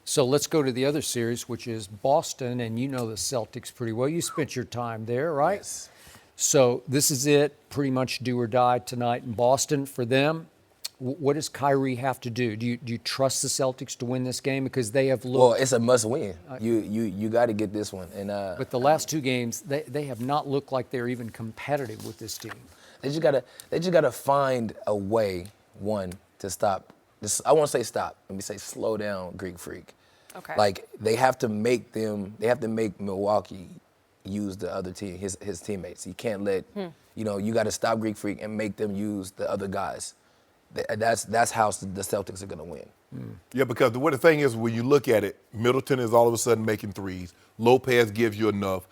So let's go to the other series, which is Boston, and you know the Celtics pretty well. You spent your time there, right? Yes. So this is it, pretty much do or die tonight in Boston for them. What does Kyrie have to do? Do you trust the Celtics to win this game? Because they have looked. Well, it's a must-win. You got to get this one. And But the last 2 games, they have not looked like they're even competitive with this team. They just gotta find a way, one, to stop this. I won't say stop. Let me say slow down Greek Freak. Okay. Like they have to make Milwaukee use the other team, his teammates. You can't let you got to stop Greek Freak and make them use the other guys. That's how the Celtics are gonna win. Yeah, because the thing is, when you look at it, Middleton is all of a sudden making threes. Lopez gives you enough.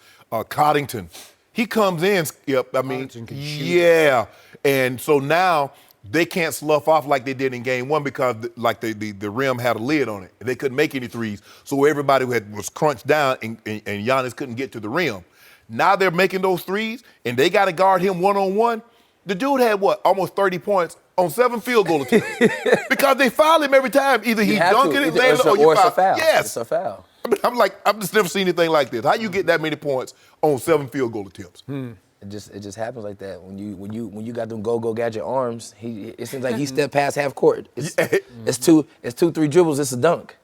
Coddington He comes in, Skip. I mean, Harden can shoot. yeah. And so now they can't slough off like they did in game one because the rim had a lid on it. They couldn't make any threes. So everybody was crunched down and Giannis couldn't get to the rim. Now they're making those threes and they got to guard him one-on-one. The dude had almost 30 points on 7 field goal attempts because they foul him every time. Either he's dunking it, laying it, or you foul. Yes. It's a foul. I mean, I've just never seen anything like this. How you get that many points on 7 field goal attempts? It just happens like that. When you got them go gadget arms, it seems like he stepped past half court. It's 2-3 dribbles, it's a dunk.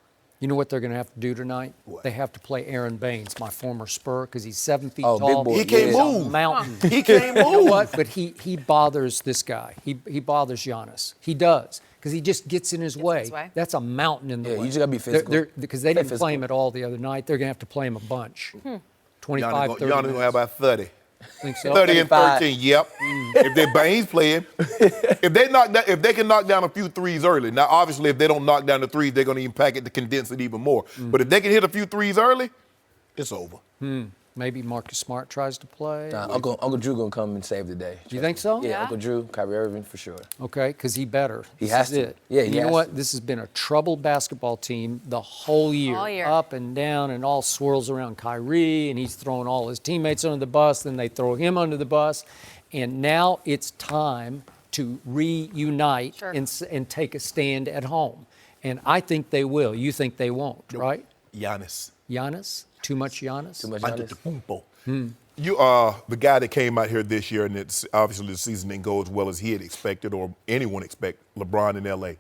You know what they're going to have to do tonight? What? They have to play Aaron Baines, my former Spur, because he's 7 feet Oh, tall. big boy. He can't He's a move. mountain. He can't move. You know what? But he bothers this guy. He bothers Giannis. He does. Because he just gets in his way. That's a mountain in the way. you just got to be physical. Because they didn't physical. play him at all the other night. They're going to have to play him a bunch. 25, Giannis 30 going to have about 30. Think so? 30 and 35. 13, yep. If they're Baines playing, if they can knock down a few threes early. Now, obviously, if they don't knock down the threes, they're going to even pack it to condense it even more. But if they can hit a few threes early, it's over. Maybe Marcus Smart tries to play. Uncle Drew gonna come and save the day. Do you think so? Yeah, Uncle Drew, Kyrie Irving for sure. Okay, because he better. He This has is to. it. Yeah, And he you know has what? to. This has been a troubled basketball team the whole year. All year. Up and down and all swirls around Kyrie, and he's throwing all his teammates under the bus, then they throw him under the bus. And now it's time to reunite Sure. and take a stand at home. And I think they will. You think they won't, right? Giannis. Giannis? Too much Giannis? Too much Giannis. Antetokounmpo. You are the guy that came out here this year, and it's obviously the season didn't go as well as he had expected or anyone expect. LeBron in L.A.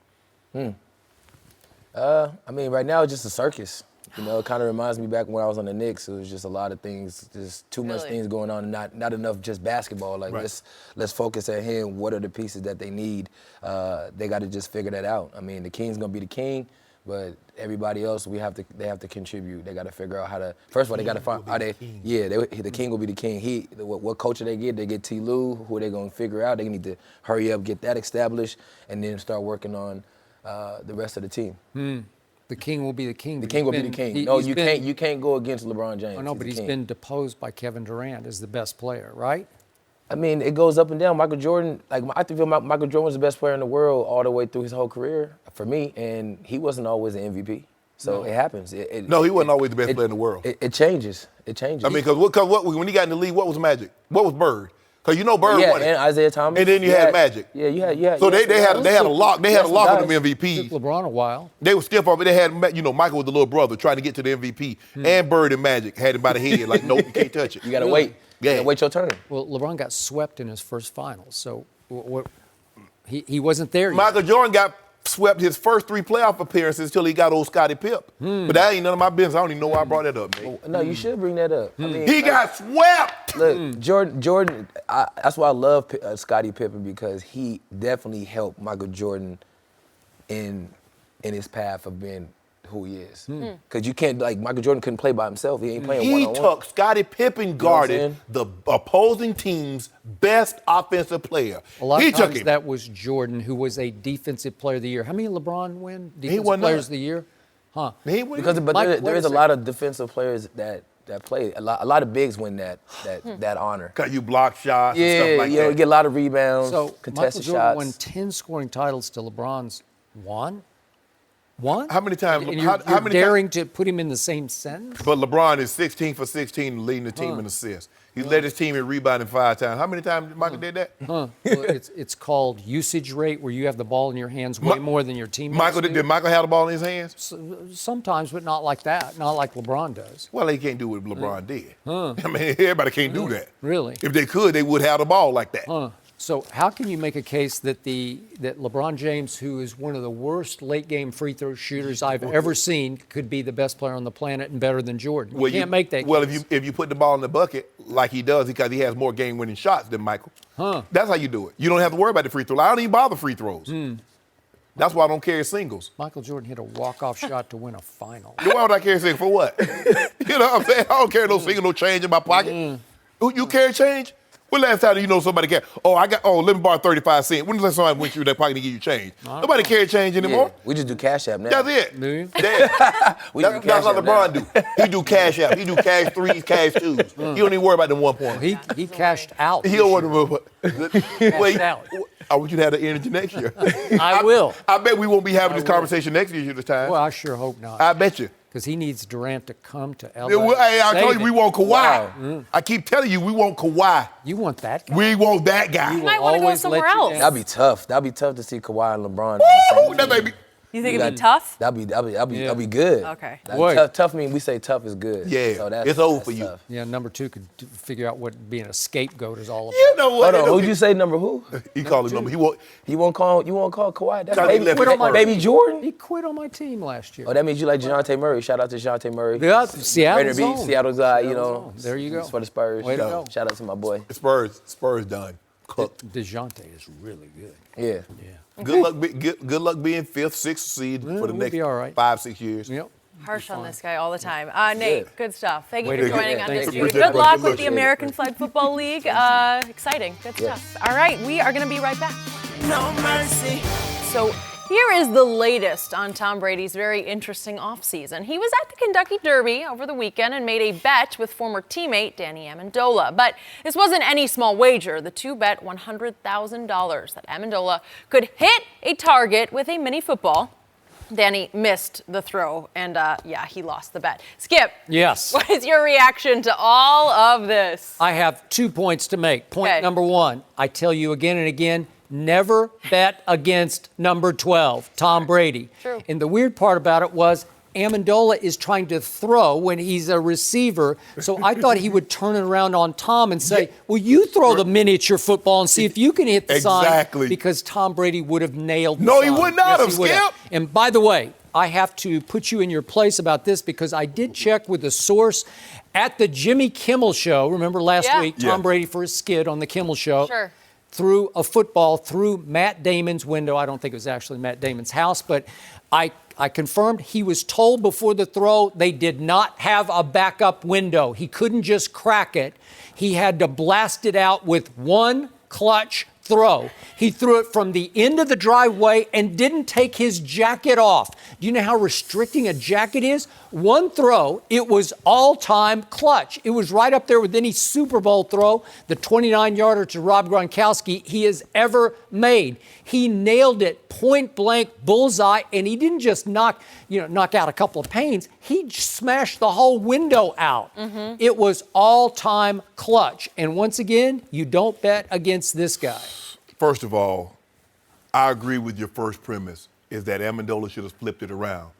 I mean, right now it's just a circus. You know, it kind of reminds me back when I was on the Knicks. It was just a lot of things, just too much Really? things going on, and not enough just basketball. Like Right. let's focus at him. What are the pieces that they need? They got to just figure that out. I mean, the king's gonna be the king, but everybody else they have to contribute. They got to figure out how to. First of all, they got to find. The king will be the king. What coach they get? They get T. Lue. Who are they gonna figure out? They need to hurry up, get that established, and then start working on the rest of the team. The king will be the king. The king will be the king. No, you can't go against LeBron James. I know, but He's he's the king. been deposed by Kevin Durant as the best player, right? I mean, it goes up and down. Michael Jordan, I feel Michael Jordan was the best player in the world all the way through his whole career for me, and he wasn't always an MVP. So it happens. No, he wasn't always the best player in the world. It changes. It changes. I mean, because when he got in the league, what was Magic? What was Bird? Because you know Bird yeah, won it. and Isaiah Thomas. And then you had Magic. Yeah, you had. So they had a lock. They had a lock on them Took MVPs. LeBron a while. They would skip over. They had, Michael was the little brother trying to get to the MVP. And Bird and Magic had him by the head, like, nope, you can't touch it. You gotta wait. Yeah. You gotta wait your turn. Well, LeBron got swept in his first finals, so he wasn't there yet. Michael Jordan got swept his first 3 playoff appearances until he got old Scottie Pip. But that ain't none of my business. I don't even know why I brought that up, man. No, you should bring that up. I mean, He got swept. Look, Jordan. That's why I love Scottie Pippen, because he definitely helped Michael Jordan in his path of being who he is. Because you can't, Michael Jordan couldn't play by himself. He ain't playing He one-on-one. took Scottie Pippen guarded the opposing team's best offensive player. A lot He of took times him. that was Jordan, who was a defensive player of the year. How many did LeBron win? Defensive won players none. of the year? Huh. He won. But Mike, there what is is a it? lot of defensive players that play. A lot of bigs win that honor. Because you block shots and Yeah, stuff like that. you get a lot of rebounds, So Michael contested Jordan shots. won 10 scoring titles to LeBron's one? One? How many times? And how you're many daring to put him in the same sentence? But LeBron is 16 for 16 leading the team in assists. He led his team in rebounding 5 times. How many times Michael did that? Well, it's called usage rate, where you have the ball in your hands way more than your teammates do. Did Michael have the ball in his hands? Sometimes, but not like that. Not like LeBron does. Well, he can't do what LeBron did. I mean, everybody can't do that. Really? If they could, they would have the ball like that. So how can you make a case that that LeBron James, who is one of the worst late-game free throw shooters I've ever seen, could be the best player on the planet and better than Jordan? You can't make that Well, case. if you put the ball in the bucket like he does, because he has more game-winning shots than Michael, that's how you do it. You don't have to worry about the free throw. I don't even bother free throws. That's why I don't carry singles. Michael Jordan hit a walk-off shot to win a final. Why would I carry singles? For what? You know what I'm saying? I don't carry no single, no change in my pocket. You carry change? When last time you know somebody can? Let me borrow 35 cents. When the last time somebody went through their pocket to give you change? Nobody carry change anymore. Yeah, we just do Cash App now. That's it. That's what App LeBron do. He do Cash App. He do cash threes, cash twos. He don't even worry about them 1 point. He cashed out. He don't worry about. Wait, out. I want you to have the energy next year. I will. I bet we won't be having this conversation next year this time. Well, I sure hope not. I bet you. Because he needs Durant to come to LA. Hey, I told you we want Kawhi. Wow. I keep telling you we want Kawhi. You want that guy? We want that guy. You might want to go somewhere else. That'd be tough. That'd be tough to see Kawhi and LeBron. Woo! That baby. You think it'd be tough? That'd be good. Okay. Tough mean we say tough is good. Yeah, so it's over for you. Tough. Yeah, number 2 could figure out what being a scapegoat is all about. You know what? Hold on, who'd you say number who? He called him number. You won't call Kawhi? That's Charlie left it first. baby Jordan? He quit on my team last year. Oh, that means you like DeJounte Murray. Shout out to DeJounte Murray. Yeah, Seattle's Rainier Beach, own. Seattle's guy, you know. There you go. It's for the Spurs. Way to go. Shout out to my boy. Spurs done. Cooked. DeJounte is really good. Yeah. Good luck being 5th, 6th seed for the we'll next be all right. 5-6 years. Yep. Harsh on this guy all the time. Nate, good stuff. Thank you Way for to go. joining Thank you. Undisputed. Good Good luck luck. with the American Flag Football League. Exciting. Good stuff. All right, we are going to be right back. No mercy. So here is the latest on Tom Brady's very interesting offseason. He was at the Kentucky Derby over the weekend and made a bet with former teammate Danny Amendola. But this wasn't any small wager. The two bet $100,000 that Amendola could hit a target with a mini football. Danny missed the throw, and he lost the bet. Skip. Yes. What is your reaction to all of this? I have 2 points to make. Point number 1, I tell you again and again, never bet against number 12, Tom Brady. True. And the weird part about it was Amendola is trying to throw when he's a receiver. So I thought he would turn it around on Tom and say, well, you throw the miniature football and see if you can hit the sign. Because Tom Brady would have nailed the sign. No, he would not have, Skip. And by the way, I have to put you in your place about this because I did check with a source at the Jimmy Kimmel Show. Remember last week, Tom Brady for his skit on the Kimmel Show. Sure. Threw a football through Matt Damon's window. I don't think it was actually Matt Damon's house, but I confirmed he was told before the throw they did not have a backup window. He couldn't just crack it. He had to blast it out with one clutch throw. He threw it from the end of the driveway and didn't take his jacket off. Do you know how restricting a jacket is? One throw, it was all-time clutch. It was right up there with any Super Bowl throw, the 29-yarder to Rob Gronkowski he has ever made. He nailed it point-blank bullseye, and he didn't just knock out a couple of panes. He smashed the whole window out. Mm-hmm. It was all-time clutch. And once again, you don't bet against this guy. First of all, I agree with your first premise, is that Amendola should have flipped it around.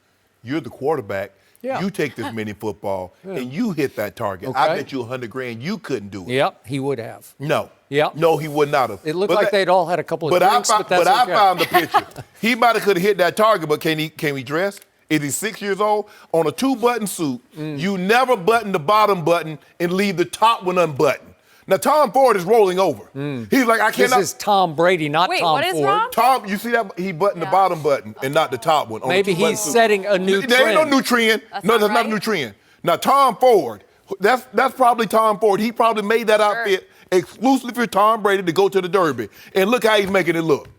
You're the quarterback. Yeah. You take this mini football and you hit that target. Okay. I bet you $100,000 you couldn't do it. Yep, he would have. No. Yep. No, he would not have. It looked like they'd all had a couple of drinks, but that's I okay. found the picture. He might have could have hit that target, but can he dress? Is he 6 years old? On a 2-button suit, you never button the bottom button and leave the top one unbuttoned. Now, Tom Ford is rolling over. He's like, I cannot. This is Tom Brady, not Wait, Tom what is Ford. wrong? Tom, you see that? He buttoned the bottom button and not the top one. Maybe he's setting a new trend. There ain't no new trend. That's not a new trend. Now, Tom Ford, that's probably Tom Ford. He probably made that outfit exclusively for Tom Brady to go to the Derby. And look how he's making it look.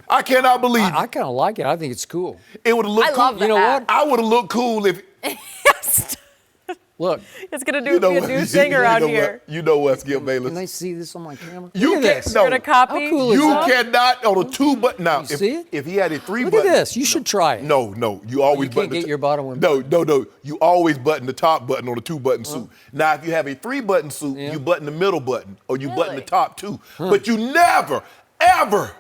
I cannot believe it. I kind of like it. I think it's cool. It would have looked cool. love You know what? I would have looked cool if. Yes. Look. It's going to be a new thing around here. You know what, Skip Bayless? Can they see this on my camera? You Look at this. You're going to copy? How cool is You that? cannot on a 2-button. Now, see it? if he had a 3-button. Look at this. You should try it. No. You always You button can't get your bottom one. No. You always button the top button on a 2-button suit. Now, if you have a 3-button suit, you button the middle button or you button the top too. But you never, ever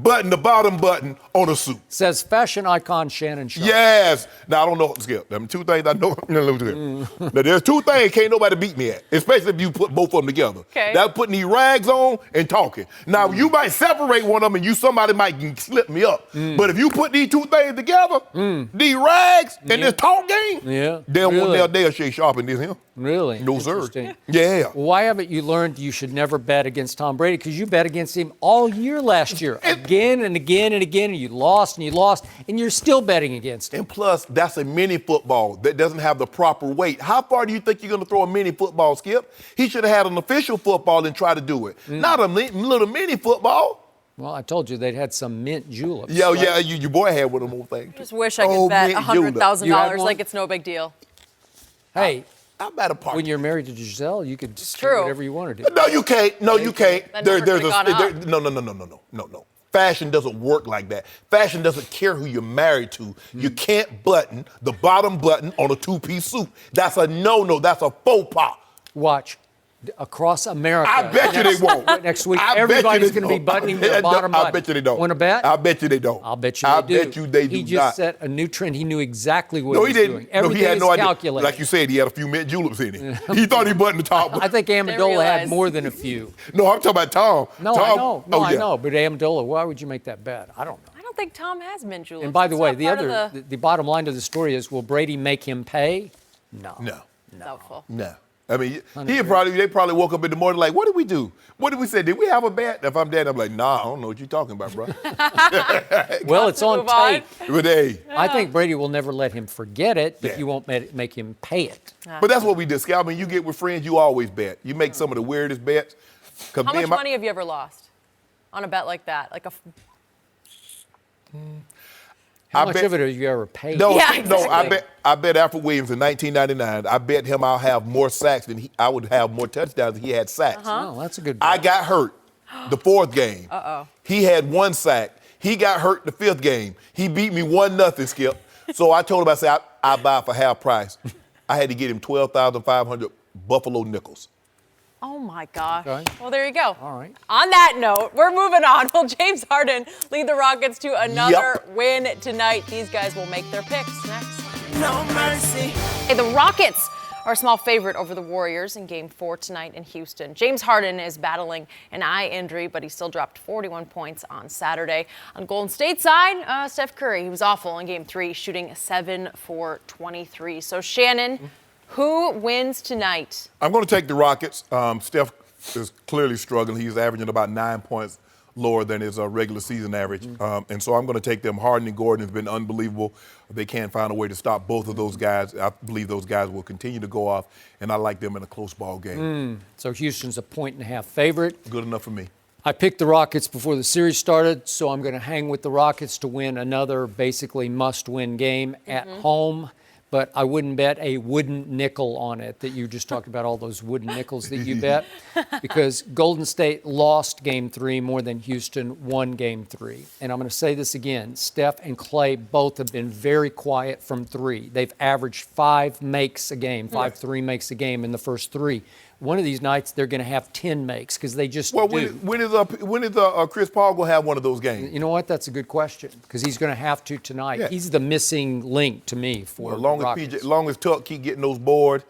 button the bottom button on a suit. Says fashion icon Shannon Sharpe. Yes. Now, I don't know, Skip. Them 2 things I know. Now, there's 2 things can't nobody beat me at, especially if you put both of them together. Okay. That's putting these rags on and talking. Now, you might separate one of them and somebody might slip me up. But if you put these 2 things together, these rags and this talk game, they'll they'll Shay Sharpe in this him. Really? No, sir. Interesting. Yeah. Why haven't you learned you should never bet against Tom Brady? Because you bet against him all year last year, again and again and again, and you lost, and you're still betting against him. And plus, that's a mini football that doesn't have the proper weight. How far do you think you're going to throw a mini football, Skip? He should have had an official football and try to do it, not a little mini football. Well, I told you they'd had some mint juleps. Yeah, right? yeah, your boy had one of them things. I just wish I could bet You had $100,000 one? like it's no big deal. Hey, I'm at a party. when you're married to Giselle, you could do true. whatever you want to do. No, you can't. No, you can't. That number could've gone up. No. Fashion doesn't work like that. Fashion doesn't care who you're married to. You can't button the bottom button on a two-piece suit. That's a no-no. That's a faux pas. Watch. Across America. I bet you they won't. Next week, I bet you everybody's they going to be don't. buttoning their bottom button. I bet you they don't. Want to bet? I bet you they don't. I'll bet you they do. I bet you they do He just not. set a new trend. He knew exactly what No, he he was didn't. doing. No, Everything he had no is idea. calculated. Like you said, he had a few mint juleps in it. He thought he buttoned the top. I think Amendola had realize. more than a few. No, I'm talking about Tom. No, Tom, I know. No, oh, I yeah. know. But Amendola, why would you make that bet? I don't know. I don't think Tom has mint juleps. And by the It's way, not the part other, of the bottom line to the story is, will Brady make him pay? No. No. doubtful. No. I mean, they probably woke up in the morning like, what did we do? What did we say? Did we have a bet? If I'm dead, I'm like, nah, I don't know what you're talking about, bro. Well, it's on move on. tape. But hey, I think Brady will never let him forget it, but you won't make him pay it. but that's what we do, Scott. I mean, you get with friends, you always bet. You make some of the weirdest bets. How much money have you ever lost on a bet like that? Like How much of it have you ever paid? No, Yeah, no. exactly. I bet Alfred Williams in 1999. I bet him I'll have more sacks than I would have more touchdowns than he had sacks. Oh, that's a good bet. I got hurt the fourth game. He had one sack. He got hurt the fifth game. He beat me 1-0, Skip. So I told him, I said, I buy for half price. I had to get him 12,500 Buffalo nickels. Oh, my gosh. Okay. Well, there you go. All right. On that note, we're moving on. Will James Harden lead the Rockets to another win tonight? These guys will make their picks next. No mercy. Hey, the Rockets are a small favorite over the Warriors in Game 4 tonight in Houston. James Harden is battling an eye injury, but he still dropped 41 points on Saturday. On Golden State side, Steph Curry, he was awful in Game 3, shooting 7 for 23. So, Shannon, who wins tonight? I'm going to take the Rockets. Steph is clearly struggling. He's averaging about 9 points lower than his regular season average. And so I'm going to take them. Harden and Gordon has been unbelievable. They can't find a way to stop both of those guys. I believe those guys will continue to go off, and I like them in a close ball game. So Houston's a 1.5 favorite. Good enough for me. I picked the Rockets before the series started, so I'm going to hang with the Rockets to win another basically must-win game at home. But I wouldn't bet a wooden nickel on it that you just talked about, all those wooden nickels that you bet, because Golden State lost Game 3 more than Houston won Game 3. And I'm going to say this again. Steph and Clay both have been very quiet from three. They've averaged 5 makes a game, 5 3 makes a game in the first 3. One of these nights they're going to have 10 makes because they just do. When is Chris Paul going to have one of those games? You know what? That's a good question because he's going to have to tonight. Yeah. He's the missing link to me for As long as Tuck keep getting those boards,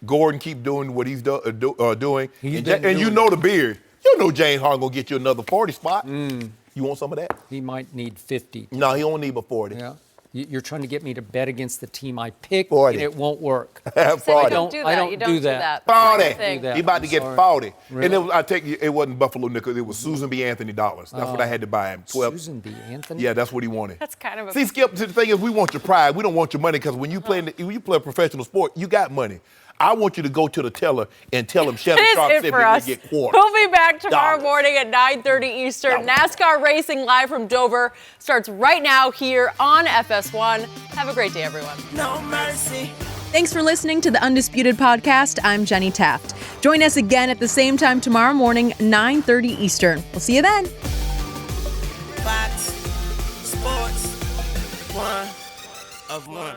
Gordon keep doing what he's doing, and you know the beard. You know James Harden going to get you another 40 spot. You want some of that? He might need 50. No, he only need but 40. Yeah. You're trying to get me to bet against the team I picked, 40. and it won't work. 40. Don't do that. I don't You do that. 40. He about to get 40. Really? And it wasn't Buffalo Nickels. It was Susan B. Anthony dollars. That's what I had to buy him. 12. Susan B. Anthony? Yeah, that's what he wanted. That's kind of a... See, Skip, the thing is, we want your pride. We don't want your money because when you play a professional sport, you got money. I want you to go to the teller and tell him Shannon Sharpe That is said it for we're us. going to get quarter. We'll be back tomorrow Dollars. morning at 9:30 Eastern. NASCAR racing live from Dover starts right now here on FS1. Have a great day, everyone. No mercy. Thanks for listening to the Undisputed podcast. I'm Jenny Taft. Join us again at the same time tomorrow morning, 9:30 Eastern. We'll see you then. Fox Sports 1 of 1.